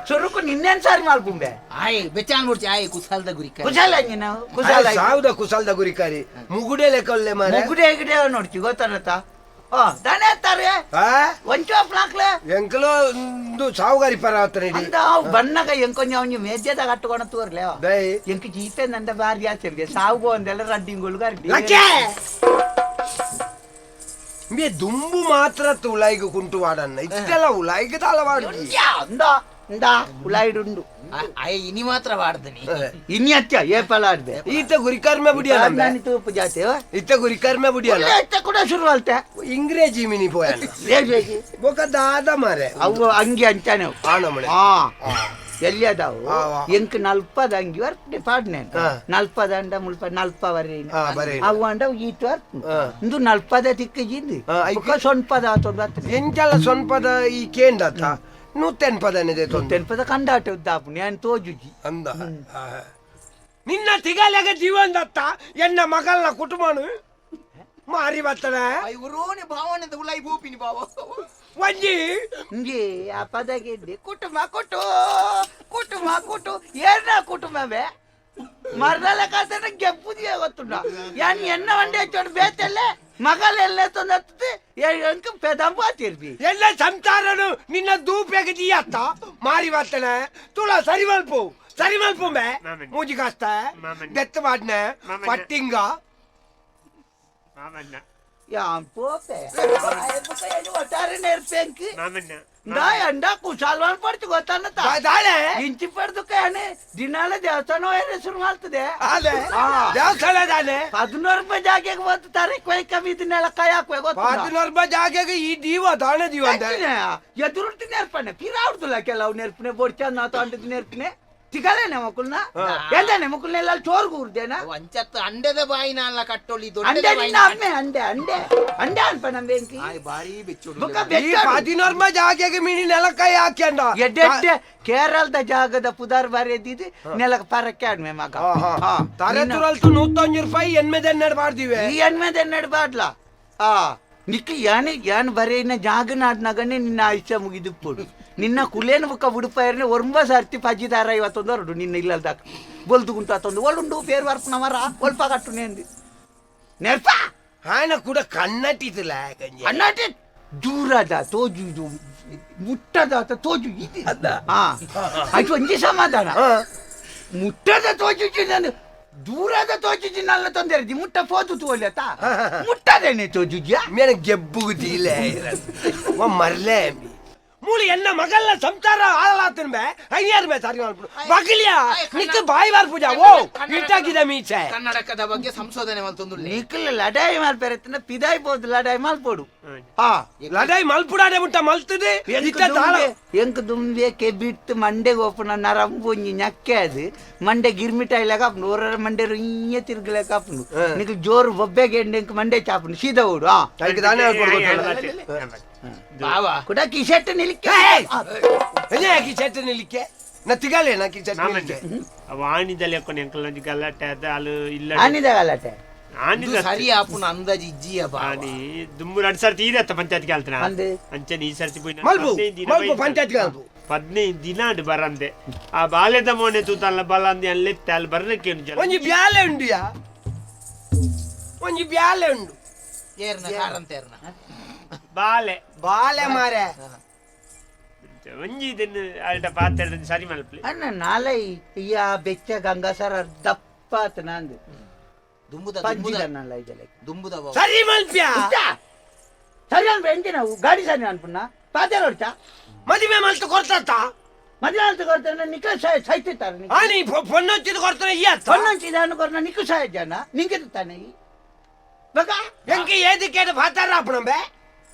ಸುರುಕು ನಿನ್ನೇನ್ ಸಾರಿ ಮಾಲ್ಪುಂಬೆ ಆಯ್ ಬೆಚ್ಚಾನ್ ಮುಡ್ಚಿ ಆಯ್ ಕುಸಲ್ದ ಗುರಿಕಾರಿ ಕುಶಾಲ ಅಂಜಿ ನಾವು ಕುಶಾಲ ಸಾವುದ ಕುಸಲ್ದ ಗುರಿಕಾರಿ ಮುಗುಡೆ ಲೆಕ್ಕಲ್ಲೆ ಮಾರೆ ಮುಗುಡೆ ಗಿಡೆ ನೋಡ್ತಿ ಗೊತ್ತಾರತ್ತ ಓ ದನೆ ತಾರೆ ಒಂಚೋ ಪ್ಲಾಕ್ಲೆ ಎಂಕಲೋ ಒಂದು ಸಾವುಗಾರಿ ಪರ ಆತನೆ ಅಂದ ಬಣ್ಣಗ ಎಂಕೊಂಜ ಒಂಜಿ ಮೇಜೆದಾಗ ಕಟ್ಟುಕೊಂಡು ತೋರ್ಲೆ ಎಂಕ ಜೀಪೆ ನಂದ ಬಾರಿ ಆಚೆ ಸಾವುಗೋ ಒಂದೆಲ್ಲ ರಡ್ಡಿಂಗುಳು ಗರ್ಡಿ ಮೇ ದುಂಬು ಮಾತ್ರ ಉಲಾಯಿಗೆ ಕುಂಟು ವಾಡನ್ನ ಇಷ್ಟೆಲ್ಲ ಉಲಾಯಿಗೆ ತಾಳ ವಾಡಿ ಉಲಾಯಿಡುಂಡು ಇನಿ ಮಾತ್ರ ವಾಡ್ದನಿ ಇನ್ನು ಅಚ್ಚ ಏಪಲಾಡ್ದೆ ಈತ ಗುರಿಕರ್ಮೆ ಬುಡಿಯಲ್ಲ ನಾನು ತೂಪು ಜಾತಿ ಇತ್ತ ಗುರಿಕರ್ಮೆ ಬುಡಿಯಲ್ಲ ಕೂಡ ಶುರು ಅಲ್ತೆ ಇಂಗ್ರೇಜಿ ಮಿನಿ ಪೋಯಲ್ಲ ಬೊಕ ದಾದ ಮಾರೆ ಅವು ಅಂಗಿ ಅಂಚಾನೆ ಆನಮಳೆ ಹಾ ಎಲ್ಲಿ ಅದಾವು ಎಂಕ್ ನಲ್ಪದ ಅಂಗಿ ವರ್ಕ್ ಪಾಡ್ನೆ ನಲ್ಪದ ಅಂಡ ಮುಲ್ಪ ನಲ್ಪ ವರೆ ಅವು ಅಂಡ ಈಟ್ ವರ್ಕ್ ಇಂದು ನಲ್ಪದ ತಿಕ್ಕಜಿಂದು ಸೊನ್ಪದ ಆತೊಂದು ಎಂಚಲ್ಲ ಸೊನ್ಪದ ಈ ಕೇಂದತ್ತ ನೂತೆನ್ ಪದನಿದೆ ತೆನ್ಪದ ಕಂಡಾಟ ಉದ್ದಾಪು ನಾನು ತೋಜುಜಿ ಅಂದ ನಿನ್ನ ತಿಗಾಲೆಗ ಜೀವನ್ ದತ್ತ ಎನ್ನ ಮಗಲ್ನ ಕುಟುಂಬನು ಮಾರಿ ಬರ್ತದ ಇವರೋನೆ ಭಾವನೆ ಉಲಾಯಿ ಭೂಪಿನಿ ಭಾವ ಒಂಜಿ ಹಿಂಗೆ ಆ ಪದಗೆ ಕುಟುಂಬ ಕುಟು ಏನ ಕುಟುಂಬವೇ ಮರ್ದಲ ಕಾಸನ ಗೆಪ್ಪುದಿಯ ಗೊತ್ತುಂಡ ಯಾನ್ ಎನ್ನ ಒಂಡೆ ಚೋಡ್ ಬೇತಲ್ಲೇ ಮಗಲೆಲ್ಲ ತೊಂದತ್ತೆ ಎಂಕ ಪೆದಂಬಾತಿರ್ಬಿ ಎಲ್ಲ ಸಂಸಾರನು ನಿನ್ನ ದೂಪೆಗೆ ಜಿಯತ್ತ ಮಾರಿ ಬರ್ತನ ತುಳ ಸರಿ ಮಲ್ಪು ಮೇ ಮೂಜಿ ಕಾಸ್ತ ಬೆತ್ತ ಮಾಡ್ನ ಪಟ್ಟಿಂಗ ಯಾನ್ ಪೋಪೆ ಒಟ್ಟಾರೆ ನೆರ್ಪೆಂಕ್ ಅಂಡ ಕುಶಾಲ್ವಾನ್ ಪಡ್ತು ಗೊತ್ತನ್ನತ ಇಂಚಿ ಪಡ್ದು ಕಾನೆ ದಿನಾಲ ದೇವಸ್ಥಾನ ಹೆಸರು ಮಾಡ್ತದೆ ದೇವಸ್ಥಾನ 11 ರೂಪಾಯಿ ಜಾಗೆಗೆ ಬಂತು ತಾರೀಖ್ ವೈ ಕಮ್ಮಿ ಇದನ್ನೆಲ್ಲ ಕೈ ಹಾಕುವೆ ಗೊತ್ತ 11 ರೂಪಾಯಿ ಜಾಗೆಗೆ ಈ ದೀವ ದಾಣ ದೀವ ಅಂತ ಎದುರುಟ್ಟಿ ನೆರ್ಪನೆ ಪಿರಾಡ್ದುಲ್ಲ ಕೆಲವು ನೆರ್ಪನೆ ಬೋಡ್ ಚಂದ ತೊಂಡದ ನೆರ್ಪನೆ ತಿಗಲೇನೆ ಮಕ್ಕಳನ್ನ ಎಂದೇನೆ ಮಕ್ಕಳನ್ನೆಲ್ಲ ಚೋರ್ಗು ಉರ್ದೇನಾ ಒಂಚತ್ತು ಅಂಡೆದ ಬಾಯಿನ ಅಲ್ಲ ಕಟ್ಟೊಳಿ ಅಂಡೆ ನಿನ್ನ ಅಮ್ಮೆ ಅಂಡೆ ಅನ್ಪ ನಮ್ಮ ಬೆಂಕಿ ಬಾರಿ ಬೆಚ್ಚೋಡು 11 ರೂಪಾಯಿ ಜಾಗೆಗೆ ಮಿನಿ ನೆಲ ಕೈ ಹಾಕ್ಯಂಡ ಎಡ್ಡೆ ಕೇರಳದ ಜಾಗದ ಪುದಾರ್ ಬಾರಿದ್ದು ನೆಲಕ್ಕೆ ಪರಕ್ಕೆ ಆಡ್ಮೆ ಮಗ ತರೆತುರಲ್ತು 105 ರೂಪಾಯಿ ಎನ್ಮೆದೆನ್ನೆಡ್ ಮಾಡ್ದಿವೆ ಈ ಎನ್ಮೆದೆನ್ನೆಡ್ ಬಾಡ್ಲ ನಿಕ್ಕ ಯಾನ್ ಬರೀನ ಜಾಗ ನಾಡ್ನಾಗನೆ ನಿನ್ನ ಆಯುಷ್ಯ ಮುಗಿದುಪ್ಪುಡು ನಿನ್ನ ಕುಲೇನ ಬುಕ್ಕ ಉಡುಪಾಯರ್ನೆ ಒರ್ಂಬ ಸರ್ತಿ 10,51 ಹೊರಡು ನಿನ್ನ ಇಲ್ಲಲ್ದಾಕ ಬೊಲ್ದುಗುಂಟು ಅತ್ತೊಂದು ಒಳ್ಳುಂಡು ಪೇರು ವರ್ಪನ ಮರ ಒಲ್ಪ ಕಟ್ಟು ನೇಂದು ನೆರ್ಪ ಹಾನ ಕೂಡ ಕನ್ನಟ್ಟಿತಿಲ್ಲ ಕನ್ನಟ್ಟಿ ದೂರದ ತೋಜು ಮುಟ್ಟದ ತೋಜು ಆಯ್ತು ಒಂಜಿ ಸಮಾಧಾನ ಮುಟ್ಟದ ತೋಜುಜಿ ನಾನು ದೂರದ ತೋಜುಜಿ ನಲ್ಲ ತೊಂದರೆ ಮುಟ್ಟ ಪೋದು ತೋಲತ ಮುಟ್ಟದೇನೆ ತೋಜುಜಿ ಮೇನ ಗೆಬ್ಬುಗುದಿಲ್ಲ ಮರ್ಲೆ ಮೂಳಿ ಎನ್ನ ಮಗಲ್ಲ ಸಂಸಾರ ಆಳಾತನ್ ಬೇ ಹೈಯಾರ್ ಬೇ ಸಾರಿ ಮಾಡ್ಬಿಡು ಮಗಲಿಯ ನಿಕ್ಕ ಬಾಯಿ ಬಾರ್ ಪೂಜಾ ಓ ಇಟ್ಟಾಗಿದೆ ಮೀಚೆ ಕನ್ನಡಕದ ಬಗ್ಗೆ ಸಂಶೋಧನೆ ಮಲ್ತೊಂದು ನಿಕ್ಕಲ ಲಡಾಯಿ ಮಾಲ್ಪೆರತ್ತನ ಪಿದಾಯಿ ಬೋದು ಲಡಾಯಿ ಮಾಲ್ಪೋಡು ಲಡಾಯಿ ಮಲ್ಪುಡಾಡೆ ಮುಟ್ಟ ಮಲ್ತದೆ ಎಂಕ್ ದುಂಬೆ ಕೆಬಿಟ್ಟು ಮಂಡೆಗೆ ಓಪನ ನರಂಬುಂಜಿ ñakke ಅದು ಮಂಡೆ ಗಿರ್ಮಿಟಾಯಿ ಲೆಕ್ಕ ಆಪುಂಡು ಓರ ಮಂಡೆ ರುಯ್ಯ ತಿರ್ಗಲೆಕ್ಕ ಆಪುಂಡು ನಿಕ್ಕ ಜೋರು ಬೊಬ್ಬೆಗೆ ಎಂಕ್ ಮಂಡೆ ಚಾಪುಂಡು ಸೀದಾ ಓಡು ಬಾವಾ ಕೂಡ ಕಿಶೆಟ್ ನಿಲಿಕ್ಕೆ ಕಿಶೆಟ್ ನಿಲಿಕ್ಕೆ ನತ್ತಿಗಾಲೇನ ಕಿಶೆಟ್ ನಿಲಿಕ್ಕೆ ವಾಣಿದಲ್ಲಿ ಹಾಕೊಂಡು ಎಂಕಲ್ ಗಲಾಟೆ ಅದ ಅಲ್ಲ ಇಲ್ಲ ಆನಿದ ಗಲಾಟೆ ಸರಿ ಆಪುನ ಅಂದಾಜಿ ಇಜ್ಜಿಯ ಬಾಣಿ ದುಮ್ಮು 2 ಸರ್ತಿ ಈದತ್ತ ಪಂಚಾಯತ್ ಕೇಳ್ತಾನ ಅಂಚೆ ಈ ಸರ್ತಿ ಪಂಚಾಯತ್ 15 ದಿನ ಅಡು ಬರಂದೆ ಆ ಬಾಲೆದ ಮೋನೆ ತೂತಲ್ಲ ಬಲಂದಿ ಅಲ್ಲೆತ್ತ ಅಲ್ಲಿ ಬರ್ಲಿಕ್ಕೆ ಒಂಜಿ ಬ್ಯಾಲೆ ಉಂಡಿಯಾ ಒಂಜಿ ಬ್ಯಾಲೆ ಉಂಡು ಏರ್ನ ಕಾರಂತೇರ್ನ ಬಾಲೆ ಮಾರೆ ಒಂಜಿ ಇದನ್ನು ಅಲ್ಟ ಪಾತ್ರೆ ಸರಿ ಮಲ್ಪಲಿ ಅಣ್ಣ ನಾಳೆ ಈ ಬೆಚ್ಚ ಗಂಗಾಸರ ದಪ್ಪ ಆತ ನಂದು ದುಂಬುದ ಸರಿ ಮಲ್ಪ್ಯಾ ಸರಿ ಅನ್ಪ ಎಂಜಿನ ಗಾಡಿ ಸರಿ ಅನ್ಪುಣ್ಣ ಪಾತೆ ನೋಡ್ತಾ ಮದುವೆ ಮಲ್ತು ಕೊಡ್ತ ಮದುವೆ ಅಂತ ಕೊಡ್ತಾನೆ ನಿಕ್ಕ ಸಾಯ್ತಿರ್ತಾರೆ ಆನಿ ಪೊನ್ನೊಚ್ಚಿದ ಕೊಡ್ತಾನೆ ಈ ಅತ್ತ ಪೊನ್ನೊಚ್ಚಿದ ಕೊಡ್ತಾನೆ ನಿಕ್ಕ ಸಾಯ ಜನ ನಿಂಗೆ ತಾನೆ ಬಗ ಎಂಕಿ ಏದಿಕ್ಕೆ ಪಾತಾರ ಅಪ್ಪಣಂಬೆ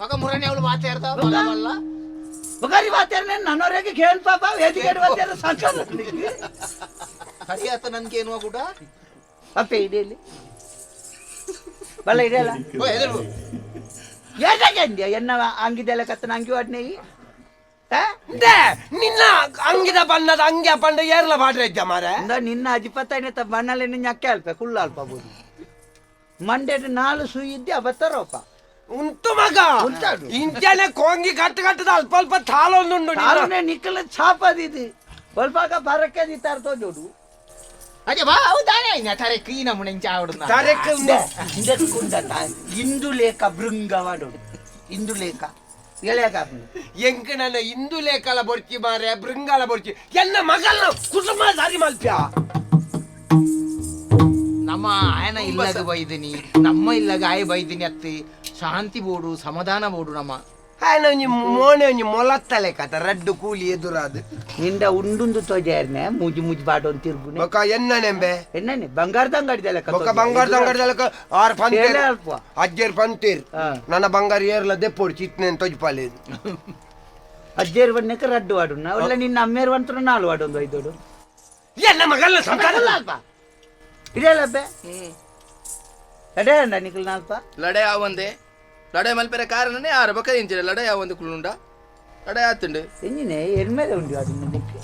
ಮಗ ಮುರನೆ ಅವಳು ಮಾತಾಡ್ತಾವ ಬಲ್ಲ ಬಗಾರಿ ಮಾತಾಡ್ನೆ ನನ್ನವರೆಗೆ ಕೇಳ್ ಪಾಪ ಏದಿಗೆ ಮಾತಾಡ ಸಂಕಟ ಹರಿಯಾತ ನನ್ಗೆ ಏನು ಕೂಡ ಅಪ್ಪೆ ಇದೆಯಲ್ಲಿ ಬಲ್ಲ ಇದೆಯಲ್ಲ ಏಟಾಗೆ ಎನ್ನ ಅಂಗಿದೆಲ್ಲ ಕತ್ತನ ಅಂಗಿ ವಾಡ್ನೆ ನಿನ್ನ ಅಂಗಿದ ಬಣ್ಣದ ಅಂಗಿ ಪಂಡ ಏರ್ಲ ಬಾಡ್ರೆ ಇದ್ದ ಮಾರೆ ನಿನ್ನ ಅಜಿಪತ್ತೈನೆ ಬಣ್ಣಲ್ಲಿ ñakke ಅಲ್ಪ ಕುಳ್ಳ ಅಲ್ಪ ಬೋದು ಮಂಡ್ಯ 4 ಸೂಯಿ ಇದ್ದೆ ಬತ್ತರೋಪ ಉಂಟು ಮಗ ಇಂಚನೆ ಕೋಂಗಿ ಕಟ್ಟದ ಅಲ್ಪ ಅಲ್ಪ ತಾಲೊಂದುಂಡು ನಿಕ್ಕಲ ಛಾಪದಿದು ಸ್ವಲ್ಪ ಬರಕ್ಕೆ ದಿತ್ತಾರ ತೋಜೋಡು ಅದೇ ಬಾ ಹೌದಾನೆ ನಟರೆ ಕ್ಲೀನ ಮುಣಂಚ ಆವಡುನ ತರೆಕ ಇಂದಕ್ಕುಂಡತ ಇಂದುಲೇಖ ಬೃಂಗವಾಡು ಇಂದುಲೇಖ ಎಳೆಕ ಎಂಕ ನನ್ನ ಇಂದುಲೇಖಲ ಬೊರ್ಚಿ ಮಾರೆ ಬೃಂಗಾಲ ಬೊರ್ಚಿ ಎನ್ನ ಮಗಲ್ನ ಕುಸುಮ ಸಾರಿ ಮಲ್ಪ್ಯ ನಮ್ಮ ಮಾಮ ಆಯನ ಇಲ್ಲಾಗ ಬೈದಿನಿ ನಮ್ಮ ಇಲ್ಲಾಗ ಆಯ ಬೈದಿನಿ ಅತ್ತಿ ಶಾಂತಿ ಬೋಡು ಸಮಾಧಾನ ಬೋಡು ನಮ್ಮ ఆయన మోనే మొలత్తలే కథ రెడ్డు కూలి ఎదురాదు ನಿಂದ ಉಂಡುಂದು ತೋಜಾರ್ನೆ ಮುಜಿ ಮುಜಿ ಬಾಡೋನ್ ತಿರ್ಗುನೆ ఒక ఎన్ననెంబే ಎಣ್ಣನೆ ಬಂಗಾರದ ಅಂಗಡಿ ಲೆಕ್ಕ ఒక బంగారు దంగడలక ఆరు పంతేర్ అజ్జేర్ పంతేర్ ನನ್ನ ಬಂಗಾರ ಏರ್ಲ ದೆಪ್ಪೋಡು ಚಿತ್ನೇನ್ ತೊಜ್ಪಾలేదు ಅಜ್ಜೇರ್ ಬನ್ನಕ್ಕೆ ರಡ್ಡು ವಾಡುನ ಒಳ್ಳೆ ನಿನ್ನ ಅಮ್ಮೇರ್ ಬಂತ್ರ ನಾಲ್ ವಾಡೊಂದು ಐದೋಡು ಎಲ್ಲ ಮಗಲ್ಲ ಸಂತಾನ ಇದೆಲ್ಲಬ್ಬೆ ಲಡೆ ಅಂಡ ನಿಖಲ್ ನಾಲ್ಪ ಲಡೆ ಆವಂದೆ ಲಡೆ ಮಲ್ಪೆರೆ ಕಾರಣನೇ ಆರು ಬಕ್ಕ ಇಂಚಿನ ಲಡೆ ಆವಂದು ಕುಳುಂಡ ಲಡೆ ಆತುಂಡು ಎಂಜಿನೆ ಎನ್ಮೇಲೆ ಉಂಡು ಅದು ನಿಕ್ಕೆ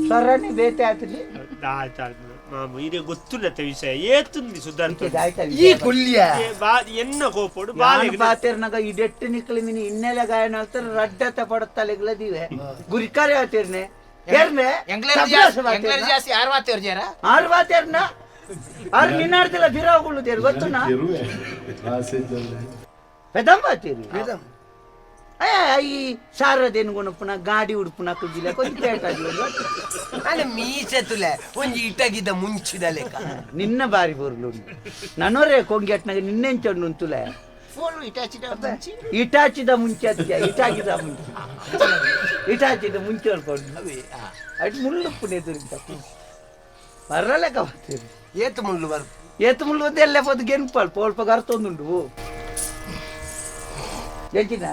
ಸ್ವರನೇ ಬೇತೆ ಆತಲಿ మామ ఇది గుర్తున్నత విషయ ఏతుంది సుధార్త ఈ కుల్య ఎన్న కోపడు ಬಾತೇರ್ನಾಗ ಇದೆಟ್ಟು ನಿಕ್ಕಲಿ ಮಿನಿ ಇನ್ನೆಲ್ಲ ಗಾಯನ ಹೇಳ್ತಾರೆ ರಡ್ಡತೆ ಪಡುತ್ತಲೆಗಳದಿವೆ ಗುರಿಕಾರೆ ಹೇಳ್ತೀರ್ನೆ ಏರ್ನೆ ಜಾಸ್ತಿ ಯಾರು ಮಾತೇವ್ರ ಜರ ಆರು ಬಾತೇರ್ನ ಆರು ನಿನ್ನಾಡ್ತಿಲ್ಲ ಬಿರಾಗುಳ್ಳುದೇರು ಗೊತ್ತುನಾ పెదం బాతేరు ఈ సారదేను కొనుప్పున గాడి ఉడుపున కుజిలే కొంచెం పేటాడు అని మీసెతులే ಒಂಜಿ ಇಟಗಿದ ಮುಂಚಿದ ಲೆಕ್ಕ ನಿನ್ನ ಬಾರಿ ಬೋರ್ಲು ನನ್ನೋರೇ ಕೊಂಗೆಟ್ನಾಗ ನಿನ್ನೆಂಚೊಂಡು ಉಂತುಲೆ ಫೋನ್ ಇಟಾಚಿದ ಮುಂಚೆ ಇಟಾಗಿದ ಮುಂಚೆ ಇಟಾಚಿದ ಮುಂಚೆ ಅನ್ಕೊಂಡು ಅಟ್ ಮುಳ್ಳುಪ್ಪುನೆ ದುರಿತ ಬರ್ರಲೆಕ್ಕ ಬಾತೇರು ಏತು ಮುಳ್ಳು ಬರ್ ಏತು ಮುಳ್ಳು ಒಂದು ಎಲ್ಲೇ ಪೋದು ಗೆನ್ಪಲ್ ಪೋಲ್ಪ ಗರ್ತೊಂದುಂಡು ಎಂಚಿನ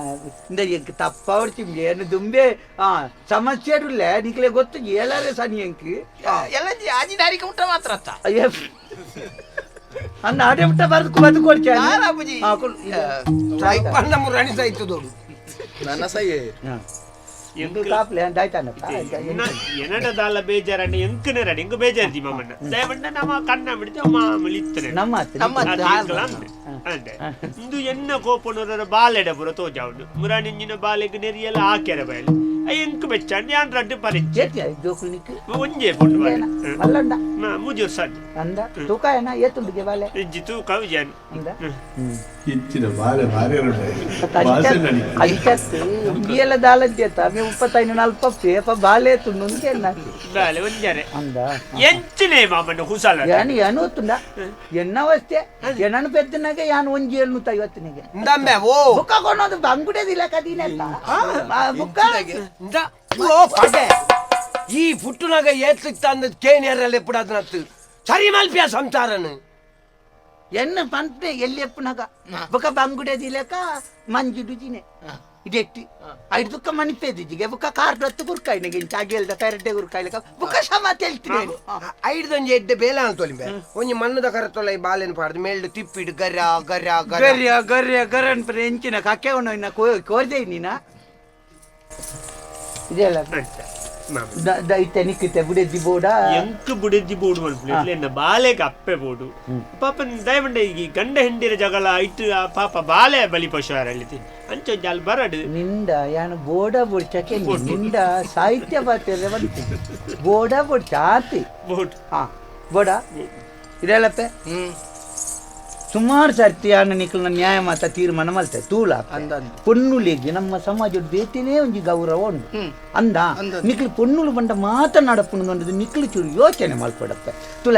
ತಪ್ಪ ಹೊಡ್ತಿಮ್ಗೆ ಏನು ದುಂಬೆ ಸಮಸ್ಯೆಡುಲ್ಲ ನಿಕ್ಲೆ ಗೊತ್ತು ಏಲಾರೆ ಸನಿ ಅಂಕಿ ಎಲ್ಲ ಆಜಿ ದಾರಿಗೆ ಮುಟ್ಟ ಮಾತ್ರ ಅತ್ತ ಅಯ್ಯ ಅನ್ನ ಆಡೆ ಮುಟ್ಟ ಬದುಕು ಕೊಡ್ಚೆ ಯಾರಾಬುಜಿ ಪಂಡ ಮುರಾಣಿ ಸಾಯ್ತು ದೊಡ್ಡ ನನ್ನ ಸಹಿ ಕಾಪ್ಲೆ ದಾಯ್ತಾನ ಎನಡ ದಾಲ ಬೇಜಾರಣ್ಣ ಎಂಕನೆ ರಡಿ ಎಂಕ ಬೇಜಾರ್ತಿ ಮಾಮಣ್ಣ ದಯವಂಡ ನಮ್ಮ ಕಣ್ಣ ಬಿಡ್ತೆ ಮಾಮೂಲಿ ಇತ್ತನೆ ನಮ್ಮ ಅಂದೆ ಇಂದು ಎನ್ನ ಕೋಪನವರ ಬಾಲೆಡ ಪುರ ತೋಜಾವುಡು ಮುರಾಣಿಂಜಿನ ಬಾಲೆಗೆ ನೆರಿಯಲ್ಲ ಹಾಕ್ಯಾರ ಬಯಲು ಎಂಕ ಬೆಚ್ಚಂಡು ಯಾನ್ ರಡ್ಡು ಪರಿಚಯ ಜೋಕುಲಿಕ್ಕೆ ಒಂಜೇ ಪುಂಡು ಅಲ್ಲಂಡ ಮುಜೂರ್ ಸಣ್ಣ ಅಂದ ತೂಕ ಏನ ಏತುಂಡಿಗೆ ಬಾಲೆ ಇಜ್ಜಿ ತೂಕ ವಿಜಾನ್ ಅಂದ ಇಚ್ಚಿನ ಬಾಲೆ ಭಾರಿ ಅದಿಕತ್ತು ಇಂಡಿಯೆಲ್ಲ ದಾಲಜ್ಜೇತ ಮೇ 35-40 ಬಾಲೆ ತುಣ್ಣುಂಗೆ ಬಾಲೆ ಒಂಜಾರೆ ಅಂದ ಎಂಚಿನೇ ಮಾಮಣ್ಣ ಹುಸಾಲ ಯಾನಿ ಅನುತ್ತುಂಡ ಎನ್ನವಸ್ತೆ ಎನ್ನನು ಪೆದ್ದನಾಗೆ ಯಾನು ಒಂಜಿ 750 ndambe ಓ ಬುಕ್ಕ ಕೊನೋದು ಬಂಗುಡೆದಿಲ್ಲ ಕದಿನೆಲ್ಲ ಬುಕ್ಕ ಓ ಪಡೆ ಈ ಪುಟ್ಟುನಾಗ ಏತ್ಲಿಕ್ತ ಅಂದ ಕೇಣಿಯರಲ್ಲಿ ಎಪ್ಪಡಾದನತ್ತು ಸರಿ ಮಲ್ಪಿಯ ಸಂಸಾರನು ಎನ್ನ ಪಂಪೆ ಎಲ್ಲಿ ಎಪ್ಪನಾಗ ಬುಕ್ಕ ಬಂಗುಡೆದಿಲ್ಲಕ ಮಂಜುಡುಜಿನೆ ಇದೆಟ್ಟಿ ಐದು ಬುಕ್ಕ ಮನಿಪೇದಿಜಿಗೆ ಬುಕ್ಕ ಕಾರ್ಡ್ ಗುರ್ಕಾಯ್ನಗೆ ಚಾಗಿಲ್ದ ಕರೆಕ್ಟೆ ಗುರ್ಕಾಯ್ಲಕ ಬುಕ್ಕ ಸಮ ತೆಲ್ತೀನಿ ಐಡ್ದೊಂಜಿ ಎಡ್ಡೆ ಬೇಲ ಅಂತೊಲಿಂಬೆ ಒಂಜಿ ಮಣ್ಣದ ಕರತೊಲ ಈ ಬಾಲೆನ್ ಪಾಡ್ದು ಮೇಲ್ಡು ತಿಪ್ಪಿಡು ಗರ್ರ ಗರ್ರ ಗರ್ಯ ಗರ್ಯ ಗರನ್ ಪರ ಎಂಚಿನ ಕಕ್ಕೆ ಇನ್ನ ಕೋರ್ದೆ ನೀನ ಇದೆಲ್ಲ ದೈತೆ ನಿಕ್ಕಿತೆ ಬುಡೆದ್ದಿ ಬೋಡ ಎಂಕ್ ಬುಡೆದ್ದಿ ಬೋಡು ಮಲ್ಪು ಎನ್ನ ಬಾಲೆಗೆ ಅಪ್ಪೆ ಬೋಡು ಪಾಪ ದಯವಂಡ ಈ ಗಂಡ ಹೆಂಡಿರ ಜಗಳ ಇಟ್ಟು ಪಾಪ ಬಾಲೆ ಬಲಿ ಪಶುವಾರಲ್ಲಿತಿ ಅಂಚೊಂಜಿ ಅಲ್ಲಿ ಬರಡು ನಿಂದ ಯಾನು ಬೋಡ ಬುಡ್ಚಕ್ಕೆ ನಿಂದ ಸಾಹಿತ್ಯ ಬಾತಿಯಲ್ಲ ಬಂತು ಬೋಡ ಬುಡ್ಚ ಆತಿ ಬೋಟ್ ಬೋಡ ಇದೆಲ್ಲಪ್ಪೆ ಸುಮಾರು ಸರ್ತಿ ಯಾನ ನಿಕ್ಲ ನ್ಯಾಯ ಮಾತ ತೀರ್ಮಾನ ಮಲ್ತೆ ತೂಲ ಪೊನ್ನುಲಿಗೆ ನಮ್ಮ ಸಮಾಜದ ಬೇತಿನೇ ಒಂಜಿ ಗೌರವ ಉಂಟು ಅಂದ ನಿಕ್ಲು ಪೊನ್ನುಲು ಬಂಡ ಮಾತನಾಡಪ್ಪುಂಡು ನಿಕ್ಲು ಚೂರು ಯೋಚನೆ ಮಲ್ಪಡಪ್ಪ ತುಲ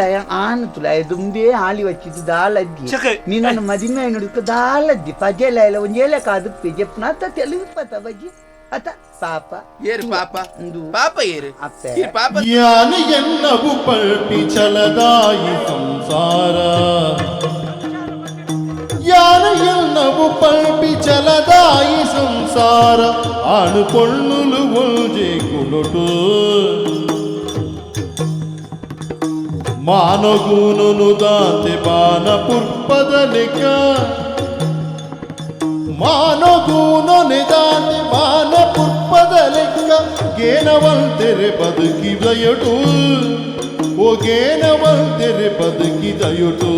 ತುಲ ದುಂಬೆ ಹಾಲಿ ವಚ್ಚಿದ್ದು ದಾಲದ್ದಿ ನೀನನ್ನು ಮದಿಮೆ ನುಡುಕ ದಾಲದ್ದಿ ಪಜೆಲ ಎಲ್ಲ ಒಂಜೇಲೆ ಕಾದು ಜಪ್ನಾತ ತೆಲುಗುಪತ ಬಜ್ಜಿ ಅತ ಪಾಪ ಏರು ಪಾಪ ಪಾಪ ಏರು ಅಪ್ಪೆ ಪಾಪ ಯಾನ ಎನ್ನವು ಪಲ್ಪಿ ಚಲದಾಯಿ ಸಂಸಾರ ಯಾನ ಎನ್ನವು ಪಲ್ಪಿ ಚಲದಾಯಿ ಸಂಸಾರ ಆಣು ಪೊಣ್ಣುಲು ಒಲ್ಜೆ ಕುಣುಟು ಮಾನಗೂನು ದಾತೆ ಬಾನ ಪುರ್ಪದ ಲೆಕ್ಕ ಮಾನಗೂನು ನಿದಾತೆ ಬಾನ ಪುರ್ಪದ ಲೆಕ್ಕ ಗೇನವಂತೆರೆ ಬದುಕಿದಯಟು ಓ ಗೇನವಂತೆರೆ ಬದುಕಿದಯಟು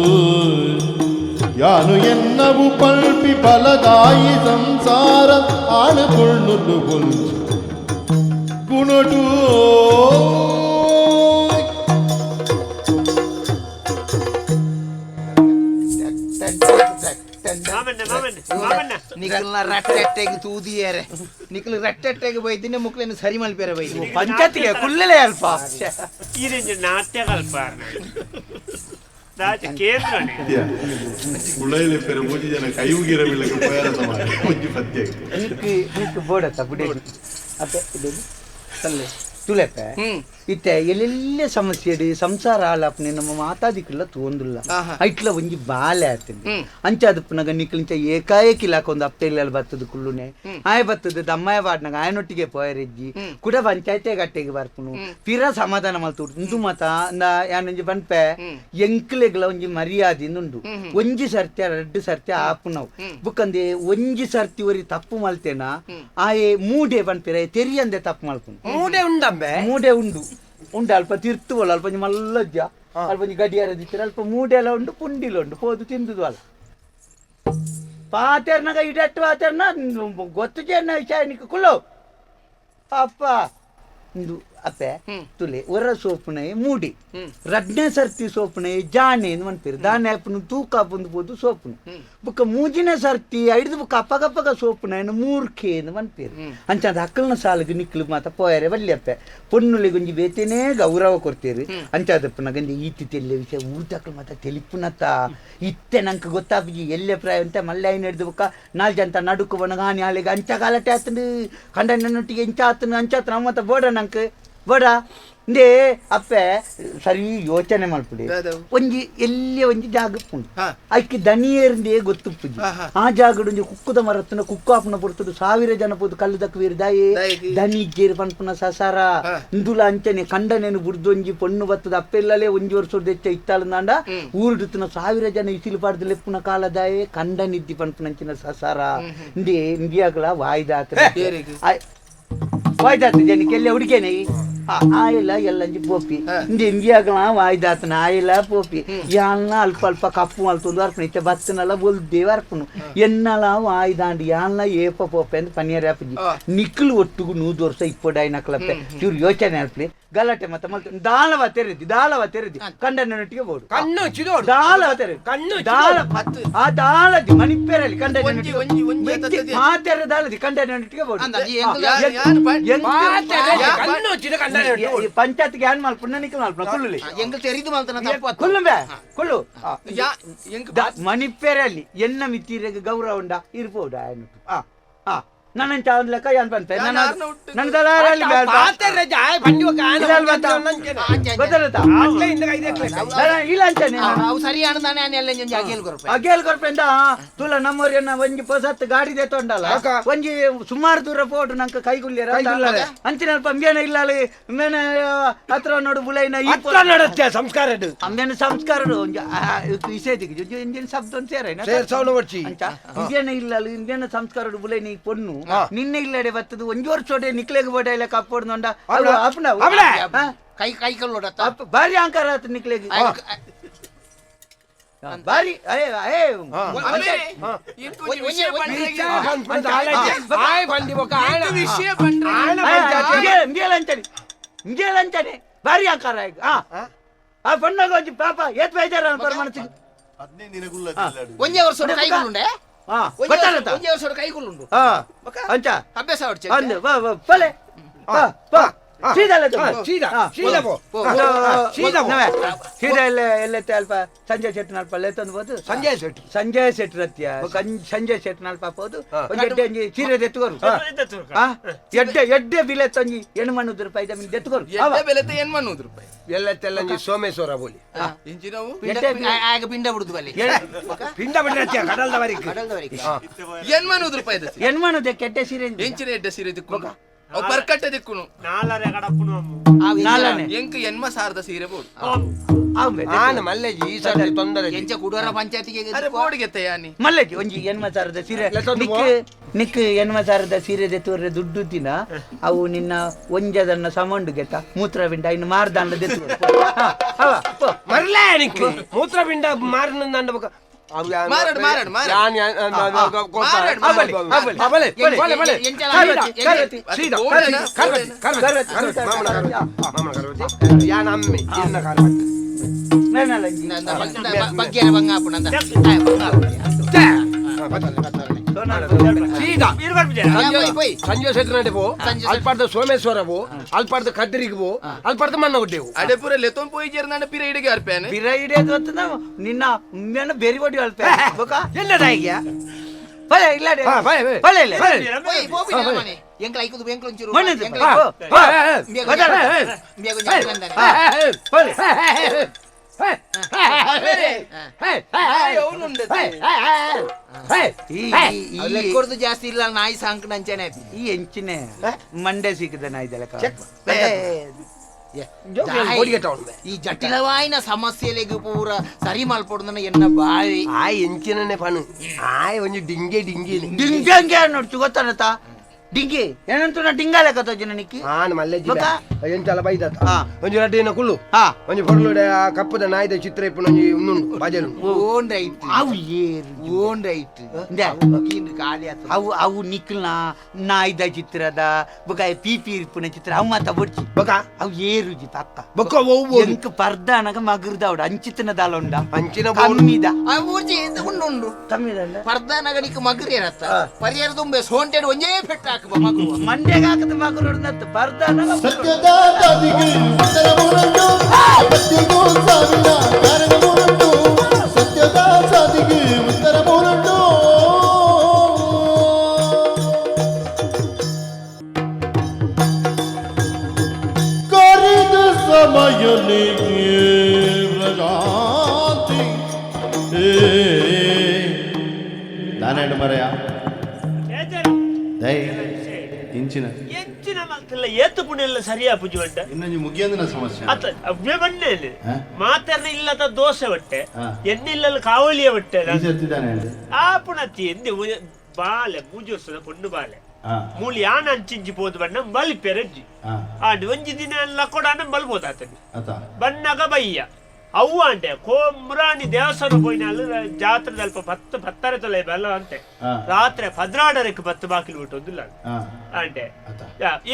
ಯಾನು ಎನ್ನವು ಪಲ್ಪಿ ಬಲದಾಯಿ ಸಂಸಾರ ಆಳು ಪೊಣ್ಣುಲು ಒಲ್ಜೆ ಕುಣುಟು ನಿಖಲ್ನ ರಟ್ಟೆಟ್ಟೆಗೆ ತೂದಿಯರೆ ನಿಖಲ್ ರಟ್ಟೆಟ್ಟೆಗೆ ಬೈದಿನ ಮುಕ್ಳನ್ನು ಸರಿ ಮಲ್ಪೇರೆ ಬೈದಿ ಪಂಚಾಯತಿಗೆ ಕುಲ್ಲೆಲೆ ಅಲ್ಪ ಈ ರೇಂಜ್ ನಾಟ್ಯ ಕಲ್ಪ ದಾಚೆ ಕೇಂದ್ರನೇ ಉಳ್ಳೈಲಿ ಪೆರು ಮೂಜಿ ಜನ ಕೈ ಉಗಿರವಿಲ್ಲಕ್ಕೆ ಉಪಯೋಗ ಮಾಡಿ ಒಂಜಿ ಪದ್ಯ ನಿಕ್ಕು ಬೋಡತ್ತ ಬುಡೇಜಿ ಅತ್ತೆ ಇದೇನು ತಲ್ಲೆ ತುಲೆpe ಇತ್ತೆ ಎಲ್ಲೆಲ್ಲ ಸಮಸ್ಯೆ ಸಂಸಾರ ಆಲಾಪನೆ ನಮ್ಮ ಮಾತಾದಿಕ್ಕಿಲ್ಲ ತೋಂದಿಲ್ಲ ಐಟ್ಲ ಒಂಜಿ ಬಾಲೆ ಆತಂದೆ ಅಂಚಾದ ಪುನಗ ನಿಕ್ಲಿಂಚ ಏಕಾಏಕಿ ಲಾಕ ಒಂದು ಅಪ್ತೆಲ್ಲ ಬತ್ತದ ಕುಳ್ಳುನೆ ಆಯ್ ಬತ್ತದ ದಮ್ಮಯ ವಾಡ್ನಾಗ ಆಯನೊಟ್ಟಿಗೆ ಪೋಯರೆಜ್ಜಿ ಕುಡ ಪಂಚಾಯತೆ ಗಟ್ಟೆಗೆ ಬರ್ಪುನು ಪಿರ ಸಮಾಧಾನ ಮಲ್ತುಡು ಇಂದು ಮತ ಯಾನೊಂಜಿ ಬನ್ಪೆ ಎಂಕ್ಲೆಗ್ಲ ಒಂಜಿ ಮರ್ಯಾದೆ ಉಂಡು ಒಂಜಿ ಸರ್ತಿ ಎರಡು ಸರ್ತಿ ಆಪುನವು ಬುಕ್ಕಂದೆ ಒಂಜಿ ಸರ್ತಿ ಒರಿ ತಪ್ಪು ಮಲ್ತೇನ ಆಯೆ ಮೂಡೆ ಬನ್ಪಿರ ತೆರಿಯಂದೆ ತಪ್ಪು ಮಲ್ಪುನು ಮೂಡೆ ಉಂಡಂಬೆ ಮೂಡೆ ಉಂಡು ಅಲ್ಪ ತಿರ್ತುವಲ್ಲ ಅಲ್ಪ ಮಲ್ಲಜ್ಜ ಅಲ್ಪ ಗಡಿಯಾರ ದಿತ್ತಿರ ಅಲ್ಪ ಮೂಡೆಲ್ಲ ಉಂಡು ಪುಂಡಿಲ ಉಂಡು ಹೋದು ತಿಂದುದು ಅಲ್ಲ ಪಾತೆರ್ನಾಗ ಇಡಟ್ಟು ಪಾತೆರ್ನ ಗೊತ್ತು ಚೆನ್ನ ವಿಷಯ ನಿಕ್ಕ ಕುಲ್ಲೋ ಅಪ್ಪ ಇಂದು ಅಪ್ಪೆ ತುಲೆ ಒರ ಸೋಪುನೆ ಮೂಡಿ ರಡ್ನೆ ಸರ್ತಿ ಸೋಪುನೆ ಜಾನೆ ಮನ್ಪೇರು ದಾನೆ ಆಪುನು ತೂಕ ಬಂದು ಸೋಪುನು ಬುಕ್ಕ ಮೂಜಿನ ಸರ್ತಿ ಐದು ಬುಕ್ಕ ಅಪ್ಪಗಪ್ಪಗ ಸೋಪುನ ಮೂರ್ಖೆ ಮನ್ಪೇರು ಅಂಚಂದ ಅಕ್ಕಲ್ನ ಸಾಲಿಗೆ ನಿಕ್ಲು ಮಾತ ಪೋಯರೆ ಬಲ್ಲಿ ಅಪ್ಪೆ ಪೊನ್ನುಲಿ ಗುಂಜಿ ಬೇತೇನೆ ಗೌರವ ಕೊಡ್ತೇರಿ ಅಂಚಾದಪ್ಪನ ಗಂಜಿ ಈತಿ ತೆಲ್ಲೆ ವಿಷಯ ಊಟಕ್ಕಳು ಮಾತ ತೆಲಿಪುನತ್ತ ಇತ್ತೆ ನಂಗೆ ಗೊತ್ತಾಪಿ ಎಲ್ಲೆ ಪ್ರಾಯ ಅಂತ ಮಲ್ಯ ಹಿಡಿದು ಬುಕ್ಕ ನಾಲ್ಕು ಜಂತ ನಡುಕು ಬಣಗ ಹಾನಿ ಹಾಳಿಗೆ ಅಂಚ ಕಾಲಟೆ ಆತಂದು ಕಂಡನೊಟ್ಟಿಗೆ ಇಂಚ ಆತನು ಅಂಚಾತ ನಮ್ಮ ಬೋಡ ನಂಗೆ ಬೋಡ ಇಂದೇ ಅಪ್ಪೆ ಸರಿ ಯೋಚನೆ ಮಾಡ್ಬಿಡಿ ಒಂಜಿ ಎಲ್ಲೇ ಒಂಜಿ ಜಾಗ ಉಂಟು ಅಕ್ಕಿ ದನಿಯೇರಿಂದೇ ಗೊತ್ತುಪ್ಪುಜಿ ಆ ಜಾಗಡು ಒಂಜಿ ಕುಕ್ಕುದ ಮರತ್ತನ ಕುಕ್ಕಾಪುನ ಬರ್ತದೆ 1000 ಜನ ಪೋದು ಕಲ್ಲು ದಕ್ಕುವೀರು ದಾಯೆ ದನಿ ಇಜ್ಜೇರಿ ಪನ್ಪುನ ಸಸಾರ ಇಂದುಲ ಅಂಚನೆ ಕಂಡನೇನು ಬುಡ್ದು ಒಂಜಿ ಪೊಣ್ಣು ಬರ್ತದ ಅಪ್ಪೆಲ್ಲೇ ಒಂಜಿ ವರ್ಷದ ಹೆಚ್ಚ ಇತ್ತಾಳಂದಾಂಡ ಊರುಡುತ್ತನ 1000 ಜನ ಇಸಿಲು ಪಾಡ್ದು ಲೆಪ್ಪುನ ಕಾಲ ದಾಯೆ ಕಂಡನಿದ್ದಿ ಪನ್ಪುನಂಚಿನ ಸಸಾರ ಇಂದೇ ಇಂಡಿಯಾಗಳ ವಾಯ್ದಾತ ವಾಯ್ದಾತ ಜನಕ್ಕೆ ಎಲ್ಲ ಹುಡುಗೇನೆ ಆಯಿಲ್ಲ ಎಲ್ಲಂಜಿ ಪೋಪಿ ಇಂದ ಇಂಡಿಯಾಗಳ ವಾಯ್ದಾತನ ಆಯಿಲ್ಲ ಪೋಪಿ ಯಾಲ್ನ ಅಲ್ಪ ಅಲ್ಪ ಕಪ್ಪು ಮಲ್ತೊಂದು ಅರ್ಪಣ ಇತ್ತೆ ಬತ್ತನಲ್ಲ ಬೊಲ್ದೇವ ಅರ್ಪಣು ಎನ್ನಲ ವಾಯ್ದಾಂಡಿ ಯಾಲ್ನ ಏಪ ಪೋಪೆ ಅಂತ ಪನ್ನೀರ್ ಆಪಜಿ ನಿಕ್ಲು ಒಟ್ಟುಗು 100 ವರ್ಷ ಇಪ್ಪಡಾಯಿ ನಕ್ಲಪ್ಪೆ ಇವ್ರು ಯೋಚನೆ ಅಲ್ಪಿ ಗಲಾಟೆ ಮತ್ತೆ ಮಲ್ತು ದಾಳವ ತೆರೆದಿ ಕಂಡನೊಟ್ಟಿಗೆ ಬೋಡು ಕಣ್ಣು ಚಿರೋಡು ದಾಳವ ತೆರೆದಿ ಕಣ್ಣು ದಾಳ ಆ ದಾಳದಿ ಮಣಿಪೇರಲ್ಲಿ ಕಂಡನೊಟ್ಟಿಗೆ ಮಾತೆರ ದಾಳದಿ ಕಂಡನೊಟ್ಟಿಗೆ ಬೋಡು ಪಂಚಾಯತ್ಗೆ ಏನ್ ಮಲ್ಪುಣ್ಣ ನಿಕ್ಲು ಮಲ್ಪುಣ ಕುಳ್ಳುಲಿ ಎಂಗ್ ತೆರಿದು ಮಲ್ತನ ಕುಳ್ಳುಂಬೆ ಕುಳ್ಳು ಮಣಿಪೇರಲ್ಲಿ ಎನ್ನ ಮಿತ್ತಿರೆಗೆ ಗೌರವ ಉಂಡ ಇರ್ಬೋಡ ನನ್ನ ಚಾವನ್ಲೆಕ್ಕ ಏನ್ ಬಂತೆ ನನ್ನ ದಲಾರಲ್ಲಿ ಇಲ್ಲ ಅಂತಾನೆ ಸರಿ ಅಗೇಲ್ ಕೊರ್ಪೆಂದ ತುಲ ನಮ್ಮವ್ರನ್ನ ಒಂಜಿ ಪೊಸತ್ ಗಾಡಿ ದೇತೊಂಡಲ್ಲ ಒಂಜಿ ಸುಮಾರು ದೂರ ಪೋಟು ನಂಗೆ ಕೈಗುಳ್ಳಿಯರ ಅಂಚಿನಲ್ಪ ಅಂಬೇನ ಇಲ್ಲ ಮೇನ ಹತ್ರ ನೋಡು ಬುಲೈನ ಸಂಸ್ಕಾರ ಅಂಬೇನ ಸಂಸ್ಕಾರ ವಿಷಯದಿಗೆ ಇಂಜಿನ ಶಬ್ದ ಸೇರೇನ ಇಂಬೇನ ಇಲ್ಲ ಇಂಬೇನ ಸಂಸ್ಕಾರ ಬುಲೈನ ಪೊಣ್ಣು ನಿನ್ನೆ ಇಲ್ಲಡೆ ಬರ್ತದೆ ಒಂಜಿ ವರ್ಷೋಡೆ ನಿಕ್ಲೆಗೆ ಬೋಡ ಇಲ್ಲ ಕಪ್ಪೊಡ್ನೊಂಡ ಕೈ ಕಲ್ಲೋಡತ್ತ ಬಾರಿ ಅಹಂಕಾರ ಆತ ನಿಕ್ಲೆಗೆ ಬಾರಿ ಇಂಗೇಳಂತಾನೆ ಬಾರಿ ಅಹಂಕಾರ ಈಗ ಆ ಬಣ್ಣಗ ಒಂಜಿ ಪಾಪ ಏತ್ ಬೇಜಾರ ಮನಸ್ಸಿಗೆ 15 ದಿನಗುಲ್ಲ ಒಂಜೇ ವರ್ಷದ ಕೈಗುಳ್ಳುಂಡೆ ಒಂಜೇ ವರ್ಷದ ಕೈಗುಳ್ಳುಂಡು ಅಂಚ ಅಭ್ಯಾಸ ಪಲೆ ಸೀದಾ ಎಲ್ಲತ್ತೆ ಅಲ್ಪ ಸಂಜಯ್ ಶೆಟ್ಟಿ ನಲ್ಪ ಲೆತ್ತಂದು ಬೋದು ಸಂಜಯ್ ಶೆಟ್ಟಿ ರತ್ಯ ಸಂಜಯ್ ಶೆಟ್ಟಿ ನಲ್ಪ ಹೋದು ಒಂಜಿ ಸೀರೆ ದೆತ್ತುಗೋರು ಎಡ್ಡೆ ಬಿಲೆ ತಂಜಿ 80 ರೂಪಾಯಿ ಜಮೀನು ದೆತ್ತುಗೋರು ಬೆಲೆತ 80 ರೂಪಾಯಿ ಎಲ್ಲತ್ತೆಲ್ಲ ಸೋಮೇಶ್ವರ ಬೋಲಿ ಇಂಚಿನವು ಪಿಂಡ ಬಿಡುದು ಬಲ್ಲಿ ಪಿಂಡ ಬಿಡ್ರತ್ಯ ಕಡಲ್ದವರಿಗೆ 80 ರೂಪಾಯಿ 80 ಕೆಟ್ಟ ಸೀರೆ ಎಂಚಿನ ಎಡ್ಡೆ ಸೀರೆ ದಿಕ್ಕು ಅವು ಬರ್ಕಟ್ಟೆ ದಿಕ್ಕುನು ಎಂಕ್ ಎನ್ಮ ಸಾರದ ಸೀರೆ ಬೋಡು ನಾನು ಮಲ್ಲೆಜಿ ಈ ಸರ್ತಿ ತೊಂದರೆ ಎಂಚ ಕುಡೂರ ಪಂಚಾಯತಿಗೆ ಬೋಡಿಗೆ ತಯಾನಿ ಮಲ್ಲೆಜಿ ಒಂಜಿ ಎನ್ಮಸಾರದ ಸೀರೆ ನಿಕ್ ಎನ್ಮಸಾರದ ಸೀರೆ ದೆತ್ತುವರೆ ದುಡ್ಡು ದಿನ ಅವು ನಿನ್ನ ಒಂಜದನ್ನ ಸಮಂಡು ಗೆತ್ತ ಮೂತ್ರಪಿಂಡ ಇನ್ನು ಮಾರ್ದಂಡ ದೆತ್ತು ಮರ್ಲೇ ನಿಕ್ ಮೂತ್ರಪಿಂಡ ಮಾರನ ಬಗ್ಗೆ ಸೀದಾ మీరు పంపించారా ಸಂಜೆ ಶೆಟ್ಟರ್ ಪೋ ಅಲ್ಪಾಡ್ದ ಸೋಮೇಶ್ವರ ಪೋ ಅಲ್ಪಾಡ್ದ ಕಡ್ಡರಿಗೆ ಪೋ ಅಲ್ಪಾಡ್ದ ಮಣ್ಣ ಕೊಟ್ಟೆವು ಅಡೆ ಪೂರ ಲೆತೊಂ ಪೋಯಿ ಜೇರ್ನಾಂಡ ಪಿರ ಇಡಿಗೆ ಅರ್ಪೇನೆ ಬಿರೈಡೆ ಗೊತ್ತದ ನಿನ್ನ ಉಮ್ಮೆನ ಬೆರಿ ಒಡಿ ಅಲ್ಪ ಬೋಕಾ ಎಲ್ಲದಾಯ್ಯ ಬಲೆ ಇಲ್ಲಡೆ ಬಲೆ ಇಲ್ಲ పోయి పోయి మని ఎంకల ఐకుదు బెంకల నుంచి మని ఎంకల ಲೆಕ್ಕೊಡ್ದು ಜಾಸ್ತಿ ಇಲ್ಲ ನಾಯಿ ಸಾಂಕ್ ನಂಚನೆ ಈ ಎಂಚಿನೆ ಮಂಡೆ ಸಿಕ್ಕದ ನಾಯಿ ದಲಕ ಈ ಜಟಿಲವಾಯಿನ ಸಮಸ್ಯೆಲೆಗೆ ಪೂರ ಸರಿ ಮಲ್ಪೊಡ್ದನ ಎನ್ನ ಬಾವಿ ಆ ಎಂಚಿನನೆ ಪನು ಆಯ್ ಒಂಜಿ ಡಿಂಗೆ ಡಿಂಗಿ ಡಿಂಗೆ ನೋಡ್ತು ಗೊತ್ತಾನತ ಡಿಂಗಿ ಏನಂತ ನಾ ಡಿಂಗ ಲೆಕ್ಕ ತೋಜನ ನಿಕ್ಕಿ ಆನ್ ಮಲ್ಲೆ ಎಂಚಲ ಬೈದತ್ತ ಹಾ. ಒಂಜಿ ರಡ್ಡಿನ ಕುಳ್ಳು ಹಾ ಒಂಜಿ ಪೊರ್ಲುಡೆ ಆ ಕಪ್ಪದ ನಾಯಿದ ಚಿತ್ರ ಇಪ್ಪು ಒಂಜಿ ಉಂದುಂಡು ಬಾಜಲು ಓನ್ ರೈಟ್ ಅವು ಏರು ಓನ್ ರೈಟ್ ಇಂದು ಖಾಲಿ ಆತ ಅವು ನಿಕ್ಲ್ನ ನಾಯ್ದ ಚಿತ್ರದ ಬೊಕ ಪಿಪಿ ಇರ್ಪುನ ಚಿತ್ರ ಅವು ಮಾತ ಬೊಡ್ಚಿ ಬೊಕ ಅವು ಏರುಜಿ ಪಕ್ಕ ಬೊಕ್ಕ ಓವು ಎಂಕ್ ಪರ್ದಾನಗ ಮಗರ್ದವಡ ಅಂಚಿತನ ದಾಲೊಂಡ ಅಂಚಿನ ಕಮ್ಮಿದ ಆ ಊರ್ಜಿ ಉಂಡು ಕಮ್ಮಿದ ಪರ್ದಾನಗನಿಕ್ ಮಗರಿ ಇರತ್ತ ಪರಿಹಾರ ತುಂಬೆ ಸೋಂಟೆಡ್ ಒಂಜೇ ಪೆಟ್ಟ ಹಾಕುವ ಮಗು ಮಂಡ್ಯಗ ಹಾಕದ ಮಗರು ಪರ್ದಾನಗ ಸತ್ಯದ ದಾದಿಗೆ ಉತ್ತರವುಂಟು ಸತ್ಯಕ್ಕೂ ಸಾವಿನ ಕಾರಣವುಂಟು ಸತ್ಯದ ಸಾದಿಗೆ ಉತ್ತರವುಂಟು ಕರಿದ ಸಮಯನೇ ಪ್ರಜಾತಿ ನಾನೇನು ಮರೆಯ ದೈ ಇಂಚಿನ ಹೆಚ್ಚಿನ ಮಕ್ಕಳ ಏತು ಪುಣೆಲ್ಲ ಸರಿಯಾ ಪೂಜೆ ಬಂಟ ಇನ್ನೊಂದು ಮುಗಿಯಂದಿನ ಸಮಸ್ಯೆ ಅತ್ತ ಅವ್ವೇ ಬಣ್ಣೇನೆ ಹಾ? ಮಾತಾಡ ಇಲ್ಲದ ದೋಸೆ ಬಟ್ಟೆ ಹಾ. ಎಣ್ಣಿಲ್ಲಲ್ಲ ಕಾವಲಿಯ ಬಟ್ಟೆ ಈ ಸರ್ತಿದ್ದಾನೆ ಹೇಳಿ ಆ ಪುಣತಿ ಎಂದೆ ಬಾಲೆ ಮೂಜೂರ್ಸದ ಪೊಣ್ಣು ಬಾಲೆ ಹಾ ಮೂಲಿ ಆನ ಅಂಚಿಂಚಿ ಪೋದು ಬಣ್ಣ ಮಲ್ಪೆರಜ್ಜಿ ಹಾ ಆಂಡ್ ಒಂಜಿ ದಿನ ಎಲ್ಲ ಕೂಡ ಮಲ್ಬೋದಾತನಿ ಆತ ಬಣ್ಣಗ ಬಯ್ಯ ಅವ್ವ ಅಂಟೆ ಕೋಮ್ರಾಣಿ ದೇವಸ್ಥಾನ ಪೋಯಿನಲ್ಲ ಜಾತ್ರೆ ಸ್ವಲ್ಪ ಪತ್ತರ ತೊಲೆ ಬೆಲ್ಲ ಅಂತೆ ಹಾ. ರಾತ್ರಿ 16 ಪತ್ತು ಬಾಕಿಲು ಬಿಟ್ಟೊಂದಿಲ್ಲ ಹಾ ಅಂಟೆ ಆತ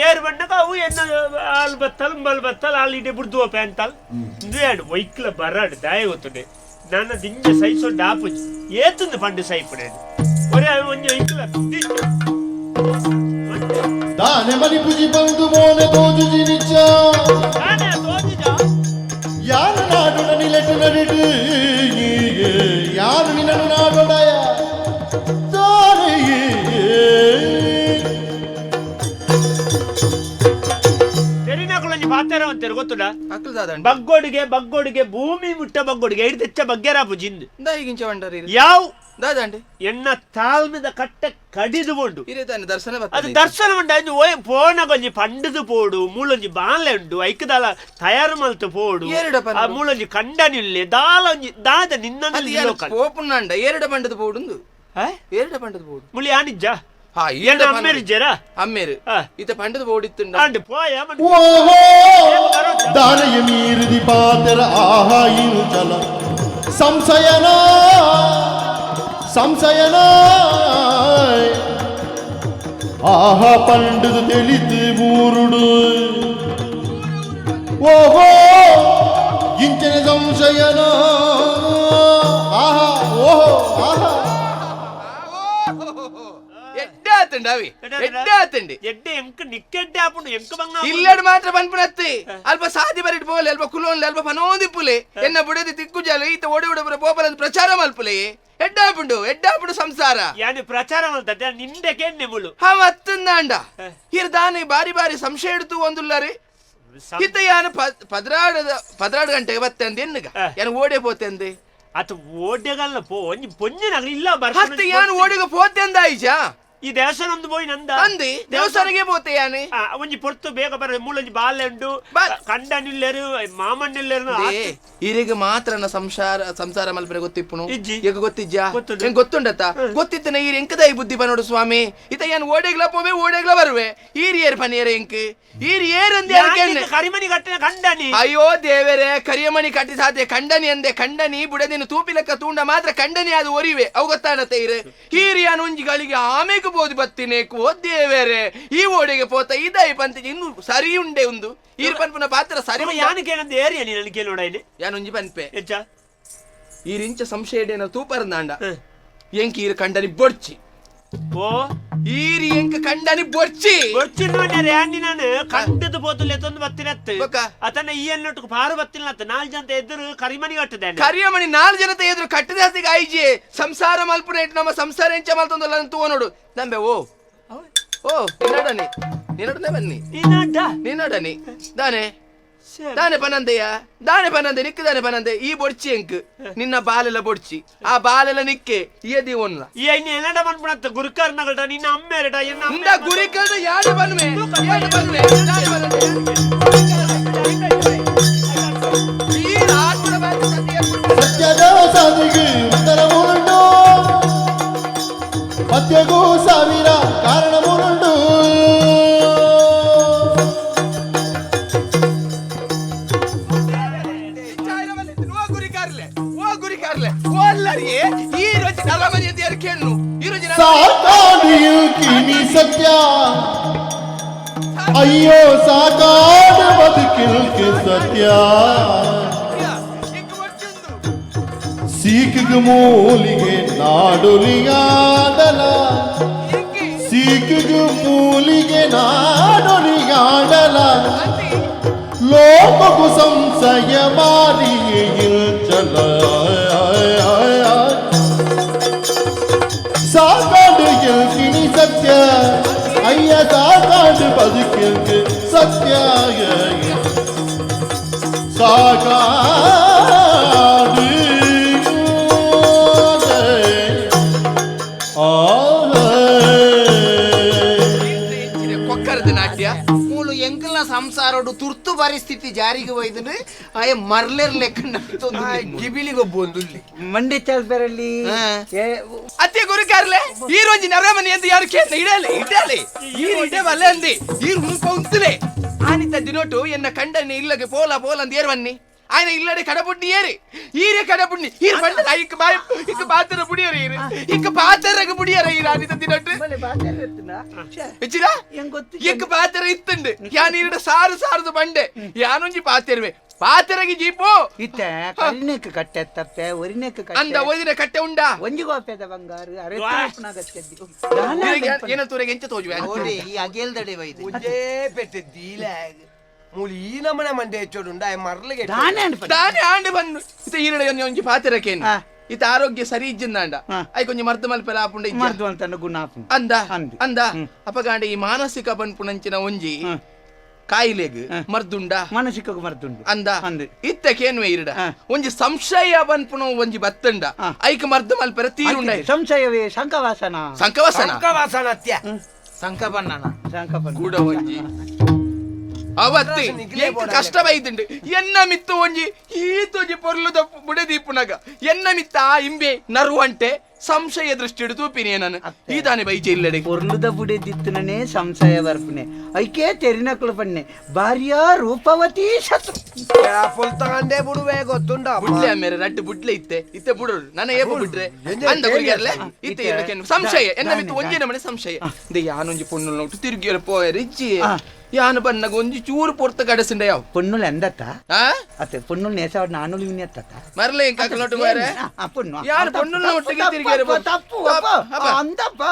ಏರು ಬಣ್ಣಗ ಅವು ಎನ್ನ ಹಾಲು ಬತ್ತಲ್ ಮಲ್ ಬತ್ತಲ್ ಹಾಲು ಇಡೆ ಬಿಡ್ದುವ ಪ್ಯಾಂತಲ್ ಇಂದು ವೈಕ್ಲ ಬರಾಡು ದಾಯ ಗೊತ್ತದೆ ನನ್ನ ದಿಂಜ ಸೈಸೊಂಡು ಆಪುಜಿ ಏತುಂದು ಪಂಡು ಸೈಪುಡೆ ಒರೆ ಒಂಜಿ ವೈಕ್ಲ ದಾನೆ ಮನಿ ಪುಜಿ ಬಂದು ಮೋನೆ ತೋಜುಜಿ ನಿಚ್ಚ ನಾನೇ ತೋಜಿಜ ಯಾರು ನಾಡು ನಿಲೆಟ್ಟು ನಡಿಡು ಯಾರು ನಿನ್ನನು ನಾಡೊಡಯ ತೆರಿನಕುಳಂಜಿ ಪಾತೆರ ಅಂತಾರೆ ಗೊತ್ತುಡ ಅಕ್ಲದಾದಂಡ ಬಗ್ಗೋಡಿಗೆ ಭೂಮಿ ಮುಟ್ಟ ಬಗ್ಗೋಡಿಗೆ ಹಿಡಿದು ಹೆಚ್ಚ ಬಗ್ಗೆರ ಪುಜಿಂದು ದಾಯಿಗಿಂಚ ಬಂಡರಿ ಯಾವ ದಾದಂಡೆ ಎನ್ನ ತಾಳ್ಮೆದ ಕಟ್ಟೆ ಕಡಿದು ಬೋಡು ಇರೇ ತಾನೆ ದರ್ಶನ ಅದು ದರ್ಶನ ಉಂಟು ಅದು ಪೋನಗೊಂಜಿ ಪಂಡದು ಪೋಡು ಮೂಲೊಂಜಿ ಬಾಲೆ ಉಂಡು ಐಕದಾಲ ತಯಾರು ಮಲ್ತು ಪೋಡು ಏರಡ ಪಂಡ. ಆ ಮೂಲೊಂಜಿ ಕಂಡನಿಲ್ಲೆ ದಾಲೊಂಜಿ ದಾದ ನಿನ್ನ ಪೋಪುಣ್ಣಂಡ ಏರಡ ಬಂಡದ ಬೋಡುಂದು ಏರಡ ಬಂಡದ ಬೋಡು ಮುಳಿ ಆನಿಜ್ಜ ಹಾ ಏನ ಅಮ್ಮೇರಿಜ್ಜರ ಅಮ್ಮೇರು ಹಾ. ಇತ ಪಂಡದ ಬೋಡಿತ್ತುಂಡ ಅಂಡ್ ಪೋಯ ಓಹೋ ದಾನಯ ಮೀರಿದಿ ಪಾತೆರ ಆಹಾ ಇರು ಜಲ ಸಂಶಯನ ಸಂಶಯನ ಆಹಾ ಪಂಡದು ತಿಳಿದು ಊರುಡು ಓಹೋ ಇಂಚಿನ ಸಂಶಯನ ಆಹಾ ಓಹೋ ಆಹಾ ಎಡ್ಡಾತಂಡ ಅವಿ ಎಡ್ಡಾತಂಡಿ ಎಡ್ಡೆ ಎಂಕ ನಿಕ್ಕೆಡ್ಡೆ ಆಪುಂಡು ಎಂಕ ಬಂಗ ಇಲ್ಲಡ್ ಮಾತ್ರ ಪನ್ಪುನತ್ತಿ ಅಲ್ಪ ಸಾದಿ ಬರಿಟ್ ಬೋಲೆ ಅಲ್ಪ ಕುಲೋನ್ಲೆ ಅಲ್ಪ ಪನೋದಿಪ್ಪುಲೆ ಎನ್ನ ಬುಡದಿ ತಿಕ್ಕುಜಾಲು ಈತ ಓಡಿ ಓಡಬರ ಪೋಪಲಂದು ಪ್ರಚಾರ ಮಲ್ಪುಲೆ ಎಡ್ಡಾಪುಡು ಸಂಸಾರ ಯಾನಿ ಪ್ರಚಾರ ಮಲ್ತದೆ ನಿಂದೆ ಕೆನ್ನೆ ಮುಳು ಮತ್ತಂದಾಂಡ ಇರ್ ದಾನಿ ಬಾರಿ ಬಾರಿ ಸಂಶಯ ಇಡ್ತು ಒಂದುಲ್ಲಾರಿ ಇತ್ತ ಯಾನು ಪದ್ರಾಡು ಗಂಟೆಗೆ ಬತ್ತೆ ಅಂದ ಎನ್ನಗ ಯಾನು ಓಡೆ ಪೋತೆ ಅಂದೆ ಅತ ಓಡ್ಯಗಲ್ಲ ಪೋ ಒಂಜಿ ಪೊಂಜಿನಾಗ ಇಲ್ಲ ಹತ್ತು ಯಾನು ಓಡಿಗ ಪೋತೆ ಅಂದ ಆಯ್ಜಾ ಈ ದೇವಸ್ಥಾನ ಒಂದು ಪೋಯಿ ನಂದ ಅಂದಿ ದೇವಸ್ಥಾನಗೆ ಪೋತೆ ಯಾನೆ ಒಂಜಿ ಪೊರ್ತು ಬೇಗ ಬರ ಮೂಲೊಂಜಿ ಬಾಲೆ ಉಂಡು ಕಂಡನಿಲ್ಲೆರು ಮಾಮಣ್ಣಿಲ್ಲೆರು ಇರಿಗೆ ಮಾತ್ರ ಸಂಸಾರ ಮಲ್ಪನೆ ಗೊತ್ತಿಪ್ಪುನು ಇಜ್ಜಿ. ಈಗ ಗೊತ್ತಿಜ್ಜ ಗೊತ್ತುಂಡು. ಹೆಂಗ್ ಗೊತ್ತುಂಡತ್ತ ಗೊತ್ತಿತ್ತನ ಈರ್ ಎಂಕದಾಯಿ ಬುದ್ಧಿ ಬನೋಡು ಸ್ವಾಮಿ ಇತ ಏನ್ ಓಡೆಗ್ಲ ಪೋವೆ ಓಡೆಗ್ಲ ಬರುವೆ ಈರ್ ಏರ್ ಪನಿಯರ ಎಂಕ್ ಈರ್ ಏರಂದೆ ಕರಿಮಣಿ ಕಟ್ಟಿನ ಕಂಡನಿ ಅಯ್ಯೋ ದೇವರೇ ಕರಿಯಮಣಿ ಕಟ್ಟಿ ಸಾಧ್ಯ ಕಂಡನಿ ಅಂದೆ ಕಂಡನಿ ಬುಡದಿನ ತೂಪಿ ಲೆಕ್ಕ ತೂಂಡ ಮಾತ್ರ ಕಂಡನಿ ಅದು ಒರಿವೆ ಅವು ಗೊತ್ತಾಡತ್ತೆ ಇರೆ ಹೀರಿಯಾನ ಒಂಜಿಗಳಿಗೆ ಆಮೆಗೂ ಬೋದು ಬತ್ತಿನೇ ಓ ದೇವರೇ ಈ ಓಡೆಗೆ ಪೋತ ಇದಾಯಿ ಪಂತ ಇನ್ನು ಸರಿ ಉಂಡೆ ಒಂದು ಈರ್ ಪನ್ಪುನ ಪಾತ್ರ ಸರಿ ಯಾನಕ್ಕೆ ಏನಂತ ಏರಿಯ ನೀನು ಕೇಳೋಡ ಇಲ್ಲಿ ಯಾನು ಒಂಜಿ ಪನ್ಪೆ ಹೆಚ್ಚ ಈರಿಂಚ ಸಂಶಯ ತೂಪರಂದಾಂಡ ಎಂಕ್ ಈರು ಕಂಡನಿ ಬೊಡ್ಚಿ ಓ ಈರಿ ಎಂಕ್ ಕಂಡನಿ ಬೊಡ್ಚಿ ಬರ್ಚಿನ ಆಂಡಿ ನಾನು ಕಂಡದ ಬೋತಲ್ ಎತ್ತೊಂದು ಬತ್ತಿನತ್ತೆ ಬೊಕ್ಕ? ಅತನ ಈ ಎನ್ನೊಟ್ಟು ಪಾರು ಬತ್ತಿನತ್ತೆ 4 ಜನ ಎದುರು ಕರಿಮನಿ ಕಟ್ಟದೆ ಕರಿಯಮಣಿ 4 ಜನತೆ ಎದುರು ಕಟ್ಟದ ಹತ್ತಿಗೆ ಆಯ್ಜಿ ಸಂಸಾರ ಮಲ್ಪುನ ಇಟ್ಟು ನಮ್ಮ ಸಂಸಾರ ಎಂಚ ಮಲ್ತೊಂದಲ್ಲ ತೂ ನೋಡು ನಂಬೆ ಓ ನಿನ್ನಡನಿ ನಿನ್ನಡನೆ ಬನ್ನಿ ನಿನ್ನಡನಿ ದಾನೆ ಪನಂದೆ ನಿಕ್ಕದಾನೆ ಪನಂದೆ ಈ ಬೊಡ್ಚಿ ಎಂಕ್ ನಿನ್ನ ಬಾಲೆಲ್ಲ ಬೊಡ್ಚಿ ಆ ಬಾಲೆಲ್ಲ ನಿಕ್ಕೆ ಇಯದಿ ಒನ್ಲ ಈ ಐನಿ ಏನಡ ಮನ್ಪುಣತ್ತ ಗುರುಕರ್ನಗಡ ನಿನ್ನ ಅಮ್ಮೆರಡ ಎನ್ನ ಇಂದ ಗುರಿಕಲ್ದ ಯಾರು ಬನ್ವೆ ಈ ಆತ್ಮದ ಬಾಯಿ ಸತ್ಯದ ಸಾಧಿಗೆ ಉತ್ತರವುಂಟು ಮತ್ಯಗೂ ಸಾವಿರ ಕಾರಣವುಂಟು ಈ రోజు నల్లమని ఎంత కేళ్ళు ఈ రోజు సాకాడు కిని సత్య అయ్యో సాకాడు బతుకిల్కి సత్య సీకుగు మూలిಗೆ నాడులిగాడల సీకుగు మూలిಗೆ నాడులిగాడల లోకకు సంశయమాదియే చల ಸಾಕಾಡು ಗೆಲ್ಕಿನಿ ಸತ್ಯ ಅಯ್ಯ ಸಾಕಾಡು ಬದುಕಿಲ್ಗೆ ಸತ್ಯ ಸಾಕಾಡು ಕೊಕ್ಕರದ ನಾಟ್ಯ ಮೂಲು ಎಂಕಲ್ನ ಸಂಸಾರೋಡು ತುರ್ತು ಪರಿಸ್ಥಿತಿ ಜಾರಿಗೆ ಒಯ್ದ್ರೆ ಆಯ ಮರ್ಲೇರ್ ಲೆಕ್ಕ ಗಿಬಿಲಿಗೊಬ್ಬೊಂದು ಮಂಡೆ ಚಾಲ್ಪರಲ್ಲಿ ಅತ್ತೆ ಗುರುಕಾರ್ಲೆ ಈ రోజు నరమని ఎంత యారు కేన ఇడాలి ఈ ఇడే వల్లే అంది ఈ రూప ఉంతులే ఆనిత దినోటు ఎన్న కండని ఇల్లకి పోలా అంది ఏర్వన్ని ఆయన ఇల్లడే కడపుడ్డి ఏరి ఈరే కడపుడ్డి ఈరు పండ ఇక్క బాయ్ ఇక్క పాతర పుడియరు ఈరు ఇక్క పాతరగ పుడియరు ఈ ఆనిత దినోటు ఇచ్చిరా ఇక్క పాతర ఇత్తండు యానీరుడ సారు బండే యానుంచి పాతెరువే ಪಾತೆರಗಿ ಜೀಪು ಇತ್ತ ಕರಿನೆಕ್ ಕಟ್ಟೆ ತಪ್ಪೆ ಒರಿನೆಕ್ ಕಟ್ಟೆ ಅಂದ ಓದಿನ ಕಟ್ಟೆ ಉಂಡಾ ಒಂಜಿಗೋಪೆದ ಬಂಗಾರು ಏನಂತೂರೆಗೆ ಎಂಚ ತೋಜುವೆ ಈ ಅಗೇಲ್ದಡೆ ವೈದೆ ಉಜೇ ಪೆಟ್ಟೆ ದೀಲಾಗ್ ಮೂಲಿ ಈ ನಮನ ಮಂಡೆ ಹೆಚ್ಚೋಡುಂಡ ಮರ್ಲಿಗೆ ದಾನೆ ಆಂಡೆ ಬಂದು ಇತ ಈರಡೆ ಒಂಜಿ ಪಾತೆರಕೇನು ಇತ ಆರೋಗ್ಯ ಸರಿ ಇಜ್ಜಿಂದಾಂಡ ಐ ಕೊಂಚ ಮರ್ದ ಮಲ್ಪೆಲ ಆಪುಂಡ ಮರ್ದು ಅಂತ ಗುಣ ಅಂದ ಅಪಗಾಂಡೆ ಈ ಮಾನಸಿಕ ಬನ್ಪುಣಂಚಿನ ಒಂಜಿ ಕಾಯಿಲೆಗ್ ಮರ್ದುಂಡ ಮಾನಸಿಕ ಮರ್ದುಂಡು ಅಂದ ಇತ್ತಕೇನ್ವೆ ಇರಡ ಒಂಜಿ ಸಂಶಯ ಬನ್ಪುಣ ಒಂಜಿ ಬತ್ತಂಡ ಐಕ ಮರ್ದ ಮಲ್ಪೆರ ತೀರುಂಡ ಸಂಶಯವೇ ಸಂಕವಾಸನ ಅತ್ಯ ಸಂಕಪನ್ನ ಕೂಡ ಒಂಜಿ ಅವತ್ತಿ ಎಂಕ ಕಷ್ಟ ಬೈದುಂಡು ಎನ್ನ ಮಿತ್ತು ಒಂಜಿ ಈತೊಂಜಿ ಪೊರ್ಲುದ ಬುಡೆದೀಪುನಗ ಎನ್ನ ಮಿತ್ತ ಇಂಬೆ ನರುವಂಟೆ ಸಂಶಯ ದೃಷ್ಟಿ ತೂಪಿನಿ ನಾನು ಈದಾನೆ ಬೈಜೆ ಇಲ್ಲಡೆ ಪೊರ್ಲುದ ಬುಡೆದಿತ್ತನೇ ಸಂಶಯ ಬರ್ಪನೆ ಐಕೆ ತೆರಿನಕ್ಳು ಪಣ್ಣೆ ಭಾರ್ಯ ರೂಪವತಿ ಶತ್ರು ತಗೊಂಡೇ ಬಿಡುವೆ ಗೊತ್ತುಂಡ ಬುಡ್ಲೆ ಮೇರೆ ರಡ್ಡು ಬುಡ್ಲೆ ಇತ್ತೆ ಬುಡರು ನನ್ನ ಏಪ ಬಿಡ್ರೆ ಅಂದ ಗುರಿಗರ್ಲೆ ಇತ್ತೆ ಸಂಶಯ ಎನ್ನ ಮಿತ್ತು ಒಂಜಿ ನಮನೆ ಸಂಶಯ ದೇ ಯಾನೊಂಜಿ ಪೊಣ್ಣು ನೋಟು ತಿರುಗಿಯರ ಪೋಯರ್ ಇಜ್ಜಿ ಯಾನು ಬನ್ನಗ ಒಂಜಿ ಚೂರು ಪೊರ್ತ ಗಡಸಿಂಡ ಯಾವ ಪೊಣ್ಣುಲು ಎಂದತ್ತ ಅತ್ತೆ ಪೊಣ್ಣುಲು ನೇಸವಾಡ ನಾನುಲು ವಿನ್ಯತ್ತ ಮರ್ಲೆ ಎಂಕಾಕಲ್ ನೋಟು ಬಾರೆ ಪೊಣ್ಣು ಯಾರು ಪೊಣ್ಣುಲು ಒಟ್ಟಿಗೆ ತಿರುಗಿಯರ ತಪ್ಪು ಅಂತಪ್ಪ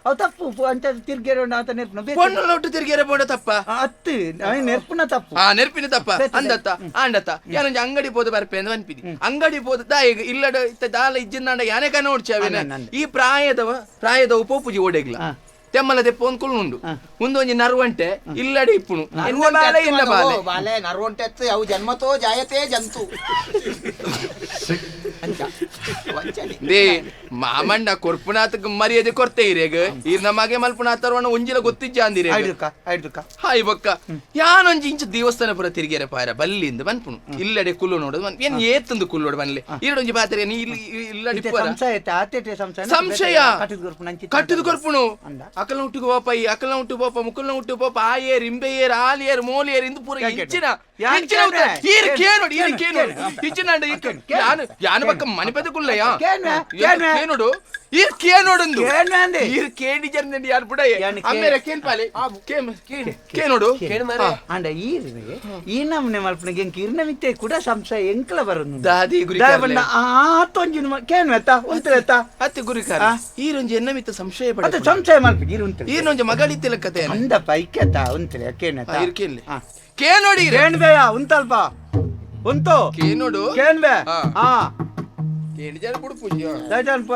ಅವು ತಪ್ಪು ಅಂತ ತಿರುಗಿಯರ ಆತ ನೆರ್ಪುನ ಪೊಣ್ಣುಲು ಒಟ್ಟು ತಿರುಗಿಯರ ಬೋಡ ತಪ್ಪ ಅತ್ತು ನೆರ್ಪುನ ತಪ್ಪು ನೆರ್ಪಿನ ತಪ್ಪ ಅಂದತ್ತ ಆಂಡತ್ತ ಯಾನೊಂಜಿ ಅಂಗಡಿ ಪೋದು ಬರ್ಪೆ ಅಂತ ಅನ್ಪಿದಿ ಅಂಗಡಿ ಪೋದು ದಾಯಿಗ ಇಲ್ಲಡ ಇತ್ತ ದಾಲ ಇಜ್ಜಿಂದಾಂಡ ಯಾನೆಕ ನೋಡ್ಚಾವೇನ ಈ ಪ್ರಾಯದ ಉಪೋಪುಜಿ ಓಡೆಗ್ಲ ತೆಮ್ಮಲ ದೆಪ್ಪ ಒಂದು ಕುಳ್ಳುಂಡು ಮುಂದೊಂಜಿ ನರುವಂಟೆ ಇಲ್ಲಡೆ ಇಪ್ಪುನು ಬಾಲೆ ನರುವಂಟೆ ಅವು ಜನ್ಮತೋ ಜಾಯತೆ ಜಂತು ದೇ ಮಾಮಣ್ಣ ಕೊರ್ಪುನಾಥಕ್ ಮರ್ಯಾದೆ ಕೊರ್ತೆ ಇರೇಗ ಇರ್ ನಮಗೆ ಮಲ್ಪುನಾಥರ್ವಣ್ಣ ಒಂಜಿಲ ಗೊತ್ತಿಜ್ಜ ಅಂದಿರೆ ಹಾಯ್ ಬೊಕ್ಕ ಯಾನೊಂಜಿ ಇಂಚ ದೇವಸ್ಥಾನ ಪುರ ತಿರುಗಿಯರ ಪಾರ ಬಲ್ಲಿಂದ ಬನ್ಪುನು ಇಲ್ಲಡೆ ಕುಲ್ಲು ನೋಡೋದು ಏನ್ ಏತಂದು ಕುಲ್ಲೋಡು ಬನ್ಲೆ ಇರಡೊಂಜಿ ಪಾತ್ರೆ ಇಲ್ಲಡೆ ಸಂಶಯ ಕಟ್ಟಿದ ಕೊರ್ಪುನು ಅಕಲ್ನ ಹುಟ್ಟಿಗೆ ಹೋಪ ಮುಕ್ಕಲ್ನ ಹುಟ್ಟು ಹೋಪ ಆಯೇರ್ ಇಂಬೆಯೇರ್ ಆಲಿಯೇರ್ ಮೋಲಿಯೇರ್ ಇಂದು ಪೂರ ಇಚ್ಚಿನ ಯಾನು ಬಕ್ಕ ಮನೆ ಪೆದ ಕುಲ್ಲಯ್ಯ ಕೇನೋಡು ಈರ್ ಕೇನೋಡೊಂದು ಕೇನಂದೆ ಈರ್ ಕೇಡಿ ಜರ್ನಂಡಿ ಯಾರು ಬುಡ ಯಾನಿ ಅಮ್ಮೇರ ಕೇನ್ ಪಾಲೆ ಕೇನೋಡು ಅಂಡ ಈ ನಮ್ನೆ ಮಲ್ಪನಿಗೆ ಕಿರ್ನ ಮಿತ್ತೆ ಕೂಡ ಸಂಶಯ ಎಂಕ್ಲ ಬರೋದು ದಾದಿ ಗುರಿ ತೊಂಜಿನ ಕೇನು ಎತ್ತ ಉಂಟು ಅತ್ತೆ ಗುರಿಕಾರ ಈರೊಂಜಿ ಎನ್ನ ಮಿತ್ತ ಸಂಶಯ ಅದು ಸಂಶಯ ಮಲ್ಪ ಇರು ಉಂಟು ಈರೊಂಜಿ ಮಗಳಿತ್ತಿಲ್ಲ ಕತೆ ಅಂದಪ್ಪ ಇಕ್ಕೆತ್ತ ಉಂಟು ಕೇನೆತ್ತ ಇರ್ಕೇನ್ಲಿ ಕೇನೋಡಿ ಕೇನ್ಬೇಯ ಉಂಟಲ್ಪ ಉಂಟು ಕೇನೋಡು ಕೇನ್ಬೆ ಹಾ ಕೇಳಿ ಜನ ಬುಡು ಪೂಜ್ಯ ದಾಜನ್ಪ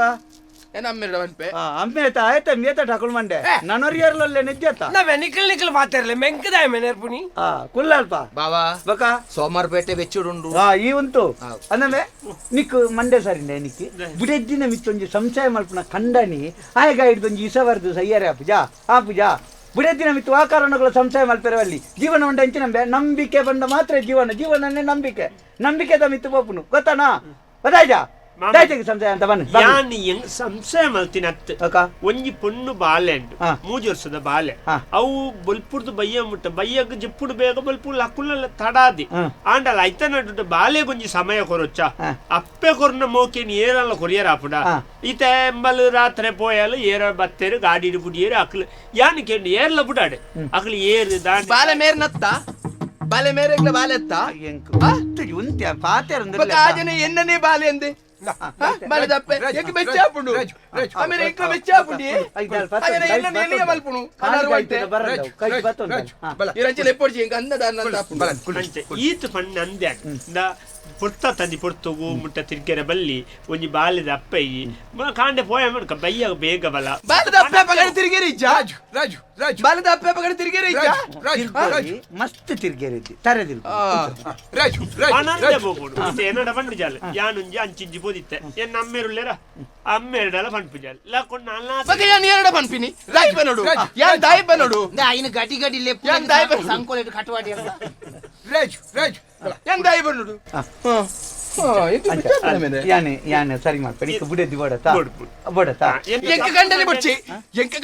ಏನ ಅಮ್ಮೇರ ಬನ್ಪೆ ಅಮ್ಮೇತ ಆಯ್ತ ಮೇತ ಠಾಕುಲ್ ಮಂಡೆ ನನೊರಿಯರ್ಲಲ್ಲೇ ನಿಜ್ಜತ್ತ ನಾವೇ ನಿಖಲ್ ಮಾತಾಡ್ಲೆ ಮೆಂಕದಾಯ ಮೆನೇರ್ಪುನಿ ಕುಲ್ಲಲ್ಪ ಬಾವಾ ಬಕ ಸೋಮಾರ್ಪೇಟೆ ಬೆಚ್ಚುಡುಂಡು ಈ ಉಂಟು ಅಂದ್ರೆ ನಿಕ್ಕು ಮಂಡೆ ಸರಿಂಡೆ ನಿಕ್ಕಿ ಬುಡೆದ್ದಿನ ಮಿತ್ತೊಂಜಿ ಸಂಶಯ ಮಲ್ಪನ ಕಂಡನಿ ಆಯ್ಗ ಹಿಡ್ದೊಂಜಿ ಇಸವರ್ದು ಸಯ್ಯರೆ ಆಪುಜಾ ಬುಡೆದ್ದಿನ ಮಿತ್ತು ಆ ಕಾರಣಗಳ ಸಂಶಯ ಮಲ್ಪೆರವಲ್ಲಿ ಜೀವನ ಉಂಡ ಇಂಚಿ ನಂಬಿಕೆ ಬಂದ ಮಾತ್ರ ಜೀವನನೇ ನಂಬಿಕೆ ಮಿತ್ತು ಬೋಪುನು ಗೊತ್ತಾನಾ ಗೊತ್ತಾಯ್ಜ ಸಂಶಯ ಅಂತ ಯಾನ್ ಸಂಶಯ ಮಲ್ತಿನತ್ ಒಂಜಿ ಪೊಣ್ಣು ಬಾಲೆ ಉಂಟು 3 ವರ್ಷದ ಬಾಲೆ ಅವು ಬಲ್ಪುರ್ದು ಬಯ್ಯ ಮುಟ್ಟ ಬಯ್ಯಗ್ ಜಿಪ್ಪುಡು ಬೇಗ ಬಲ್ಪುಡ್ ಲಕ್ಕುಲ್ಲ ತಡಾದಿ ಆಂಡಲ ಐತನ ಬಾಲೆ ಗೊಂಜಿ ಸಮಯ ಕೊರೊಚ್ಚ ಅಪ್ಪೆ ಕೊರ್ನ ಮೋಕೆನ್ ಏರಲ್ಲ ಕೊರಿಯರ್ ಆಪುಡ ಈತ ಎಂಬಲ್ ರಾತ್ರಿ ಪೋಯಲು ಏರ ಬತ್ತೇರು ಗಾಡಿ ಬುಡಿಯೇರು ಅಕ್ಲು ಯಾನ್ ಕೇಂಡು ಏರ್ಲ ಬುಡಾಡೆ ಅಕ್ಲು ಏರು ದಾಂಡಿ ಬಾಲೆ ಮೇರ್ ನತ್ತ ಬಾಲೆ ಮೇರೆಗ್ಲ ಬಾಲೆ ಎತ್ತ ಆಜನೆ ಎನ್ನನೇ ಬಾಲೆ ಅಂದೆ ಬಾಲೆ ದಪ್ಪೆ ಏಕೆ ಬೆಚ್ಚಾಪುಂಡು ಆಮೇಲೆ ಏಕೆ ಬೆಚ್ಚಾಪುಂಡಿ ಆಜನೆ ಎನ್ನನೇ ಎಲ್ಲಿಯ ಮಲ್ಪುನು ಕನಾರು ವೈತೆ ಇರಂಚೆ ಲೆಪ್ಪೊಡ್ಚಿ ಎಂಕ ಅಂದದ ಅನ್ನದ ಈತ ಪಣ್ಣ ಅಂದೆ ಪುರ್ತ ತಂದಿ ಪುರ್ತುಗು ಮುಟ್ಟ ತಿರ್ಗೆರೆ ಬಲ್ಲಿ ಒಂಜಿ ಬಾಲೆದ ಅಪ್ಪಯ್ಯಿ ಕಾಂಡೆ ಪೋಯ ಮಡ್ಕ ಬಯ್ಯ ಬೇಗ ಬಲ ಬಾಲೆದ ಅಪ್ಪೆ ಪಗಡೆ ತಿರ್ಗೆರಿ ರಾಜು ಬಾಲೆದ ಅಪ್ಪೆ ಪಗಡೆ ತಿರ್ಗೆರಿ ಮಸ್ತ್ ತಿರ್ಗೆರಿ ತರದಿಲ್ ಅನಂದೆ ಬೋಗುಡು ಏನಡ ಪಂಡು ಜಾಲ ಯಾನುಂಜಿ ಅಂಚಿಂಜಿ ಬೋದಿತ್ತೆ ಎನ್ನ ಅಮ್ಮೇರುಲ್ಲೇರ ಅಮ್ಮೇರಡಲ ಪಂಪು ಜಾಲ ಲಕೊಂಡ ಅಲ್ಲ ಬಗೆ ಯಾನ್ ಎರಡ ಪಂಪಿನಿ ರಾಜ್ ಬನೋಡು ಯಾನ್ ದಾಯಿ ಬನೋಡು ಆಯ್ನ ಗಡಿ ಗಡಿ ಲೆಪ್ ಯಾನ್ ದಾಯಿ ಬನೋಡು ಸಂಕೋಲೆಟ್ ಕಟವಾಡಿ ರಾಜು ಯಾನ್ ದಾಯಿ ಬನೋಡು ಯಾನೆ ಸರಿ ಮಾಡ್ತಾರೆ ಈಗ ಬುಡೆದ್ದಿ ಬೋಡತಾ ಎಂಕ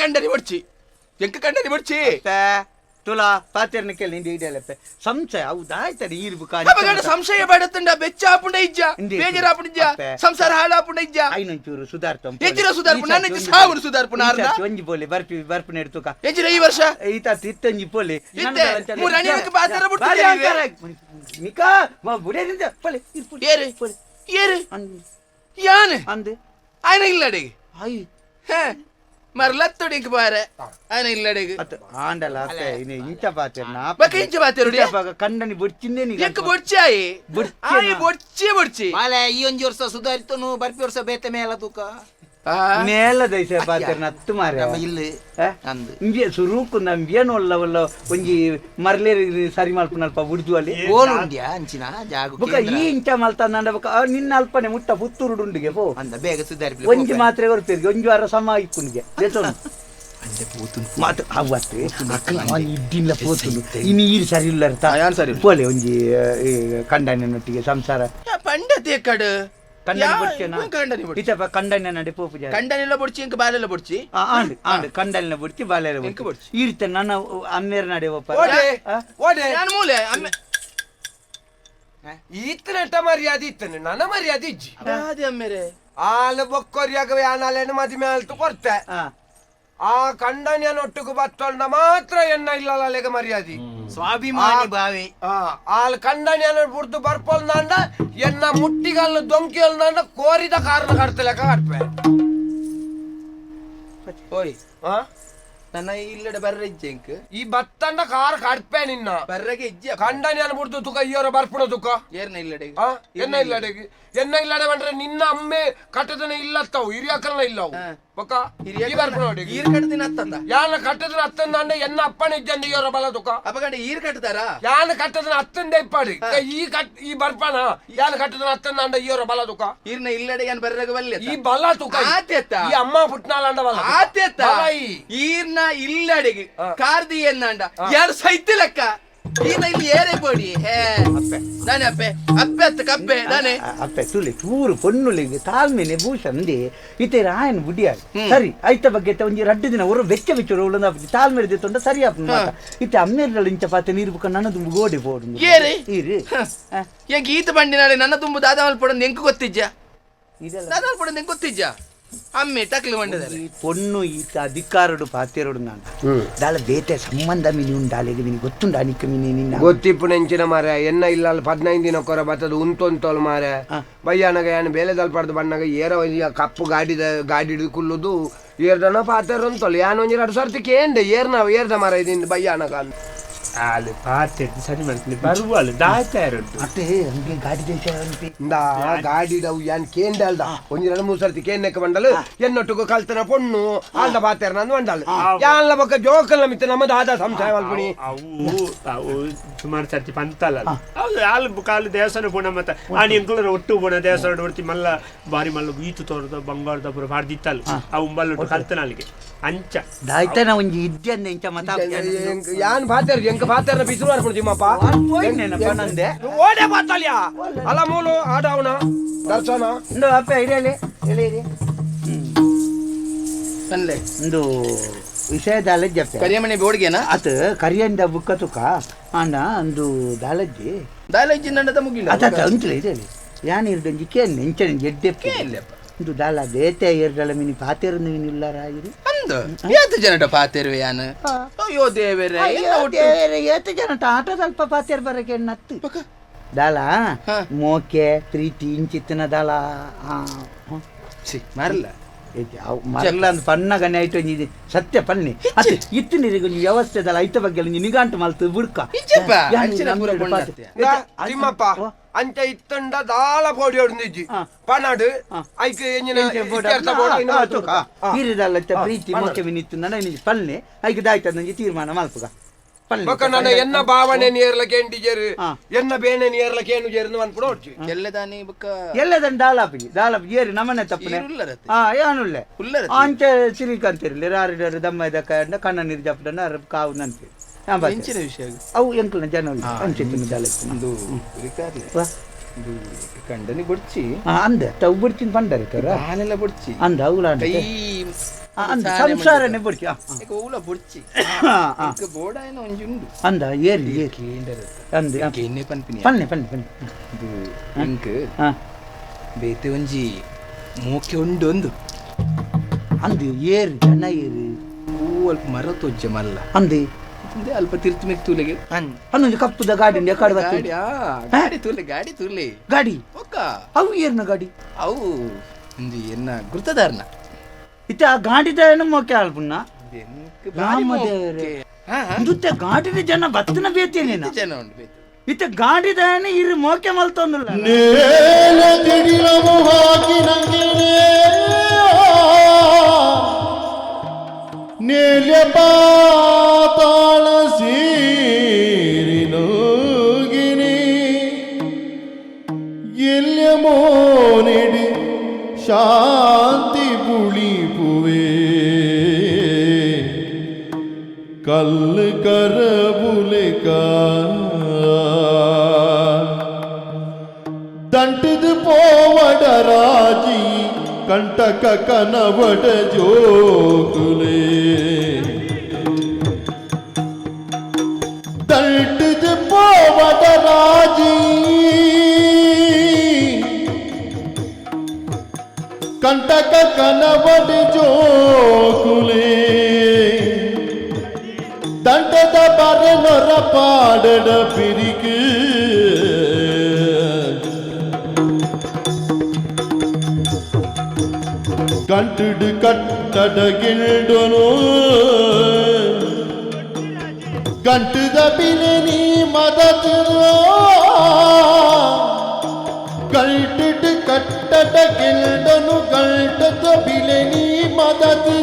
ಕಂಡನಿ ಬಡ್ಚಿ ತುಲಾ ಪಾತೆರ್ನ ಕೇಳಿ ನಿಂದ ಇಡಲಪ್ಪೆ ಸಂಶಯ ಹೌದಾಯ್ತದೆ ಈರ್ಬುಕ ಸಂಶಯ ಬೇಡತ್ತಂಡ ಬೆಚ್ಚ ಆಪುಂಡ ಇಜ್ಜ ಬೇಜಾರಾಪುಂಡ ಇಜ್ಜ ಸಂಸಾರ ಹಾಳಾಪುಂಡ ಇಜ್ಜ ಐನೊಂಚೂರು ಸುಧಾರ್ತ ಎಜ್ಜಿರ ಸುಧಾರ್ಪುಣ ನನ್ನ ಸಾವುರು ಸುಧಾರ್ಪುಣ ಒಂಜಿ ಪೋಲೆ ಬರ್ಪು ನೆಡ್ತುಕ ಎಜ್ಜಿರ ಈ ವರ್ಷ ಈತ ತಿತ್ತಂಜಿ ಪೋಲೆ ಮೂರಣಿಯಕ್ಕೆ ಬಾತರ ಬಿಡ್ತಾರೆ ನಿಕಾ ಬುಡೆದಿಂದ ಪೋಲೆ ಏರು ಯಾನೆ ಅಂದೆ ಆಯ್ನ ಇಲ್ಲಡೆ ಆಯ್ ಮರ್ಲತ್ತೊಡಿಗೆ ಬಾರೆ ಆಯ್ನ ಇಲ್ಲಡೆಗೆ ಆಂಡಲ ಇಂಚ ಪಾತೆರ್ನ ಬಕ ಇಂಚ ಪಾತೆರುಡಿ ಕಂಡನಿ ಬೊಡ್ಚಿಂದೆ ನೀ ಎಂಕ ಬೊಡ್ಚಾಯಿ ಬೊಡ್ಚಿ ಬಾಲೆ ಈ ಒಂಜಿ ವರ್ಷ ಸುಧಾರಿತನು ಬರ್ಪಿ ವರ್ಷ ಬೇತೆ ಮೇಲ ತೂಕ ಮೇಲ ದೈಸ ಪಾತೆರ್ನ ಹತ್ತು ಮಾರ ಇಲ್ಲಿ ಇಂಜೆ ಸುರೂಕು ನಮ್ಗೇನು ಒಲ್ಲ ಒಂಜಿ ಮರ್ಲೆ ಸರಿ ಮಲ್ಪನಲ್ಪ ಬುಡ್ದು ಅಲ್ಲಿ ಗೋಲ್ ಉಂಡ್ಯಾ ಅಂಚಿನ ಜಾಗ ಬೊಕ ಈ ಇಂಚ ಮಲ್ತಂದ ಬೊಕ ನಿನ್ನ ಅಲ್ಪನೆ ಮುಟ್ಟ ಪುತ್ತೂರುಡುಂಡಿಗೆ ಪೋ ಅಂದ ಬೇಗ ಸುಧಾರಿಪಿ ಒಂಜಿ ಮಾತ್ರೆ ಕೊರ್ಪೇರಿಗೆ ಒಂಜಿ ವಾರ ಸಮ ಇಕ್ಕುನಿಗೆ ದೇತೋನು ಮಾತು ಅವತ್ತು ಇದ್ದಿಲ್ಲ ಪೋತುನು ಇನ್ನು ಈರು ಸರಿ ಇಲ್ಲ ಪೋಲೆ ಒಂಜಿ ಕಂಡನೊಟ್ಟಿಗೆ ಸಂಸಾರ ಪಂಡತೆ ಕಡು ಕಂಡನ ನಡೆ ಪೋಪು ಕಂಡನೆಲ್ಲ ಬೊಡ್ಚಿ ಇಂಕ ಬಾಲೆಲ್ಲ ಬೊಡ್ಚಿ ಆಂಡ್ ಕಂಡಲಿನ ಬುಡ್ತಿ ಬಾಲೆಲ್ಲ ಬುಡ್ಚಿ ಇರ್ತೆ ನನ್ನ ಅಮ್ಮೇರ ನಡೆ ಒಪ್ಪ ಮೂಲೆ ಈತನ ಮರ್ಯಾದೆ ಇತ್ತನೆ ನನ್ನ ಮರ್ಯಾದೆ ಇಜ್ಜಿ ಅದೇ ಅಮ್ಮೇರೆ ಆಲ ಬೊಕ್ಕೊರಿಯಾಗವೆ ಆನಾಲೇನು ಮದುವೆ ಆಲ್ತು ಕೊಡ್ತೆ ಆ ಕಂಡನ್ಯನೊಟ್ಟಿಗೆ ಬತ್ತೊಂಡ ಮಾತ್ರ ಎನ್ನ ಇಲ್ಲಲೆಗ ಮರ್ಯಾದೆ ಸ್ವಾಭಿಮಾನಿ ಬಾವಿ ಆಲ್ ಕಂಡನ್ಯನ ಬುಡ್ದು ಬರ್ಪೊಲ್ದಾಂಡ ಎನ್ನ ಮುಟ್ಟಿಗಲ್ಲು ದೊಂಕಿಯಲ್ದಾಂಡ ಕೋರಿದ ಕಾರಣ ಕಡ್ತಲೆಕ ಕಟ್ಪೆ ಓಯ್ ನನ್ನ ಇಲ್ಲಡೆ ಬರ್ರ ಇಜ್ಜೆ ಇಂಕ ಈ ಬತ್ತಂಡ ಕಾರ್ ಕಡ್ಪೆ ನಿನ್ನ ಬರ್ರಗೆ ಇಜ್ಜೆ ಕಂಡನ್ಯನ ಬುಡ್ದು ತುಕ ಇಯ್ಯೋರ ಬರ್ಪುಣ ತುಕ ಏರ್ನ ಇಲ್ಲಡೆ ಎನ್ನ ಇಲ್ಲಡೆ ಬಂದ್ರೆ ನಿನ್ನ ಅಮ್ಮೆ ಕಟ್ಟದನ ಇಲ್ಲತ್ತವು ಹಿರಿಯಕಲ್ನ ಇಲ್ಲವು ಪಕ್ಕ ಹಿರಿಯ ಬರ್ಪುಣ ಈರ್ ಕಟ್ಟದಿನ ಹತ್ತಂದ ಯಾನ ಕಟ್ಟದನ ಹತ್ತಂದ ಎನ್ನ ಅಪ್ಪನ ಇಜ್ಜಂದ ಇಯ್ಯೋರ ಬಲ ತುಕ ಅಪಗಂಡ ಈರ್ ಕಟ್ಟದಾರ ಯಾನ ಕಟ್ಟದನ ಹತ್ತಂದೆ ಇಪ್ಪಾಡಿ ಈ ಬರ್ಪಣ ಯಾನ ಕಟ್ಟದನ ಹತ್ತಂದ ಇಯ್ಯೋರ ಬಲ ತುಕ ಈರ್ನ ಇಲ್ಲಡೆ ಏನ್ ಬರ್ರಗ ಬಲ್ಲೆ ಈ ಬಲ ತುಕ ಈ ಅಮ್ಮ ಪುಟ್ನಾಲಂಡ ಬಲ ಆತ್ಯತ್ತ ಈರ್ನ ಇಲ್ಲಡೆಗೆ ಕಾರ್ದಿ ಎನ್ನಂಡ ಯಾರು ಸೈತಿ ಲೆಕ್ಕ ಈರ್ನ ಇಲ್ಲಿ ಏರೆ ಬೋಡಿ ನಾನೇ ಅಪ್ಪೆ ಅತ್ತ ಕಪ್ಪೆ ನಾನೇ ಅಪ್ಪೆ ತುಳಿ ಚೂರು ಪೊನ್ನುಲಿಗೆ ತಾಳ್ಮೆನೆ ಭೂಷಂದಿ ಇತ್ತೆ ರಾಯನ್ ಬುಡಿಯಾಗ ಸರಿ ಐತ ಬಗ್ಗೆ ಒಂಜಿ 2 ದಿನ ಒರ ಬೆಚ್ಚ ಉಳ್ಳೊಂದು ತಾಳ್ಮೆರೆ ದಿತ್ತೊಂಡ ಸರಿ ಆಪು ಮಾತ ಇತ್ತೆ ಅಮ್ಮೇರ್ಲ ಇಂಚ ಪಾತೆ ನೀರು ಬುಕ್ಕ ನನ್ನ ತುಂಬ ಗೋಡೆ ಪೋಡು ಏರಿ ಈರಿ ಎಂಕ ಈತ ಬಂಡಿ ನಾಳೆ ನನ್ನ ತುಂಬ ದಾದ ಮಲ್ಪೊಡ ಎಂಕ ಗೊತ್ತಿಜ್ಜ ದಾದ ಮಲ್ಪೊಡ ಎಂಕ ಗೊತ್ತಿಜ್ಜ ಅಮ್ಮೆ ಟಕ್ಲು ಮಂಡದಲ್ಲ ಈ ಪೊಣ್ಣು ಈತ ಅಧಿಕಾರಡು ಪಾತೆರೋಡು ನಾನು ದಾಲ ಬೇತೆ ಸಂಬಂಧ ಮಿನಿ ಉಂಡಾಲೆಗೆ ನಿನಗೆ ಗೊತ್ತುಂಡ ಅನಿಕ ಮಿನಿ ನಿನ್ನ ಗೊತ್ತಿಪ್ಪು ನೆಂಚಿನ ಮಾರ ಎನ್ನ ಇಲ್ಲ 15 ದಿನ ಕೊರ ಬತ್ತದ ಉಂತೊಂತೋಲ್ ಮಾರ ಬಯ್ಯಾನಾಗ ಏನು ಬೇಲೆ ದಲ್ಪಡ್ದು ಬಣ್ಣಾಗ ಏರ ಕಪ್ಪು ಗಾಡಿ ಕುಲ್ಲುದು ಏರ್ದನ ಪಾತೆರ ಅಂತಲ್ಲ ಯಾನು ಒಂಜಿ 2 ಸರ್ತಿ ಕೇಂಡೆ ಏರ್ದ ಮಾರ ಇದೀನಿ ಬಯ್ಯಾನಾಗ ಅಂತ ಆಲು ಪಾತೆ ಸರಿ ಮಾಡ್ತೀನಿ ಬರುವಲ್ಲ ದಾಯ್ತಾ ಇರೋದು ಮತ್ತೆ ಹಂಗೆ ಗಾಡಿ ದೇಶ ಅಂತೆ ಗಾಡಿ ಯಾನ್ ಕೇಂಡೆ ಅಲ್ದ ಒಂಜಿ 2-3 ಸರ್ತಿ ಕೇಂಡೆಕ್ಕ ಬಂಡಲು ಎನ್ನೊಟ್ಟಿಗೂ ಕಲ್ತನ ಪೊಣ್ಣು ಆಲ್ದ ಪಾತೆರ ನಂದು ಬಂಡಲ್ ಯಾನ್ಲ ಬೊಕ್ಕ ಜೋಕಲ್ಲ ಮಿತ್ತ ನಮ್ಮದು ಆದ ಸಂಶಯ ಮಲ್ಪುಣಿ ಅವು ಸುಮಾರು ಸರ್ತಿ ಪಂತಲ್ಲ ಹೌದು ಹಾಲು ಕಾಲು ದೇವಸ್ಥಾನ ಪೋಣ ಮತ್ತೆ ಆನಿ ಎಂಕುಲರ ಒಟ್ಟು ಪೋಣ ದೇವಸ್ಥಾನ ಹೊಡ್ತಿ ಮಲ್ಲ ಬಾರಿ ಮಲ್ಲ ಬೀತು ತೋರದ ಬಂಗಾರದ ಪುರ ಬಾರ್ದಿತ್ತಲ್ಲ ಅವು ಬಲ್ಲೊಟ್ಟು ಕಲ್ತನ ಅಲ್ಲಿಗೆ ಅಂಚ ದಾಯ್ತಾನ ಒಂಜಿ ಇದ್ಯಂದ ಇಂಚ ಮತ ಯಾನ್ ಪಾತೆರ ಎಂಕ ಪಾತೆರ ಬಿಸಿಲು ಮಾಡ್ಕೊಂಡು ತಿಮ್ಮಪ್ಪ ನಂದೆ ಓಡೆ ಪಾತಲ್ಯ ಅಲ್ಲ ಮೂಲು ಆಡವನ ದರ್ಶನ ಇಂದು ಅಪ್ಪ ಹಿರಿಯಲಿ ಹೇಳಿ ಅಲ್ಲೇ ಒಂದು ವಿಷಯ ದಾಲಜ್ಜಪ್ಪ ಕರಿಯಮಣಿ ಬೋಡ್ಗೆನಾ ಅತ ಕರಿಯಂದ ಬುಕ್ಕ ತುಕ ಅಣ್ಣ ಒಂದು ದಾಲಜ್ಜಿ ದಾಲಜ್ಜಿ ನಂಡದ ಮುಗಿಲ್ಲ ಅತ ಅಂಚಲ ಇದೆಲ್ಲಿ ಯಾನ್ ಇರ್ದಂಜಿ ಕೇಳಿ ನೆಂಚನ ಎಡ್ಡೆಪ್ಪ ಇದು ದಾಲ ಬೇತೆ ಏರ್ದಳ ಮಿನಿ ಪಾತೆರನ್ನು ಮಿನಿಲ್ಲಾರ ಇರು ಅಂದು ಏತು ಜನಟ ಪಾತೆರುವೆ ಯಾನು ಅಯ್ಯೋ ದೇವರೇ ಏತು ಜನ ಆಟ ಸ್ವಲ್ಪ ಪಾತೆರ್ ಬರಕ್ಕೆ ನತ್ತು ದಾಲ ಮೋಕೆ ಪ್ರೀತಿ ಇಂಚಿತ್ತಿನ ದಾಲ ಮರಲ್ಲ ಮರಲ್ಲ ಅಂದ್ ಪನ್ನ ಗಣ್ಯ ಐಟು ಒಂಜಿದೆ ಸತ್ಯ ಪನ್ನಿ ಅತ್ತೆ ಇತ್ತಿನಿರಿಗೆ ಒಂದು ವ್ಯವಸ್ಥೆ ದಲ್ಲ ಐತ ಬಗ್ಗೆ ನಿಗಾಂಟು ಮಲ್ತು ಬುಡ್ಕ ತಿಮ್ಮಪ್ಪ ಅಂಚ ಇತ್ತಂಡ ದಾಳ ಪೋಡಿ ಹೊಡ್ದಿಜ್ಜಿ ಪನಾಡು ಐಕೆ ಎಂಜಿನ ಹಿರಿದಲ್ಲ ಪ್ರೀತಿ ಮೋಕೆ ಮಿನಿತ್ತು ನಡ ಪನ್ನೆ ಐಕೆ ದಾಯ್ತದ ನಂಗೆ ತೀರ್ಮಾನ ಮಲ್ಪುಗ ಬೊಕ್ಕ ನನ್ನ ಎನ್ನ ಭಾವನೆ ನೇರ್ಲಕ್ಕೆ ಎಂಡಿಜೇರು ಎನ್ನ ಬೇನೆ ನೇರ್ಲಕ್ಕೆ ಏನು ಜೇರು ಅನ್ಬಿಡು ಹೊಡ್ಚಿ ಎಲ್ಲದಾನಿ ಬುಕ್ಕ ಎಲ್ಲದನ್ ದಾಳಾಪಿ ಏರಿ ನಮ್ಮನೆ ತಪ್ಪನೆ ಯಾನುಳ್ಳೆ ಅಂಚೆ ಸಿರಿಕಂತಿರ್ಲಿ ರಾರಿಡರು ದಮ್ಮ ಇದಕ್ಕ ಕಣ್ಣ ನೀರು ಜಪ್ಪಡನ್ನ ಕಾವು ನಂತೆ ಹೆಂಚಿನ ವಿಷಯ ಅವು ಎಂಕಲ್ನ ಜನ ಅಂಚಿತ್ತಿನ ದಾಳ ಕಂಡನಿ ಬುಡ್ಚಿ ಅಂದ ತವು ಬಿಡ್ತೀನಿ ಬಂಡರಿ ತರ ಹಾಲೆಲ್ಲ ಬುಡ್ಚಿ ಅಂದ ಅವಳ ಅಂದ ಸಂಸಾರನೆ ಬಿಡ್ತಿ ಓಲ ಬುಡ್ಚಿ ಬೋಡ ಏನೋ ಒಂಜಿ ಉಂಡು ಅಂದ ಏರಿ ಅಂದ ಎಣ್ಣೆ ಪನ್ಪಿನಿ ಪನ್ನೆ ಇಂಕ್ ಬೇತೆ ಒಂಜಿ ಮೂಕೆ ಉಂಡು ಒಂದು ಅಂದು ಏರಿ ಜನ ಏರಿ ಅಲ್ಪ ಮರ ತೊಜ್ಜೆ ಮಲ್ಲ ಅಂದಿ ಅಲ್ಪ ತಿರ್ತು ಮೆಕ್ ತೂಲೆಗೆ ಅನ್ನೊಂದು ಕಪ್ಪುದ ಗಾಡಿ ಗಾಡಿ ತೂಲೆ ಗಾಡಿ ಅವು ಏರ್ನ ಗಾಡಿ ಅವು ಒಂದು ಎನ್ನ ಗುರ್ತದಾರ್ನ ಇತ್ತ ಗಾಡಿದ ಮೋಕೆ ಅಲ್ಪುನ್ನ ನೃತ್ಯ ಗಾಡಿದ ಜನ ಬತ್ತನ ಬೇತೇನೇನ ಜನ ಉಂಟು ಇತ್ತ ಗಾಡಿದ ಇರು ಮೋಕೆ ಮಲ್ತೊಂದಿಲ್ಲ ಹಾಕಿ ನಂಗೆ ನೇಲೆ ಪಾತಾಳ ಸೀರಿನೋಗಿನಿ ಎಲ್ಯ ಮೋನಿಡಿ ಶಾಂತಿ புளிப்புவே கல்லு கரபுலிகா ದಂಟದು ಪೋವಡ ರಾಜಿ ಕಂಟಕ ಕನವಡ ಜೋಗುಲೆ ದಂಟದು ಪೋವಡ ರಾಜಿ ಕಂಟಕ ಕನವಡ ಜೋಗುಲೆ ದಂಡದ ಬರನೊರ ಪಾಡಡ ಪಿರಿಕು ಕಂಟುಡು ಕಟ್ಟಡ ಗಿಲ್ಡನು ಗಂಟುದ ಬಿಲೆ ನೀ ಮದತು ಗಲ್ಟುಡು ಕಟ್ಟಡ ಗಿಲ್ಡನು ಗಲ್ಟದ ಬಿಲೆ ನೀ ಮದತು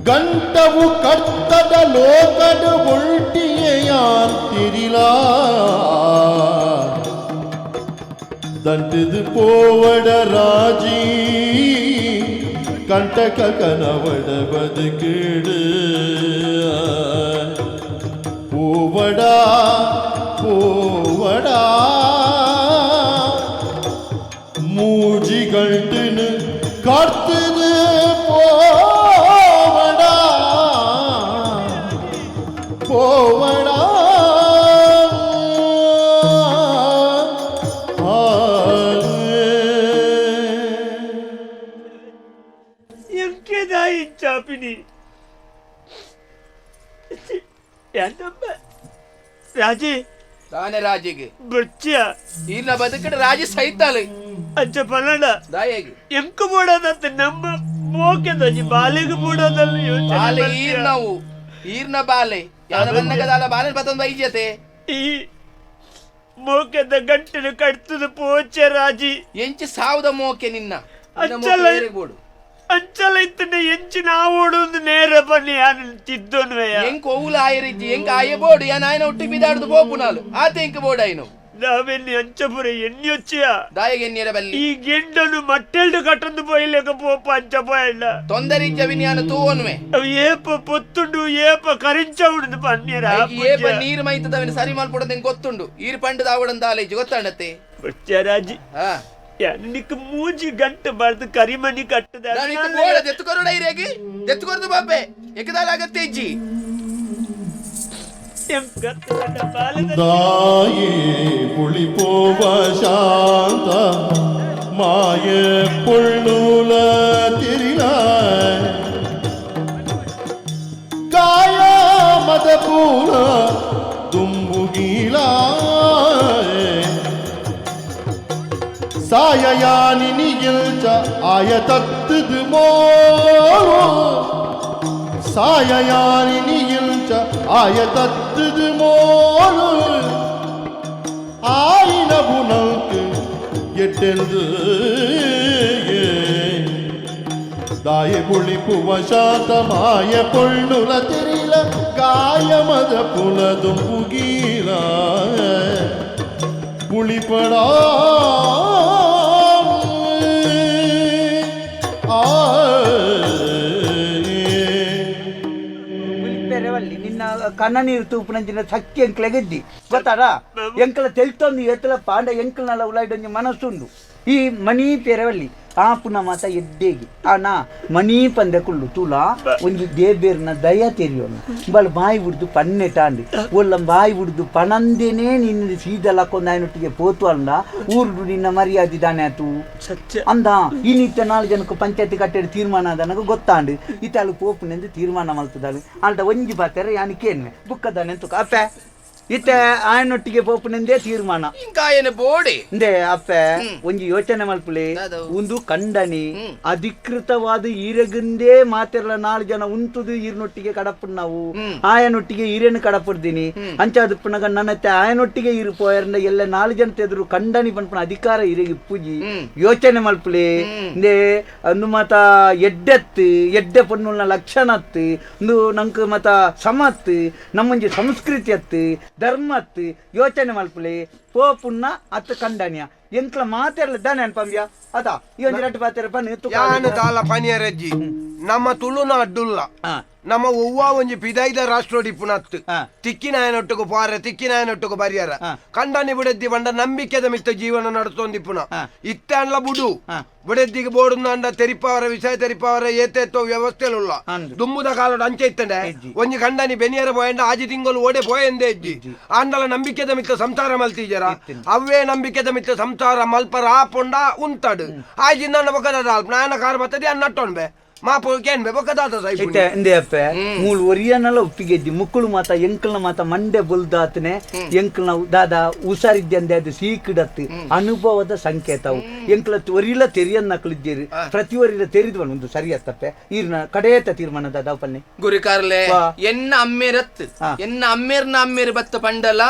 ಗಂಟವು ಕರ್ತದ ಲೋಕದ ಒಳ್ಟಿಯೆಯಾಂತಿರಿಲ ದಂಟದು ಪೋವಡ ರಾಜಿ ಕಂಟಕ ಕನವಡ ಬದುಕಿಡು ಪೋವಡ ಪೋವಡ ಮೂಜಿ ಗಂಟನು ಕರ್ತದು ಪೋವಡ ರಾಜಿ ತಾನೇ ರಾಜಿಗೆ ಬಚ್ಚಿಯ ಈರ್ನ ಬದುಕಡ ರಾಜಿ ಸೈತಾಲೆ ಅಜ್ಜ ಪನ್ನಡ ದಾಯಗೆ ಎಂಕ ಮೂಡೋದಂತ ನಮ್ಮ ಮೋಕೆದೊಂಜಿ ಬಾಲೆಗೆ ಮೂಡೋದಲ್ಲ ಬಾಲೆ ಯೋಚನೆ ಈರ್ನವು ಈರ್ನ ಬಾಲೆ ಯಾನ ಬನ್ನಗದಾಲ ಬಾಲೆ ಬತ್ತೊಂದು ಐಜತೆ ಈ ಮೋಕೆದ ಗಂಟಲು ಕಟ್ತದ ಪೋಚೆ ರಾಜಿ ಎಂಚಿ ಸಾವುದ ಮೋಕೆ ನಿನ್ನ ಅಚ್ಚಲ್ಲ ಅಂಚಲ ಇತ್ತನೆ ಎಂಚಿ ನಾವು ಓಡೊಂದು ನೇರ ಬನ್ನಿ ಯಾನು ತಿದ್ದೋನ್ವೆಯ ಎಂಕ್ ಒವ್ವುಲ ಆಯರಿಜ್ಜಿ ಎಂಕ್ ಆಯ ಬೋಡು ಯಾನ ಆಯನ ಒಟ್ಟಿ ಬಿದಾಡ್ದು ಪೋಪುನಾಲು ಆತ ಎಂಕ್ ಬೋಡು ಆಯ್ನು ನಾವೆಲ್ಲಿ ಅಂಚಪುರ ಎಣ್ಣಿ వచ్చిಯ ದಾಯಗೆ ಎನ್ನಿರ ಬಲ್ಲಿ ಈ ಗೆಂಡನು ಮಟ್ಟೆಲ್ಡು ಕಟ್ಟಂದು ಪೋಯ್ಲೆಕ ಪೋಪ ಅಂಚಪೋಯಲ್ಲ ತೊಂದರಿಜ್ಜ ವಿನ್ಯಾನ ತೂವನ್ವೆ ಅವು ಏಪ ಪೊತ್ತುಂಡು ಏಪ ಕರಿಂಚವುಡು ಪನ್ನೀರ ಏಪ ನೀರು ಮೈತದವನ ಸರಿ ಮಲ್ಪಡದ ಗೊತ್ತುಂಡು ಈರ್ ಪಂಡದ ಆವಡಂದ ಆಲೇಜ್ ಗೊತ್ತಾಣತ್ತೆ ಬಚ್ಚರಾಜಿ ಹಾ ನಿಕ್ ಮೂಜಿ ಗಂಟೆ ಬಾರ್ದು ಕರಿಮಣಿ ಕಟ್ಟದ ಬೋಡ ದೆತ್ತುಕೊರು ಡೈರೇಗಿ ದೆತ್ತುಕೊರ್ದು ಬಾಪೆ ಏಕದಾಲ ಆಗತ್ತೆ ಇಜ್ಜಿ தாயே புளிப்போவ சாந்த மாய பொள்ளுல திரில காய மதபூல தும்புகீல சாயயானி நிகில்ச்ச ஆயதத்துது மோ சாயயானி நிகில்ச்ச ஆயதத்துது மோளு ஆயின புனக்கு எட்டெழுது தாய புளிப்பு வசாத்தமாய பொள்ளுல திரில காயமத புலதும் புகீல புளிப்படா ನಿನ್ನ ಕಣ್ಣ ನೀರು ತೂಪುನಂಚಿನ ಸಕ್ಕಿ ಎಂಕ್ಲ ಗೆದ್ದಿ ಗೊತ್ತಾಡ ಎಂಕಲ ತೆಲ್ತೊಂದು ಎತ್ತಲ ಪಾಂಡ ಎಂಕಲ್ನಲ್ಲ ಉಲಾಯ್ಡೊಂಜಿ ಮನಸ್ಸುಂಡು ಈ ಮಣಿ ಪೆರವಲ್ಲಿ ಆಪುನ ಮಾತ ಎಡ್ಡೆಗಿ ಆನ ಮಣಿ ಪಂದೆ ಕುಳ್ಳು ತುಲ ಒಂಜಿ ದೇಬೇರ್ನ ದಯ ತೆರಿಯೋನು ಬಳ ಬಾಯಿ ಬಿಡ್ದು ಪನ್ನೆ ತಾಂಡಿ ಒಲ್ಲ ಬಾಯಿ ಬಿಡ್ದು ಪಣಂದೇನೆ ನಿನ್ನ ಸೀದಲಕ್ಕೊಂದು ಆಯ್ನೊಟ್ಟಿಗೆ ಪೋತು ಅಲ್ಲ ಊರ್ದು ನಿನ್ನ ಮರ್ಯಾದೆ ದಾನೆ ಆತು ಅಂದ ಇನ್ನಿತ್ತ 4 ಜನಕ್ಕೆ ಪಂಚಾಯತಿ ಕಟ್ಟೆಡ್ ತೀರ್ಮಾನ ಅದ ನನಗೆ ಗೊತ್ತಾಂಡು ಇತ್ತಾಳು ಪೋಪುನೆಂದು ತೀರ್ಮಾನ ಮಲ್ತದಾಳು ಅಲ್ದ ಒಂಜಿ ಬಾತಾರೆ ಯಾನಿಕೇನ್ವೆ ಬುಕ್ಕದಾನೆ ಅಂತ ಅಪ್ಪೆ ಇತ್ತೆ ಆಯನೊಟ್ಟಿಗೆ ಪೋಪುನೆಂದೇ ತೀರ್ಮಾನ ಇಂಕಾಯನ ಬೋಡೆ ಇಂದೆ ಅಪ್ಪೆ ಒಂಜಿ ಯೋಚನೆ ಮಲ್ಪುಲೆ ಒಂದು ಕಂಡನಿ ಅಧಿಕೃತವಾದ ಈರಗಂದೇ ಮಾತೆರ್ಲ 4 ಜನ ಉಂತುದು ಈರ್ನೊಟ್ಟಿಗೆ ಕಡಪಡ್ ನಾವು ಆಯನೊಟ್ಟಿಗೆ ಈರೇನು ಕಡಪಡ್ದೀನಿ ಅಂಚಾದ ಪುನಗ ನನ್ನತ್ತೆ ಆಯನೊಟ್ಟಿಗೆ ಇರು ಪೋಯರ್ನ ಎಲ್ಲ 4 ಜನ ತೆದ್ರು ಕಂಡನಿ ಪನ್ಪನ ಅಧಿಕಾರ ಇರೆಗಿ ಪೂಜಿ ಯೋಚನೆ ಮಲ್ಪುಲೆ ಇಂದೆ ಒಂದು ಮಾತ ಎಡ್ಡೆ ಪನ್ನುಲ್ನ ಲಕ್ಷಣತ್ತು ಒಂದು ನಂಗೆ ಮತ ಸಮತ್ ನಮ್ಮಂಜಿ ಸಂಸ್ಕೃತಿ ಅತ್ತು ಧರ್ಮ ಅತ್ತು ಯೋಚನೆ ಮಲ್ಪುಲೆ ಪೋಪುನ್ನ ಅತ್ತು ಕಂಡನಿಯ ಎಂಕ್ಲ ಮಾತೆರ್ಲ ದಾನೆ ಅನ್ಪಂಬ್ಯ ಅದ ಈ ಒಂದು 2 ಪಾತೆರ ಪನ್ನಿ ಯಾನು ತಾಲ ಪನಿಯರಜ್ಜಿ ನಮ್ಮ ತುಳುನ ಅಡ್ಡುಲ್ಲ ನಮ್ಮ ಒವ್ವ ಒಂಜಿ ಪಿದೈದ ರಾಷ್ಟ್ರೋಡಿ ಪುನತ್ತು ತಿಕ್ಕಿನಾಯನೊಟ್ಟಿಗೆ ಪಾರ ತಿಕ್ಕಿನಾಯನೊಟ್ಟಿಗೆ ಬರಿಯಾರ ಕಂಡನಿ ಬಿಡದ್ದಿ ಬಂಡ ನಂಬಿಕೆದ ಮಿತ್ತ ಜೀವನ ನಡ್ತೊಂದಿ ಪುನ ಇತ್ತಲ್ಲ ಬುಡು ಬಿಡದ್ದಿಗೆ ಬೋಡುಂದ ಅಂಡ ತೆರಿಪಾವರ ವಿಷಯ ತೆರಿಪಾವರ ಏತೆತ್ತೋ ವ್ಯವಸ್ಥೆಲುಲ್ಲ ದುಮ್ಮುದ ಕಾಲದ ಅಂಚೆ ಇತ್ತಂಡೆ ಒಂಜಿ ಕಂಡನಿ ಬೆನಿಯರ ಪೋಯಂಡ ಆಜಿ ತಿಂಗಳು ಓಡೆ ಪೋಯಂದೆ ಇಜ್ಜಿ ಆಂಡಲ ನಂಬಿಕೆದ ಮಿತ್ತ ಸಂಸಾರ ಮಲ್ತಿಜರ ಅವೇ ನಂಬಿಕೆದ ಮಿತ್ತ ಸಂಸಾರ ಮಲ್ಪರ ಆಪೊಂಡ ಉಂತಡು ಆಜಿ ನನ್ನ ಬೊಕದ ನಾಯನ ಕಾರ್ ಬರ್ತದೆ ಅನ್ನಟ್ಟೊಣ್ಬೆ ಮೂಳು ಒರಿಯನೆಲ್ಲ ಒಪ್ಪಿಗೆದ್ದಿ ಮುಕ್ಕಳು ಮಾತ ಎಂಕಲ್ನ ಮಾತ ಮಂಡೆ ಬೊಲ್ದಾತನೆ ಎಂಕಲ್ನ ದಾದ ಹುಷಾರಿದ್ದೆ ಅದು ಸೀಕಿಡತ್ತು ಅನುಭವದ ಸಂಕೇತವು ಎಂಕಲ ಒರಿಲ ತೆರಿಯನ್ನ ನಕಲಿದ್ದೀರಿ ಪ್ರತಿ ಒರಿಲ ತೆರಿದ್ವನ್ ಒಂದು ಸರಿಯತ್ತಪ್ಪೆ ಈರ್ನ ಕಡೆಯತ್ತ ತೀರ್ಮಾನ ದಾದ ಪನ್ನೆ ಗುರಿಕಾರ್ಲೆ ಎನ್ನ ಅಮ್ಮೇರತ್ ಎನ್ನ ಅಮ್ಮೇರ್ನ ಅಮ್ಮೇರ್ ಬತ್ತ ಪಂಡಲ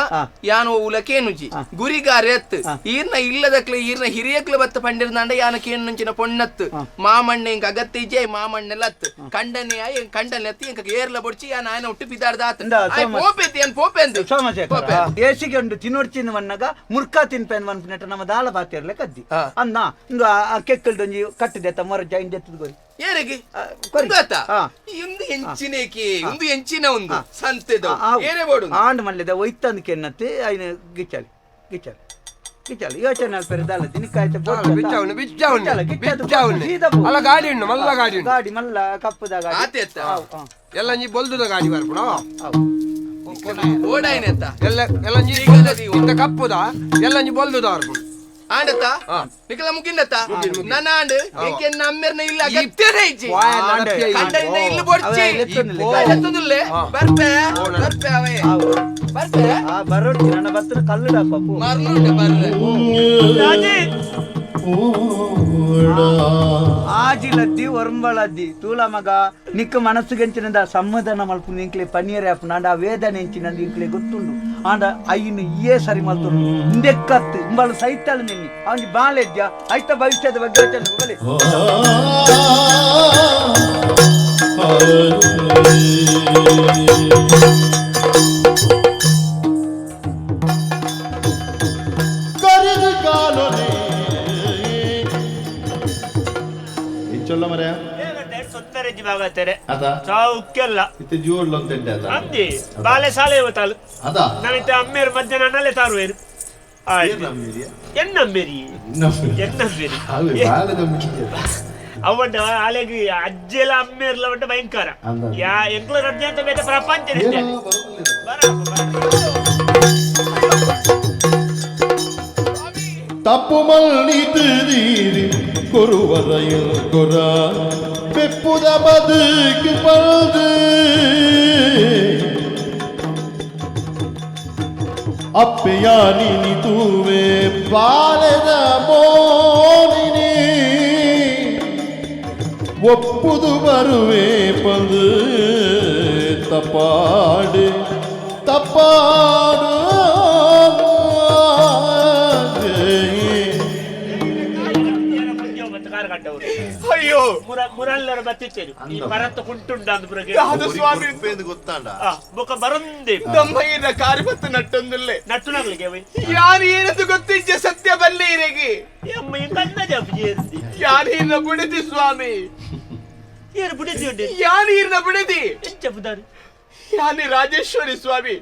ಯಾನು ಉಲಕೇನುಜಿ ಗುರಿಗಾರೆ ಅತ್ ಈರ್ನ ಇಲ್ಲದಕ್ಲೆ ಈರ್ನ ಹಿರಿಯಕ್ಲೆ ಬತ್ತ ಪಂಡಿರ್ನಾಂಡ ಯಾನಕೇನು ನಂಚಿನ ಪೊಣ್ಣತ್ ಮಾಮಣ್ಣೆ ಇಂಕ ಅಗತ್ಯ ಇಜೆ ಮಾಮಣ್ಣೆಲ್ಲತ್ ಕಂಡನೆ ಕಂಡನೆ ಅತ್ತಿ ಇಂಕ ಏರ್ಲ ಬೊಡ್ಚಿ ಯಾನ ಆಯನ ಹುಟ್ಟು ಬಿದ್ದಾಡ್ದಾತ ಪೋಪೆತಿ ಅನ್ ಪೋಪೆ ಅಂದು ಸೋಮಶೇಖರ ಏಸಿಗೆ ಒಂದು ತಿನ್ನೋಡ್ಚಿನ ವನ್ನಗ ಮುರ್ಕಾ ತಿನ್ಪೆನ್ ವನ್ಪನೆಟ ನಮ್ಮ ದಾಳ ಬಾತಿರ್ಲೆ ಕದ್ದಿ ಅನ್ನ ಇಂದು ಆ ಕೆಕ್ಕಲ್ದೊಂಜಿ ಕಟ್ಟಿದೆ ಮೊರ ಜೈನ್ ಜೆತ್ತದ ಗೋರಿ ಏರಿಗೆ ಇಂದು ಎಂಚಿನೇಕಿ ಇಂದು ಎಂಚಿನ ಒಂದು ಸಂತೆದ ಏನೇ ಬೋಡು ಆಂಡ್ ಮಲ್ಲೆದ ಒಯ್ತಂದು ಕೆನ್ನತ್ತೆ ಐನ ಗಿಚ್ಚಲಿ ಗಿಚ್ಚಲಿ ಗಿಚ್ಚಲಿ ಯೋಚನೆ ಅಲ್ಪೆರ ದಾಲ ದಿನಕ್ಕಾಯ್ತು ಅಲ್ಲ ಗಾಡಿ ಉಂಡು ಮಲ್ಲ ಗಾಡಿ ಗಾಡಿ ಮಲ್ಲ ಕಪ್ಪದ ಗಾಡಿ ಎಲ್ಲ ನೀ ಬೊಲ್ದುದ ಗಾಡಿ ಬರ್ಪುಣ ಓಡಾಯ್ನೆತ್ತ ಎಲ್ಲ ನೀ ಕಪ್ಪುದ ಎಲ್ಲ ನೀ ಬೊಲ್ದುದ ಬರ್ಪುಣ ಆಂಡತ್ತ ನಿಕಲ ಮುಗಿಂದತ್ತ ನನ್ನ ಆಂಡ್ ಏಕೆ ನಮ್ಮೆರ್ನ ಇಲ್ಲ ಅಗತ್ಯನೇ ಇಜ್ಜಿ ಕಂಡರಿಂದ ಇಲ್ಲಿ ಬೊಡ್ಚಿ ಎತ್ತುದಿಲ್ಲೆ ಬರ್ಪೆ ಬರ್ಪೆ ಅವೇ ಬರ್ಪೆ ಬರೋಡಿ ನನ್ನ ಬತ್ತನ ಕಲ್ಲುಡ ಪಪ್ಪು ಮರ್ನುಂಡೆ ಬರ್ರೆ ಆಜಿಲದ್ದಿ ಒರಂಬಳದ್ದಿ ತೂಲ ಮಗ ನಿಕ್ಕ ಮನಸ್ಸಿಗೆ ಎಂಚಿನದ ಸಮಾಧಾನ ಮಲ್ಪು ನಿಂಕ್ಲೆ ಪನ್ನೀರ್ ಆಪ್ ನಾಂಡ ಆ ವೇದನೆ ಎಂಚಿನಂದು ಇಂಕ್ಲೆ ಗೊತ್ತುಂಡು ಆಂಡ ಅಯ್ಯನು ಏ ಸರಿ ಮಲ್ತುಂಡು ಇಂದೆಕ್ಕತ್ತು ಇಂಬಳ ಸೈತಾಳು ನಿನ್ನಿ ಅವನಿಗೆ ಬಾಳೆದ್ಯ ಐತ ಭವಿಷ್ಯದ ಬಗ್ಗೆ ಯೋಚನೆ ಬಲೆ ಕರಿದು ಕಾಲೊನೆ ಚೊಲ್ಲ ಮರ್ಯಾ ಸೊತ್ತರೆಜ್ಜಿ ಬಾಗತ್ತಾರೆ ಅದ ಸಾವುಕ್ಕೆಲ್ಲ ಇತ್ತೆ ಜೋಡ್ಲು ಅಂತ ಅದ ಅಂದಿ ಬಾಲೆ ಸಾಲೆ ಇವತ್ತಾಲು ಅದ ನಾವಿತ್ತ ಅಮ್ಮೇರು ಮಧ್ಯಾಹ್ನ ನಲ್ಲೇ ತಾರುವೇರು ಎನ್ನಂಬೇರಿ ಎನ್ನಂಬೇರಿ ಅವಡ್ಡ ಆಲೆಗೆ ಅಜ್ಜೆಲ್ಲ ಅಮ್ಮೇರ್ಲ ಅವಡ್ಡ ಭಯಂಕರ ಯಾ ಎಂಕ್ಲ ರಜ್ಜೆ ಅಂತ ಬೇರೆ ಪ್ರಪಂಚ ತಪ್ಪು ಮಲ್ಲಿದ್ದೀರಿ ಕೊರುವರയിൽ ಕೊರ பெப்புத பதுக்கு பல்து ಅಪ್ಪೆಯಾನಿ ತೂವೆ ಬಾಲೆದ ಮೋನಿನಿ ಒಪ್ಪುದು ಬರುವೆ ಪಂದು ತಪಾಡು ತಪಾಡು ಅಯ್ಯೋ ಮುರಲ್ಲರ ಬತ್ತಿತ್ತೇನು ಈ ಪರತ್ತ ಕುಂಟುಂಡ ಅಂದ್ಬಿರಗೆ ಅದು ಸ್ವಾಮಿ ಗೊತ್ತಾಂಡ ಬೊಕ ಬರಂದೆ ದಮ್ಮಯ್ಯನ ಕಾರ್ಯಪತ್ತು ನಟ್ಟೊಂದಿಲ್ಲೆ ನಟ್ಟುನಾಗ್ಲಿಗೆ ಅವೈ ಯಾರು ಏನದು ಗೊತ್ತಿಜ್ಜೆ ಸತ್ಯ ಬಲ್ಲೆ ಇರೆಗೆ ಅಮ್ಮ ಕನ್ನ ಜಪ್ಜಿ ಇರ್ತಿ ಯಾರೀರ್ನ ಬುಡಿದಿ ಸ್ವಾಮಿ ಏರು ಬುಡಿದಿ ಉಂಡೆ ಯಾರೀರ್ನ ಬುಡಿದಿ ಎಂಚ ಬುದಾರಿ ಯಾನಿ ರಾಜೇಶ್ವರಿ ಸ್ವಾಮಿ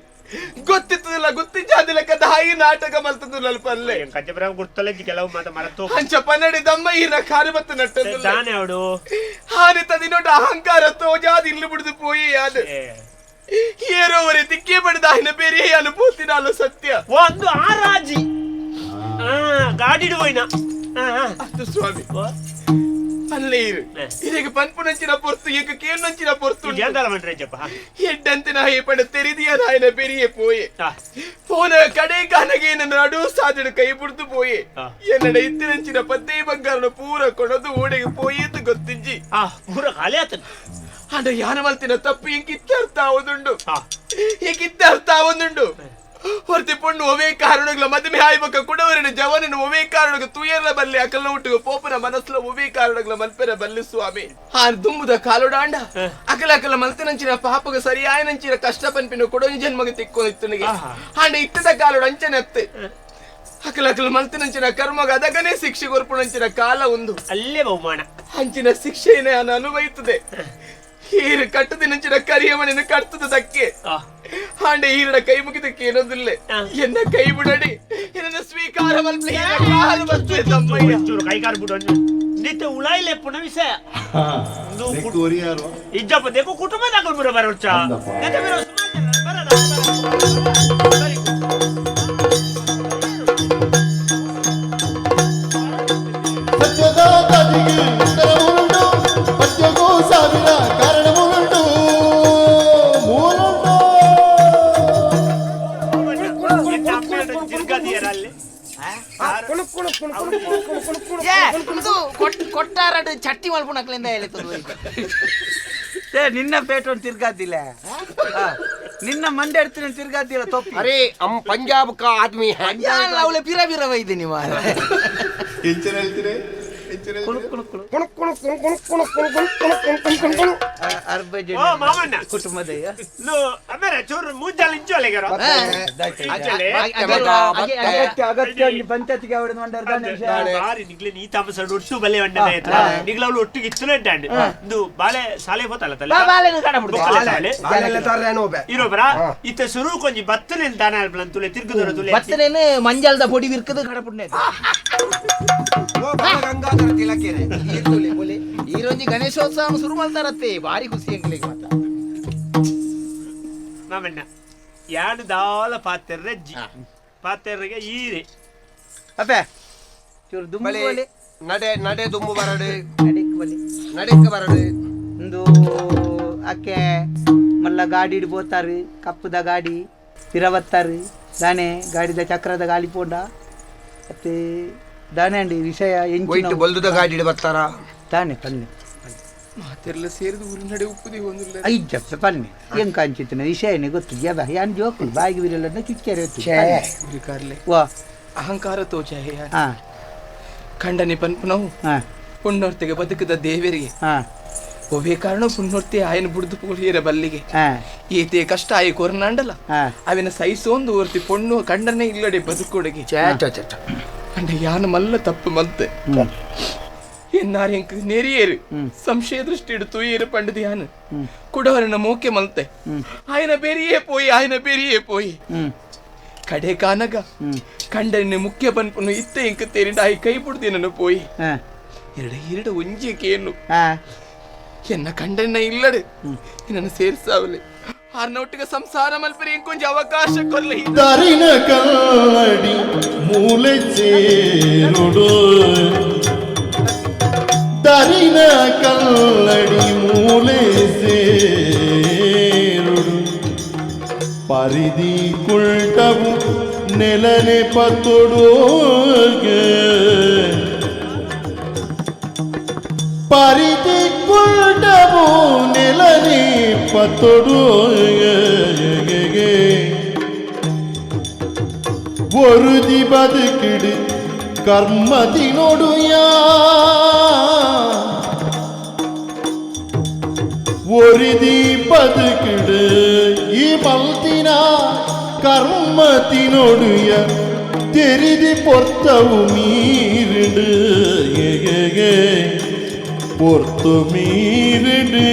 ಗೊತ್ತಿತ್ತದಿಲ್ಲ ಗೊತ್ತಿಜ್ಜಾದಿಲ್ಲ ಕದಾಯಿ ನಾಟಕ ಮಲ್ತದ್ದು ನಲ್ಪಲ್ಲೆ ಕಂಚಪುರ ಗುರ್ತಲೆಜ್ಜಿ ಕೆಲವು ಮಾತ ಮರತ್ತು ಹಂಚ ಪನ್ನಡಿ ದಮ್ಮಯ್ಯನ ಕಾರ್ಯಪತ್ತು ನಟ್ಟೊಂದಿಲ್ಲ ದಾನೆ ಅವಡು ಹಾನಿ ತದಿನೋಟ ಅಹಂಕಾರ ತೋಜಾದ ಇಲ್ಲಿ ಬಿಡಿದು ಪೋಯಿ ಯಾದು ಏರೋವರೆ ತಿಕ್ಕೇ ಪಡೆದ ఆయన ಬೇರೆ ಅನುಭೂತಿ ನಾಲು ಸತ್ಯ ಒಂದು ಆರಾಜಿ ಗಾಡಿಡು ಹೋಯ್ನ ಅದು ಸ್ವಾಮಿ ಅಲ್ಲೇ ಇರು ಇದಕ್ಕೆ ಪನ್ಪುನಂಚಿನ ಪೊರ್ತು ಈಗ ಕೇನ್ನಂಚಿನ ಪೊರ್ತು ಜಂದಲ ಮಂಡ್ರೆಜ್ಜಪ್ಪ ಎಡ್ಡಂತಿನ ಹೇಪಡ ತೆರಿದಿಯ ನಾಯನ பெரிய போயே போன கடை கனகே நடு சாதிடு கை புடித்து போயே என்னட ಇತ್ತಿನಂಚಿನ ಪದ್ದೇ ಬಂಗಾರನ ಪೂರ ಕೊಡದು ಓಡೆಗೆ ಪೋಯಿತ್ತು ಗೊತ್ತಿಜ್ಜಿ ಪೂರ ಖಾಲಿ ಆತನ ಅಂಡ ಯಾನ ಮಲ್ತಿನ ತಪ್ಪು ಇಂಕಿತ್ತ ಅರ್ಥ ಆವದುಂಡು ಇಂಕಿತ್ತ ಅರ್ಥ ಆವದುಂಡು ಹೊರತಿ ಪೊಣ್ಣು ಒವೇ ಕಾರಣಗಳ ಮದುವೆ ಆಯ್ಬಕ ಕುಡವರಿನ ಜವನಿನ ಒವೇ ಕಾರಣಗ ತುಯರ್ಲ ಬಲ್ಲೆ ಅಕಲ್ನ ಹುಟ್ಟಿಗೆ ಪೋಪನ ಮನಸ್ಲ ಒವೇ ಕಾರಣಗಳ ಮಲ್ಪೆರ ಬಲ್ಲೆ ಸ್ವಾಮಿ ಆ ದುಂಬುದ ಕಾಲುಡಾಂಡ ಅಕಲ ಅಕಲ ಮಲ್ತನಂಚಿನ ಪಾಪಗ ಸರಿಯಾಯನಂಚಿನ ಕಷ್ಟ ಪನ್ಪಿನ ಕೊಡೋನಿ ಜನ್ಮಗ ತಿಕ್ಕೊಂಡಿತ್ತನಿಗೆ ಆಂಡ ಇತ್ತದ ಕಾಲುಡ ಅಂಚನೆ ಅತ್ತೆ ಅಕಲ ಅಕಲ ಮಲ್ತನಂಚಿನ ಕರ್ಮಗ ಅದಗನೇ ಶಿಕ್ಷೆ ಕೊರ್ಪುಣಂಚಿನ ಕಾಲ ಒಂದು ಅಲ್ಲೇ ಬಹುಮಾನ ಅಂಚಿನ ಶಿಕ್ಷೆಯನ್ನೇ ನಾನು ಅನುಭವಿಸುತ್ತದೆ ಹೀರು ಕಟ್ಟದಿನಂಚಿನ ಕರಿಯಮಣಿನ ಕಟ್ಟದಕ್ಕೆ ಹಾಂಡೆ ಈರಡ ಕೈ ಮುಗಿದಕ್ಕೆ ಏನೊಂದಿಲ್ಲ ಎನ್ನ ಕೈ ಬಿಡಡಿ ಎನ್ನ ಸ್ವೀಕಾರ ಕೈಕಾರ ಬಿಡು ನಿತ್ಯ ಉಳಾಯಿಲೆ ಪುಣ ವಿಷಯ ಇಜ್ಜಪ್ಪ ದೇಕು ಕುಟುಂಬದಾಗ ಬರೋ ಬರೋಚ ಸತ್ಯದ ಕದಿಗೆ ಉತ್ತರವುಂಟು ಪದ್ಯಗೂ ಸಾವಿರ ಕಾರಣವುಂಟು ಮೂಲುಂಟು ಕೊಟ್ಟಾರಡು ಚಟ್ಟಿ ಮಲ್ಪುಣಕ್ಲಿಂದ ಹೇಳಿತದ ನಿನ್ನ ಪೇಟೆ ತಿರ್ಗಾದಿಲ್ಲ ನಿನ್ನ ಮಂಡೆ ಎಡ್ತೀನಿ ತಿರ್ಗಾದಿಲ್ಲ ತೊಪ್ಪಿ ಅರೆ ಪಂಜಾಬ್ ಕಾ ಆದ್ಮಿ ಹೈ ಅವಳೆ ಪಿರ ಪಿರ ವೈದಿನಿ ಮಾರ ಎಂಚನ ಹೇಳ್ತೀರಿ ಕುಟುಂಬದ ಚೂರು ಮೂಜಾಲ ಇಂಚೋಲೆಗಾರ ಅಗತ್ಯ ಪಂಚಾಯತಿಗೆ ಅವಡ ಬಾರಿ ನಿಗ್ಲೆ ನೀ ತಾಮಸ ಒಟ್ಟು ಬಲೆ ಬಂಡ ನಿಗ್ಲ ಅವಳು ಒಟ್ಟಿಗೆ ಇತ್ತುಂಟಾಂಡ್ ಇದು ಬಾಳೆ ಸಾಲೆ ಹೋತಲ್ಲ ಇರೋಬರ ಇತ್ತ ಶುರು ಕೊಂಚ ಬತ್ತನೆ ದಾನ ತುಲೆ ತಿರ್ಗುದರ ತುಲೆ ಬತ್ತನೇನು ಮಂಜಾಲದ ಪೊಡಿ ವಿರ್ಕದ ಕಡಪುಡ್ನೆ ಈ ರೋಜಿ ಗಣೇಶೋತ್ಸವ ಶುರು ಮಾಡ್ತಾರತ್ತೆ ಭಾರಿ ಖುಷಿ ಅಂಗಲಿಗೆ ಮಾತ್ರ ಮಾಮಣ್ಣ ಯಾಡು ದಾಲ ಪಾತೆರ್ರೆ ಪಾತೆರ್ರೆಗೆ ಈರೆ ಅಪ್ಪೆ ಚೂರು ದುಂಬು ಬೋಲೆ ನಡೆ ನಡೆ ದುಂಬು ಬರಡು ನಡಿಕ್ ಬೋಲೆ ನಡಿಕ ಬರಡು ಒಂದು ಅಕ್ಕೆ ಮಲ್ಲ ಗಾಡಿ ಬೋತಾರು ಕಪ್ಪದ ಗಾಡಿ ತಿರವತ್ತಾರು ದಾನೆ ಗಾಡಿದ ಚಕ್ರದ ಗಾಳಿ ಪೋಂಡ ಮತ್ತೆ ದಾನೆ ಅಂಡಿ ವಿಷಯ ಒಯ್ತು ಬಲ್ದುದ ಗಾಡಿ ಬರ್ತಾರ ತಾನೆ ಪನ್ನೆ ಮಾತೆಲ್ಲ ಸೇರಿದು ಊರು ನಡೆ ಉಪ್ಪುದಿ ಒಂದಿಲ್ಲ ಐಜಪ್ಪ ಪನ್ನೆ ಏನ್ ಕಾಂಚಿತ್ತಿನ ವಿಷಯನೇ ಗೊತ್ತು ಜಬ ಯಾನ್ ಜೋಕು ಬಾಯಿಗೆ ಬಿರಲ್ಲ ಕಿಚ್ಚರೆ ಕಾರ್ಲೆ ವಾ ಅಹಂಕಾರ ತೋಚ ಹಾ ಖಂಡನೆ ಪನ್ಪುನವು ಹಾ ಪುಣ್ಣೊರ್ತೆಗೆ ಬದುಕದ ದೇವರಿಗೆ ಹಾ ಒವೇ ಕಾರಣ ಪುಣ್ಣೊರ್ತೆ ಆಯನ ಬುಡ್ದು ಪೋಲಿಯರ ಬಲ್ಲಿಗೆ ಹಾ ಈತೆ ಕಷ್ಟ ಆಯ ಕೊರನಾಂಡಲ್ಲ ಹಾ ಅವಿನ ಸೈಸೋಂದು ಓರ್ತಿ ಪೊಣ್ಣು ಕಂಡನೆ ಇಲ್ಲಡೆ ಬದುಕೊಡಗೆ ಅಂಡ ಯಾನ ಮಲ್ಲ ತಪ್ಪು ಮಲ್ತೆ എന്നാർ എനിക്ക് നെരിയേര് സംശയ ദൃഷ്ടി എടുത്തു ഏര് പണ്ടത് ഞാൻ കുടവരണ മൂക്കെ മലത്തെ ആയന പെരിയെ പോയി ಕಡೆ ಕಾನಗ ಕಂಡನೆ ಮುಖ್ಯ ಪನ್ಪುನು ಇತ್ತೆ ಇಂಕ ತೇರಿಂಡ ಆಯ್ ಕೈ ಬಿಡ್ತಿ ನನ್ನ ಪೋಯಿ ಎರಡ ಒಂಜಿಯಕ್ಕೇನು ಎನ್ನ ಕಂಡನ ಇಲ್ಲಡೆ ನನ್ನ ಸೇರ್ಸಾವಲೆ ಆರ್ನೊಟ್ಟಿಗೆ ಸಂಸಾರ ಮಲ್ಪರಿ ಕೊಂಚ ಅವಕಾಶ ಕೊಲ್ಲ ದರಿನ ಕಲ್ಲಡಿ ಮೂಲೆ ಸೇರುಡು ದರಿನ ಕಲ್ಲಡಿ ಮೂಲೆ ಸೇರುಡು ಪರಿಧಿ ಕುಳ್ಟವು ನೆಲನೆ ಪತ್ತೊಡುಗೆ ಪರಿಧಿ ಕುಳ್ಟವು ನೆಲನೆ ಪತ್ತொடுಗೆ ஒருதி பதுக்கிடு கர்மத்தினொடுயா ஒருதி பதுக்கிடு இமல்தின கர்மத்தினொடுய தெரிதி பொರ್ತವು மீறிடு பொர்த்து மீறிடு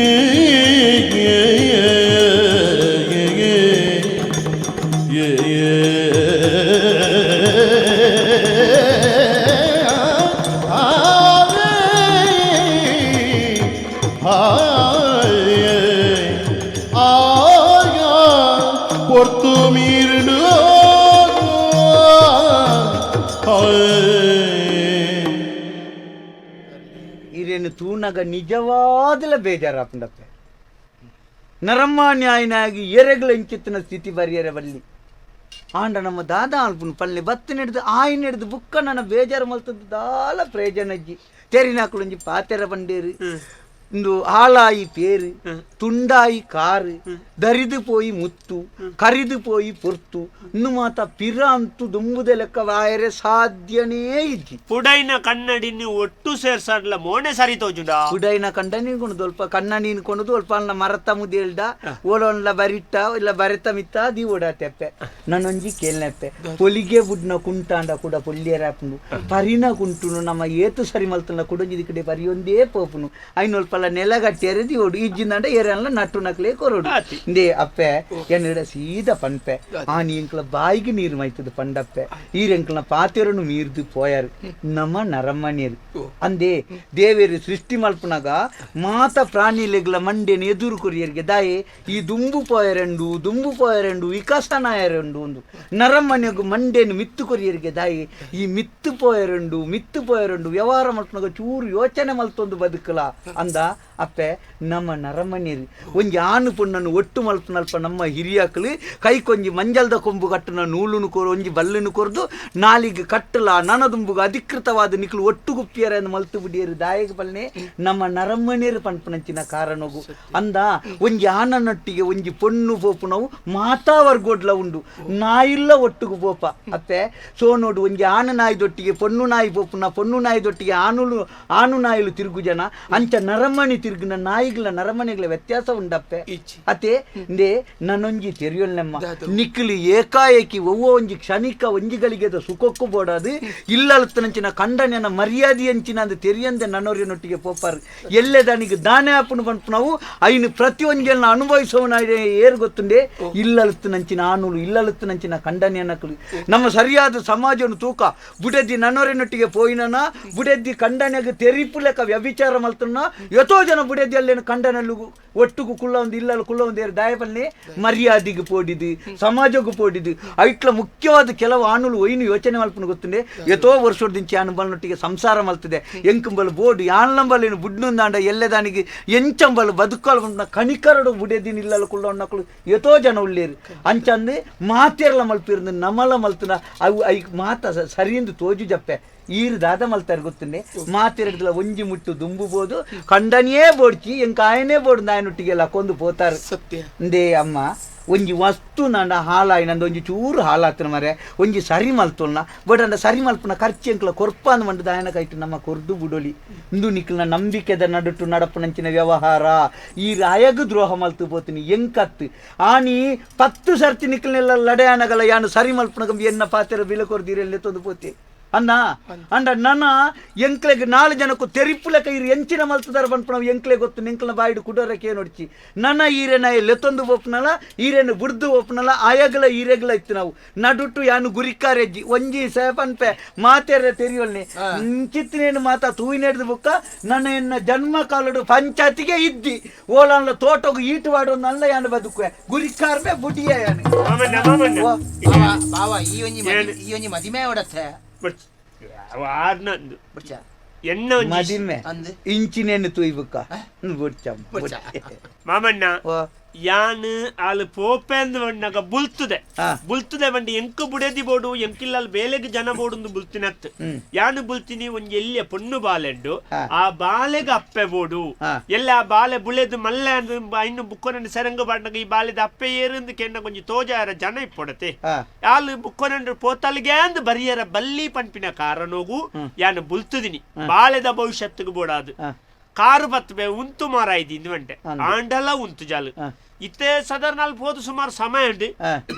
பொர்த்து மீறிடு ಇರೇನು ತೂನಗ ನಿಜವಾದಲ ಬೇಜಾರಾಪಂಡಪ್ಪೆ ನರಮಾನ್ಯಾಯನಾಗಿ ಎರೆಗಳ ಇಂಚಿತ್ತಿನ ಸ್ಥಿತಿ ಬರಿಯರೆ ಬಲ್ಲಿ ಆಂಡ ನಮ್ಮ ದಾದ ಅಲ್ಪನು ಪಲ್ಲೆ ಬತ್ತು ನಡೆದು ಆಯ್ನ ಹಿಡಿದು ಬುಕ್ಕ ನನ್ನ ಬೇಜಾರು ಮಲ್ತದ್ದು ದಾಲ ಪ್ರಯೋಜನಜ್ಜಿ ತೆರಿನಾಕುಳಂಜಿ ಪಾತೆರ ಬಂಡೇರು ಇಂದು ಆಳಾಯಿ ಪೇರು ತುಂಡಾಯಿ ಕಾರು ದರಿದು ಪೋಯಿ ಮುತ್ತು ಕರಿದು ಪೋಯಿ ಪೊರ್ತು ಇನ್ನು ಮಾತ ಪಿರ ಅಂತೂ ದುಂಬುದ ಲೆಕ್ಕ ವಾಯರೆ ಸಾಧ್ಯನೇ ಇಜ್ಜಿ ಪುಡೈನ ಕನ್ನಡಿನಿ ಒಟ್ಟು ಸೇರ್ಸಡ್ಲ ಮೋನೆ ಸರಿ ತೋಜುಡ ಪುಡೈನ ಕಂಡ ನೀನ್ಕೊಂಡು ಸ್ವಲ್ಪ ಕಣ್ಣ ನೀನ್ಕೊಂಡು ಸ್ವಲ್ಪ ಅಲ್ಲ ಮರತ ಮುದೇಳ್ದ ಓಲೊಂಡ್ಲ ಬರಿಟ್ಟ ಇಲ್ಲ ಬರೆತ ಮಿತ್ತ ದಿ ಓಡಾತೆಪ್ಪೆ ನನ್ನೊಂಜಿ ಕೇಳ್ನೆಪ್ಪೆ ಪೊಲಿಗೆ ಬುಡ್ನ ಕುಂಟಾಂಡ ಕೂಡ ಪೊಲ್ಲಿಯರಾಪುಂಡು ಪರಿನ ಕುಂಟುನು ನಮ್ಮ ಏತು ಸರಿ ಮಲ್ತನ ಕುಡಂಜಿದ ಕಡೆ ಪರಿಯೊಂದೇ ಪೋಪುನು ಐನೊಲ್ಪ ನೆಲಗಟ್ಟಿ ಎರೆದಿ ಓಡು ಈಜಿಂದ ಏರೆಲ್ಲ ನಟ್ಟು ನಕ್ಲೆ ಕೊರೋಡು ಇಂದೇ ಅಪ್ಪೆ ಎನ್ನಿಡ ಸೀದ ಪನ್ಪೆ ಆ ನೀಂಕ್ಲ ಬಾಯಿಗೆ ನೀರು ಮೈತದ ಪಂಡಪ್ಪೆ ಈರೆಂಕ್ಲ ಪಾತೆರನು ಮೀರ್ದು ಪೋಯಾರು ನಮ್ಮ ನರಮ್ಮನಿಯರು ಅಂದೇ ದೇವೇರು ಸೃಷ್ಟಿ ಮಲ್ಪನಾಗ ಮಾತ ಪ್ರಾಣಿಲೆಗ್ಲ ಮಂಡೆನ ಎದುರು ಕೊರಿಯರಿಗೆ ದಾಯೆ ಈ ದುಂಬು ಪೋಯರೆಂಡು ವಿಕಸನಾಯರೆಂಡು ಒಂದು ನರಮ್ಮನಿಯಗು ಮಂಡೆನು ಮಿತ್ತು ಕೊರಿಯರಿಗೆ ದಾಯೆ ಈ ಮಿತ್ತು ಪೋಯರೆಂಡು ವ್ಯವಹಾರ ಮಲ್ಪನಾಗ ಚೂರು ಯೋಚನೆ ಮಲ್ತೊಂದು ಬದುಕಲ ಅಂದ ಅಪ್ಪೆ ನಮ್ಮ ನರಮನಿಯರು ಒಂಜಿ ಆನು ಪುಣ್ಣನ್ನು ಒಟ್ಟು ಮಲ್ಪನಲ್ಪ ನಮ್ಮ ಹಿರಿಯಕ್ಕಳು ಕೈ ಕೊಂಜಿ ಮಂಜಲ್ದ ಕೊಂಬು ಕಟ್ಟನ ನೂಲುನು ಕೊರು ಒಂಜಿ ಬಲ್ಲನು ಕೊರ್ದು ನಾಲಿಗೆ ಕಟ್ಟಲ ನನದುಂಬುಗ ಅಧಿಕೃತವಾದ ನಿಕ್ಲು ಒಟ್ಟು ಗುಪ್ಪಿಯರ ಮಲ್ತು ಬಿಡಿಯರು ದಾಯಕ ಬಲ್ನೆ ನಮ್ಮ ನರಮನಿಯರು ಪಂಪನಂಚಿನ ಕಾರಣಗು ಅಂದ ಒಂಜಿ ಆನನೊಟ್ಟಿಗೆ ಒಂಜಿ ಪೊಣ್ಣು ಪೋಪು ನಾವು ಮಾತಾವರ್ಗೋಡ್ಲ ಉಂಡು ನಾಯಿಲ್ಲ ಒಟ್ಟುಗು ಪೋಪ ಅಪ್ಪೆ ಸೋ ನೋಡು ಒಂಜಿ ಆನ ನಾಯಿದೊಟ್ಟಿಗೆ ಪೊಣ್ಣು ನಾಯಿ ಪೋಪುನ ಪೊಣ್ಣು ನಾಯಿದೊಟ್ಟಿಗೆ ಆನು ನಾಯಿಲು ತಿರುಗು ಜನ ಅಂಚ ನರಮಣಿ ತಿರುಗಿನ ನಾಯಿಗಳ ನರಮಣಿಗಳ ವ್ಯತ್ಯಾಸ ಉಂಡಪ್ಪೆ ಅತೆ ಇಂದೇ ನನ್ನೊಂಜಿ ತೆರಿಯೊಲ್ನೆಮ್ಮ ನಿಕ್ಲಿ ಏಕಾಏಕಿ ಒವ್ವ ಒಂಜಿ ಕ್ಷಣಿಕ ಒಂಜಿಗಳಿಗೆ ಸುಖಕ್ಕೂ ಬೋಡಾದು ಇಲ್ಲತ್ತನಂಚಿನ ಕಂಡನ ಮರ್ಯಾದೆ ಅಂಚಿನ ಅದು ತೆರಿಯಂದೆ ನನ್ನೋರಿನೊಟ್ಟಿಗೆ ಪೋಪಾರು ಎಲ್ಲೆದನಿಗೆ ದಾನೆ ಹಾಪುನು ಬಂತು ನಾವು ಐನು ಪ್ರತಿ ಒಂಜಲ್ನ ಅನುಭವಿಸೋಣ ಏರು ಗೊತ್ತುಂಡೆ ಇಲ್ಲತ್ತನಂಚಿನ ಆನುಲು ಇಲ್ಲತ್ತನಂಚಿನ ಕಂಡನೆಯನ್ನಕಲು ನಮ್ಮ ಸರಿಯಾದ ಸಮಾಜವನ್ನು ತೂಕ ಬುಡೆದ್ದಿ ನನ್ನೋರಿನೊಟ್ಟಿಗೆ ಪೋಯಿನ ಬುಡೆದ್ದಿ ಕಂಡನೆಗೆ ತೆರಿಪು ಲೆಕ್ಕ ವ್ಯಭಿಚಾರ ಮಲ್ತನ ಎಷ್ಟೋ ಜನ ಬುಡೇದಿ ಅಲ್ಲೇನು ಕಂಡನಲ್ಲೂ ಒಟ್ಟಿಗೂ ಕುಳ್ಳ ಒಂದು ಇಲ್ಲಲು ಕುಳ್ಳ ಒಂದು ದಯಪಲ್ಲಿ ಮರ್ಯಾದೆಗೆ ಪೋಡಿದು ಸಮಾಜಕ್ಕೂ ಪೋಡಿದು ಐಟ್ಲ ಮುಖ್ಯವಾದ ಕೆಲವು ಆಣುಲು ಒಯ್ನು ಯೋಚನೆ ಮಲ್ಪನ ಗೊತ್ತುಂಡೆ ಎಷ್ಟೋ ವರ್ಷದಿಂಚಿ ಆನು ಬಲ್ಲೊಟ್ಟಿಗೆ ಸಂಸಾರ ಮಲ್ತದೆ ಎಂಕಂಬಲು ಬೋಡು ಯಾನ್ಲಂಬಲ್ಲೇನು ಬುಡ್ನುಂದಾಂಡ ಎಲ್ಲದಾನಿಗೆ ಎಂಚಂಬಲು ಬದುಕಲು ಕಣಿಕರಡು ಬುಡೇದಿನ ಇಲ್ಲಲು ಕುಳ್ಳ ಮಕ್ಕಳು ಎಷ್ಟೋ ಜನ ಉಳ್ಳೇರು ಅಂಚಂದು ಮಾತೆರ್ಲ ಮಲ್ಪಿருந்து ನಮಲ ಮಲ್ತನ ಅವು ಐ ಮಾತ ಸರಿಯಿಂದ ತೋಜು ಜಪ್ಪೆ ಈರು ದಾದ ಮಲ್ತಾರೆ ಗೊತ್ತುಂಡೆ ಮಾತೆರಡ್ಲ ಒಂಜಿ ಮುಟ್ಟು ದುಂಬುಬೋದು ಕಂಡನಿಯೇ ಬೋಡ್ಚಿ ಎಂಕಾಯನೇ ಬೋಡು ನಾಯನೊಟ್ಟಿಗೆಲ್ಲ ಕೊಂದು ಪೋತಾರೆ ಸತ್ಯ ಇಂದೇ ಅಮ್ಮ ಒಂಜಿ ವಸ್ತು ನಂಡ ಹಾಳಾಯಿ ನಂದು ಒಂಜಿ ಚೂರು ಹಾಳಾತನ ಮರೆ ಒಂಜಿ ಸರಿ ಮಲ್ತೊಲ್ನ ಬಟ್ ಅಂಡ ಸರಿ ಮಲ್ಪನ ಖರ್ಚು ಎಂಕ್ಲ ಕೊರ್ಪಾಂದು ಮಂಡು ದಾಯನ ಕೈಟು ನಮ್ಮ ಕೊರ್ದು ಬುಡೊಲಿ ಇಂದು ನಿಕ್ಲನ ನಂಬಿಕೆದ ನಡುಟು ನಡಪನಂಚಿನ ವ್ಯವಹಾರ ಈ ರಾಯಗ ದ್ರೋಹ ಮಲ್ತು ಪೋತೀನಿ ಎಂಕತ್ತು ಆನಿ 10 ಸರ್ತಿ ನಿಕ್ಲನೆಲ್ಲ ಲಡೆಯಾನಗಲ ಯಾನು ಸರಿ ಮಲ್ಪನ ಎನ್ನ ಪಾತೆರ ಬಿಲ ಕೊರ್ದಿರೆಲ್ಲೇ ತೊಂದು ಪೋತಿ ಅನ್ನ ಅಂಡ ನನ್ನ ಎಂಕ್ಲೆಗೆ 4 ಜನಕ್ಕೂ ತೆರಿಪುಲೆಕ ಇರು ಎಂಚಿನ ಮಲ್ತದಾರ ಬಂದ್ಪು ನಾವು ಎಂಕ್ಲೆ ಗೊತ್ತು ನೆಂಕ್ಲ ಬಾಯಿಡು ಕುಡೋರಕ್ಕೆ ನೋಡ್ಚಿ ನನ್ನ ಈರೆನ ಲೆತ್ತೊಂದು ಒಪ್ಪನಲ್ಲ ಈರೆನು ಬುಡ್ದು ಒಪ್ಪನಲ್ಲ ಆಯಗಲ ಈರೆಗ್ಲ ಇತ್ತು ನಾವು ನಡುಟು ಯಾನು ಗುರಿಕಾರೆಜ್ಜಿ ಒಂಜಿ ಸೇಪನ್ಪೆ ಮಾತೆರ ತೆರಿಯೋಲ್ನಿ ಚಿತ್ತಿನೇನು ಮಾತಾ ತೂಯಿನೆಡ್ದು ಬುಕ್ಕ ನನ್ನ ಎನ್ನ ಜನ್ಮ ಕಾಲಡು ಪಂಚಾಯತಿಗೆ ಇದ್ದಿ ಓಲನ್ಲ ತೋಟಗು ಈಟು ವಾಡೋನಲ್ಲ ಯಾನು ಬದುಕುವೆ ಗುರಿಕಾರ್ಬೆ ಬುಡಿಯ ಯಾನು ಬಾವ ಈ ಒಂಜಿ ಮದಿಮೆ ಹೊಡತ್ತೆ ಮದಿಮೆ ಇಂಚಿನೇನು ತೂಯ್ಬುಕ್ಕ ಮಾಮಣ್ಣ ಯಾನ್ ಅಲ್ಲಿ ಪೋಪೆಂದು ಬಂದಾಗ ಬುಲ್ತುದೆ ಬಂಡಿ ಎಂಕು ಬುಡೇದಿ ಬೋಡು ಎಂಕಿಲ್ಲ ಬೇಲೆಗೆ ಜನ ಬೋಡು ಬುಲ್ತಿನತ್ ಯಾನು ಬುಲ್ತಿನಿ ಒಂಜಿ ಎಲ್ಲಿಯ ಪೊಣ್ಣು ಬಾಲೆಂಡು ಆ ಬಾಲೆಗೆ ಅಪ್ಪೆ ಬೋಡು ಎಲ್ಲ ಆ ಬಾಲೆ ಬುಳೆದು ಮಲ್ಲೆ ಇನ್ನು ಬುಕ್ಕೊನ ಸರಂಗ ಬಾಡ್ನಾಗ ಈ ಬಾಲೆದ ಅಪ್ಪೆ ಏರಂದು ಕೆನ್ನ ಕೊಂಚ ತೋಜಾರ ಜನ ಇಪ್ಪೊಡತೆ ಯಾಲು ಬುಕ್ಕೊನ ಪೋತಲ್ಗೆ ಅಂದ್ ಬರಿಯರ ಬಲ್ಲಿ ಪಂಪಿನ ಕಾರಣೋಗು ಯಾನು ಬುಲ್ತುದಿನಿ ಬಾಲೆದ ಭವಿಷ್ಯತ್ತಿಗೆ ಬೋಡಾದು ಕಾರು ಬತ್ತಬೆ ಉಂತು ಮಾರಾಯ್ದು ಇಂದುವಂಟೆ ಆಂಡಲ ಉಂತು ಜಾಲು ಇತ್ತೆ ಸಾಧಾರಣ ಹೋದು ಸುಮಾರು ಸಮಯ ಉಂಟು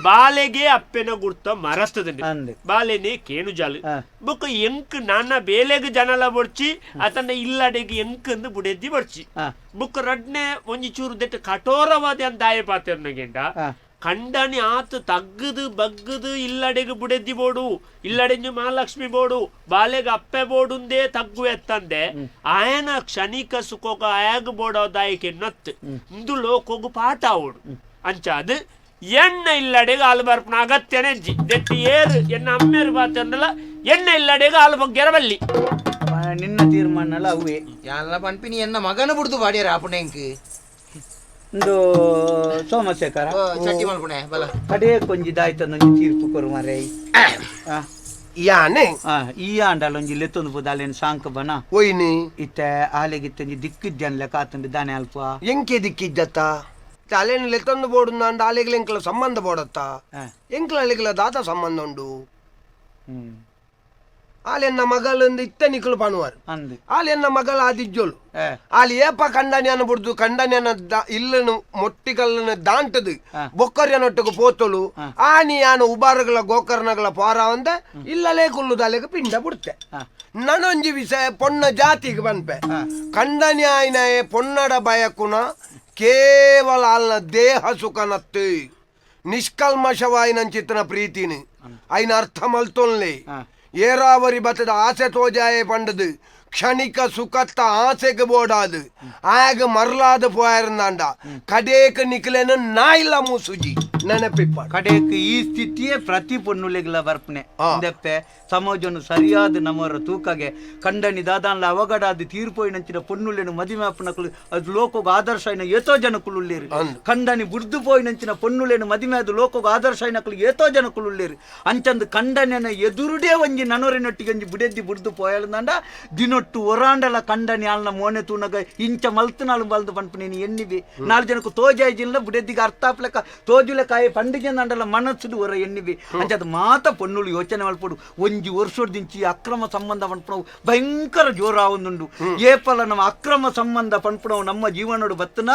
ಬಾಲೆಗೆ ಅಪ್ಪೆನ ಗುರ್ತ ಮರಸ್ತದಂడి ಬಾಲೆನೆ ಕೇನು ಜಾಲು ಬೊಕ್ಕ ಎಂಕ್ ನಾನ ಬೇಲೆಗೆ ಜನಲ ಬೊಡ್ಚಿ ಅತನ ಇಲ್ಲಡೆಗೆ ಎಂಕಂದು ಬುಡೆದ್ದಿ ಬೊಡ್ಚಿ ಬೊಕ್ಕ ರಡ್ನೆ ಒಂಜಿ ಚೂರು ದೆಟ್ಟು ಕಠೋರವಾದ ದಾಯ ಪಾತೆರ್ನಗೆಂಡ ಕಂಡನಿ ಆತು ತಗ್ಗದು ಬಗ್ಗದು ಇಲ್ಲಡೆಗೆ ಬುಡೆದ್ದಿ ಬೋಡು ಇಲ್ಲಡೆಂಜು ಮಹಾಲಕ್ಷ್ಮಿ ಬೋಡು ಬಾಲೆಗೆ ಅಪ್ಪೆ ಬೋಡುಂದೇ ತಗ್ಗು ಎತ್ತಂದೆ ಆಯನ ಕ್ಷಣಿಕ ಸುಖೋಗ ಆಯಾಗ ಬೋಡೋ ದಾಯಕ್ಕೆ ನತ್ತು ಇಂದು ಲೋಕೋಗು ಪಾಠ ಓಡು ಅಂಚಾದು ಎಣ್ಣ ಇಲ್ಲಡೆಗೆ ಹಾಲು ಬರ್ಪನ ಅಗತ್ಯನೇ ದೆಟ್ಟಿ ಏರು ಎನ್ನ ಅಮ್ಮೇರು ಬಾತಂದಲ್ಲ ಎಣ್ಣ ಇಲ್ಲಡೆಗೆ ಹಾಲು ಬಗ್ಗೆರಬಲ್ಲಿ ನಿನ್ನ ತೀರ್ಮಾನ ಅವೇ ಎಲ್ಲ ಪಂಪಿನಿ ಎನ್ನ ಮಗನ ಬಿಡ್ದು ಬಾಡಿಯರ ಆಪಣೆಂಕ್ ಒಂದು ಸೋಮಶೇಖರ ಚಟ್ಟಿ ಮಾಡ್ಕೊಣೆ ಬಲ ಕಡೆ ಕೊಂಜಿದಾಯ್ತಂದೊಂಜಿ ತೀರ್ಪು ಕೊರು ಮಾರೇ ಯಾನೆ ಈ ಆಂಡಲ ಒಂಜಿ ಲೆತ್ತೊಂದು ಪೋದಾಲೇನು ಸಾಂಕ ಬನ ಒಯ್ನಿ ಇತ್ತೆ ಆಲೆಗಿತ್ತಂಜಿ ದಿಕ್ಕಿದ್ಜನ್ಲೆ ಕಾತುಂಡು ದಾನೆ ಅಲ್ಪ ಎಂಕೆ ದಿಕ್ಕಿದ್ದತ್ತ ಅಲೆನು ಲೆತ್ತೊಂದು ಬೋಡು ಅಂಡ ಆಲೆಗಳ ಎಂಕ್ಲ ಸಂಬಂಧ ಬೋಡತ್ತ ಎಂಕ್ಲ ಅಲೆಗಳ ದಾತ ಸಂಬಂಧ ಉಂಡು ಆಲೆನ್ನ ಮಗಳಂದು ಇತ್ತ ನಿಕ್ಲು ಪಣುವಾರು ಆಲೆನ್ನ ಮಗಳ ಆದಿಜ್ಜೋಳು ಅಲ್ಲಿ ಏಪ ಕಂಡನ್ಯಾನ ಬಿಡ್ದು ಕಂಡನ್ಯಾನ ಇಲ್ಲನು ಮೊಟ್ಟಿಗಲ್ಲನ ದಾಂಟದು ಬೊಕ್ಕರ್ಯನೊಟ್ಟಿಗೆ ಪೋತಳು ಆನಿ ಯಾನು ಉಬಾರಗಳ ಗೋಕರ್ಣಗಳ ಪೋರ ಅಂದ ಇಲ್ಲಲೇ ಕುಲ್ಲುದಾಲೆಗೆ ಪಿಂಡ ಬಿಡ್ತೆ ನನೊಂಜಿ ವಿಷಯ ಪೊಣ್ಣ ಜಾತಿಗೆ ಬಂದ್ಪೆ ಕಂಡನ್ಯಾಯನ ಪೊನ್ನಡ ಬಯಕುನ ಕೇವಲ ಅಲ್ಲ ದೇಹ ಸುಖನತ್ತು ನಿಷ್ಕಲ್ಮಶವಾಯಿನಂಚಿತ್ತನ ಪ್ರೀತಿನಿ ಐನ ಅರ್ಥ ಮಲ್ತೊನ್ಲೆ ಏರಾವರಿ ಬತ್ತದ ಆಸೆ ತೋಜಾಯೆ ಪಂಡದು ಕ್ಷಣಿಕ ಸುಖತ್ತ ಆಸೆಗೆ ಬೋಡಾದು ಆಗ ಮರಲಾದ ಪೋಯರ್ನಾಂಡ ಕಡೇಕ ನಿಕ್ಲೆನ ನಾಯಿಲ್ಲ ಮೂಸುಜಿ ನೆನಪಿಪ್ಪ ಕಡೇಕ ಈ ಸ್ಥಿತಿಯೇ ಪ್ರತಿ ಪೊನ್ನುಲೆಗಳ ಬರ್ಪನೆ ಇಂದೆಪ್ಪೆ ಸಮಾಜನು ಸರಿಯಾದ ನಮ್ಮರ ತೂಕಗೆ ಕಂಡನಿ ದಾದಾನ್ಲ ಅವಗಡಾದ ತೀರ್ಪೋಯಿನಂಚಿನ ಪೊನ್ನುಲೆನು ಮದಿಮೆ ಅಪ್ಪನಕಲು ಅದು ಲೋಕೋಗ ಆದರ್ಶ ಏತೋ ಜನಕ್ಕಳು ಉಳ್ಳೇರು ಕಂಡನಿ ಬುಡ್ದು ಪೋಯಿನಂಚಿನ ಪೊನ್ನುಲೆನು ಮದಿಮೆ ಅದು ಲೋಕೋಗ ಆದರ್ಶ ನಕಲು ಏತೋ ಜನಕ್ಕಳು ಉಳ್ಳೇರು ಅಂಚಂದು ಕಂಡನೆನ ಎದುರುಡೇ ಒಂಜಿ ನನೋರಿನೊಟ್ಟಿಗೆ ಒಂಜಿ ಬುಡೆದ್ದಿ ಬುಡ್ದು ಪೋಯಲ್ದಂಡ ದಿನೊಟ್ಟು ಒರಾಂಡಲ ಕಂಡನಿ ಆಲ್ನ ಮೋನೆ ತೂನಗ ಇಂಚ ಮಲ್ತನಾಳು ಬಲ್ದು ಪಂಪು ನೀನು ಎಣ್ಣಿವಿ 4 ಜನಕ್ಕೂ ತೋಜಾಯ್ಜಿಲ್ಲ ಬುಡೆದ್ದಿಗೆ ಅರ್ಥಾಪ್ಲೆಕ್ಕ ತೋಜುಲೆಕಾಯಿ ಪಂಡಿಗೆ ನಂಡಲ ಮನಸ್ಸುಡು ಹೊರ ಎಣ್ಣಿವಿ ಅಂಚದು ಮಾತ ಪೊನ್ನುಳು ಯೋಚನೆ ಮಲ್ಪಡು ಒಂಜಿ ವರ್ಷದಿಂಚಿ ಅಕ್ರಮ ಸಂಬಂಧ ಪಂಪಣವು ಭಯಂಕರ ಜೋರಾವೊಂದುಂಡು ಏಪಲ ನಮ್ಮ ಅಕ್ರಮ ಸಂಬಂಧ ಪಂಪಣವು ನಮ್ಮ ಜೀವನೋಡು ಬತ್ತನ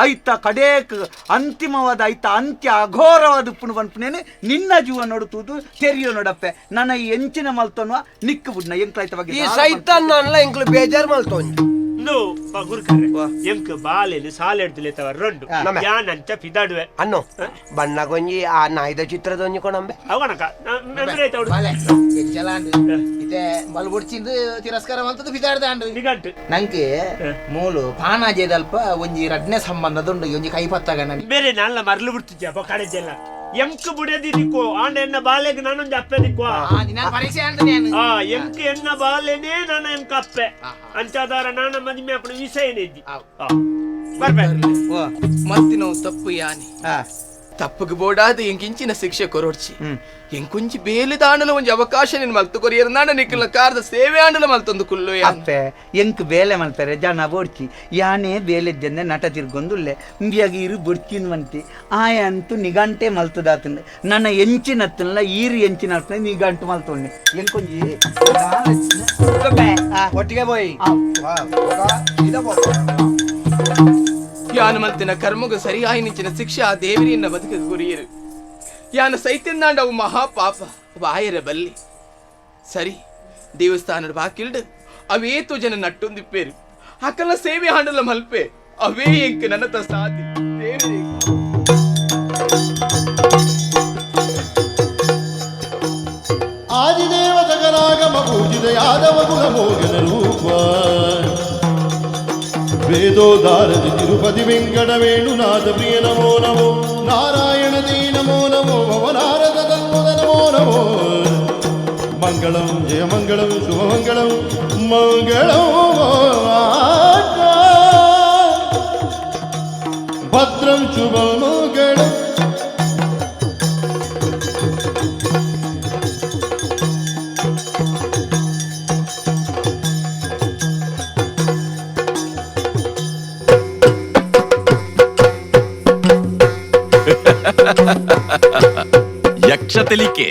ಐತ ಕಡೇಕ್ ಅಂತಿಮವಾದ ಐತ ಅಂತ್ಯ ಅಘೋರವಾದ ಉಪ್ಪುನು ಪಂಪನೇನೆ ನಿನ್ನ ಜೀವನೋಡು ತೂದು ತೆರಿಯೋ ನೋಡಪ್ಪೆ ನನ್ನ ಈ ಎಂಚಿನ ಮಲ್ತನ್ವ ನಿಕ್ಕು ಬಿಡ್ನ ಎಂಕ್ಲಾಯ್ತ ಬಗ್ಗೆ ಈ ಸೈತಾನ್ ಅಲ್ಲ ಎಂಕ್ಲು ಬೇಜಾರ್ ಮಲ್ತೋಂಜಿ ಎಂಕ್ ಬಾಲೆನು ಸಾಲೆಡ್ದು ರಂಡು ಯಾನಂಚ ಪಿದಾಡುವೆ ಅನ್ನೋ ಬಣ್ಣಗೊಂಜಿ ಆ ನಾಯ್ದ ಚಿತ್ರದ ಒಂಜಿ ಕೊಣಂಬೆ ಅವನಕ ಎಂಚಲಾಂಡ್ ಇತ್ತೆ ಬಲ್ ಬುಡ್ಚಿಂದು ತಿರಸ್ಕಾರ ಮಲ್ತದ್ದು ಬಿದ್ದಾಡ್ದಾಂಡ್ರಿ ನಿಗಂಟು ನಂಗೆ ಮೂಲು ಪಾನಾಜೆದಲ್ಪ ಒಂಜಿ ರಡ್ನೆ ಸಂಬಂಧದುಂಡು ಒಂಜಿ ಕೈ ಪತ್ತಾಗ ನನಗೆ ಬೇರೆ ನಾಲ್ಲ ಮರ್ಲು ಬಿಡ್ತಿದ್ಯಪ್ಪ ಕಡೆಜೆಲ್ಲ ಎಂಕ್ ಬುಡದಿರಿಕೋ ಆಂಡ ಎನ್ನ ಬಾಲೆಗ್ ನಾನೊಂದು ಅಪ್ಪೆ ದಿಕ್ಕೋ ನಾನು ಪರೀಕ್ಷೆ ಅಂತಾನೆ ಎಂಕ್ ಎನ್ನ ಬಾಲೆನೇ ನಾನು ಎಂಕ ಅಪ್ಪೆ ಅಂಚಾದಾರ ನಾನ ಮದಿಮೆ ಅಪ್ಪನ ವಿಷಯನೇದ್ದಿ ಬರ್ಬೇಕು ಮತ್ತಿನ ತಪ್ಪು ಯಾನಿ ತಪ್ಪುಗೆ ಬೋಡಾದ ಎಂಕಿಂಚಿನ ಶಿಕ್ಷೆ ಕೊರೊಡ್ಚಿ ಎಂಕೊಂಚಿ ಬೇಲೆ ದಾಂಡಲ ಒಂಜಿ ಅವಕಾಶ ನಿನ್ ಮಲ್ತು ಕೊರಿಯರ್ ನಾಡ ನಿಕ್ಕಲ ಕಾರ್ದ ಸೇವೆ ಆಂಡಲ ಮಲ್ತೊಂದು ಕುಲ್ಲು ಅಪ್ಪೆ ಎಂಕ್ ಬೇಲೆ ಮಲ್ತಾರೆ ಜನ ಬೋಡ್ಚಿ ಯಾನೇ ಬೇಲೆದ್ದಂದೆ ನಟ ತಿರ್ಗೊಂದುಲ್ಲೆ ಇಂಬಿಯಾಗಿ ಇರು ಬುಡ್ಚಿನ್ವಂತಿ ಆಯ ಅಂತೂ ನಿಗಂಟೆ ಮಲ್ತದಾತಂಡೆ ನನ್ನ ಎಂಚಿನತ್ತಲ್ಲ ಈರು ಎಂಚಿನ ನಿಗಂಟು ಮಲ್ತೊಂಡೆ ಎಂಕೊಂಜಿ ಒಟ್ಟಿಗೆ போய் ಯಾನ ಮಲ್ತಿನ ಕರ್ಮಗ ಸರಿಯಾಗಿ ನಿಂಚಿನ ಶಿಕ್ಷೆ ಆ ದೇವರಿಯನ್ನ ಬದುಕ ಗುರಿಯರು ಯಾನ ಸೈತ್ಯಂದಾಂಡ ಅವು ಮಹಾಪಾಪ ಬಾಯರ ಬಲ್ಲಿ ಸರಿ ದೇವಸ್ಥಾನದ ಬಾಕಿಲ್ಡು ಅವೇತು ಜನ ನಟ್ಟೊಂದಿಪ್ಪೇರು ಅಕ್ಕಲ ಸೇವೆ ಹಾಂಡಲ ಮಲ್ಪೆ ಅವೇ ಎಂಕ ನನ್ನ ಸಾಧಿ ದೇವರೇ ಆದಿದೇವ ಜಗನಾಗಮ ಪೂಜಿತ ಯಾದವ ಕುಲ ಮೋಗನ ರೂಪ ವೇದೋದಾರದಿ ತಿರುಪತಿ ವೆಂಕಟ ವೇಣುನಾಥ ಪ್ರಿಯ ನಮೋ ನಮೋ ನಾರಾಯಣ ದೇ ನಮೋ ನಮೋ ಭವನಾರದ ತನ್ಮುದ ನಮೋ ನಮೋ ಮಂಗಳಂ ಜಯ ಮಂಗಳಂ ಶುಭ ಮಂಗಳಂ ಮಂಗಳಂ ಭದ್ರಂ ಶುಭ ಮಂಗಳಂ ಯಕ್ಷತೆಲಿಕೆ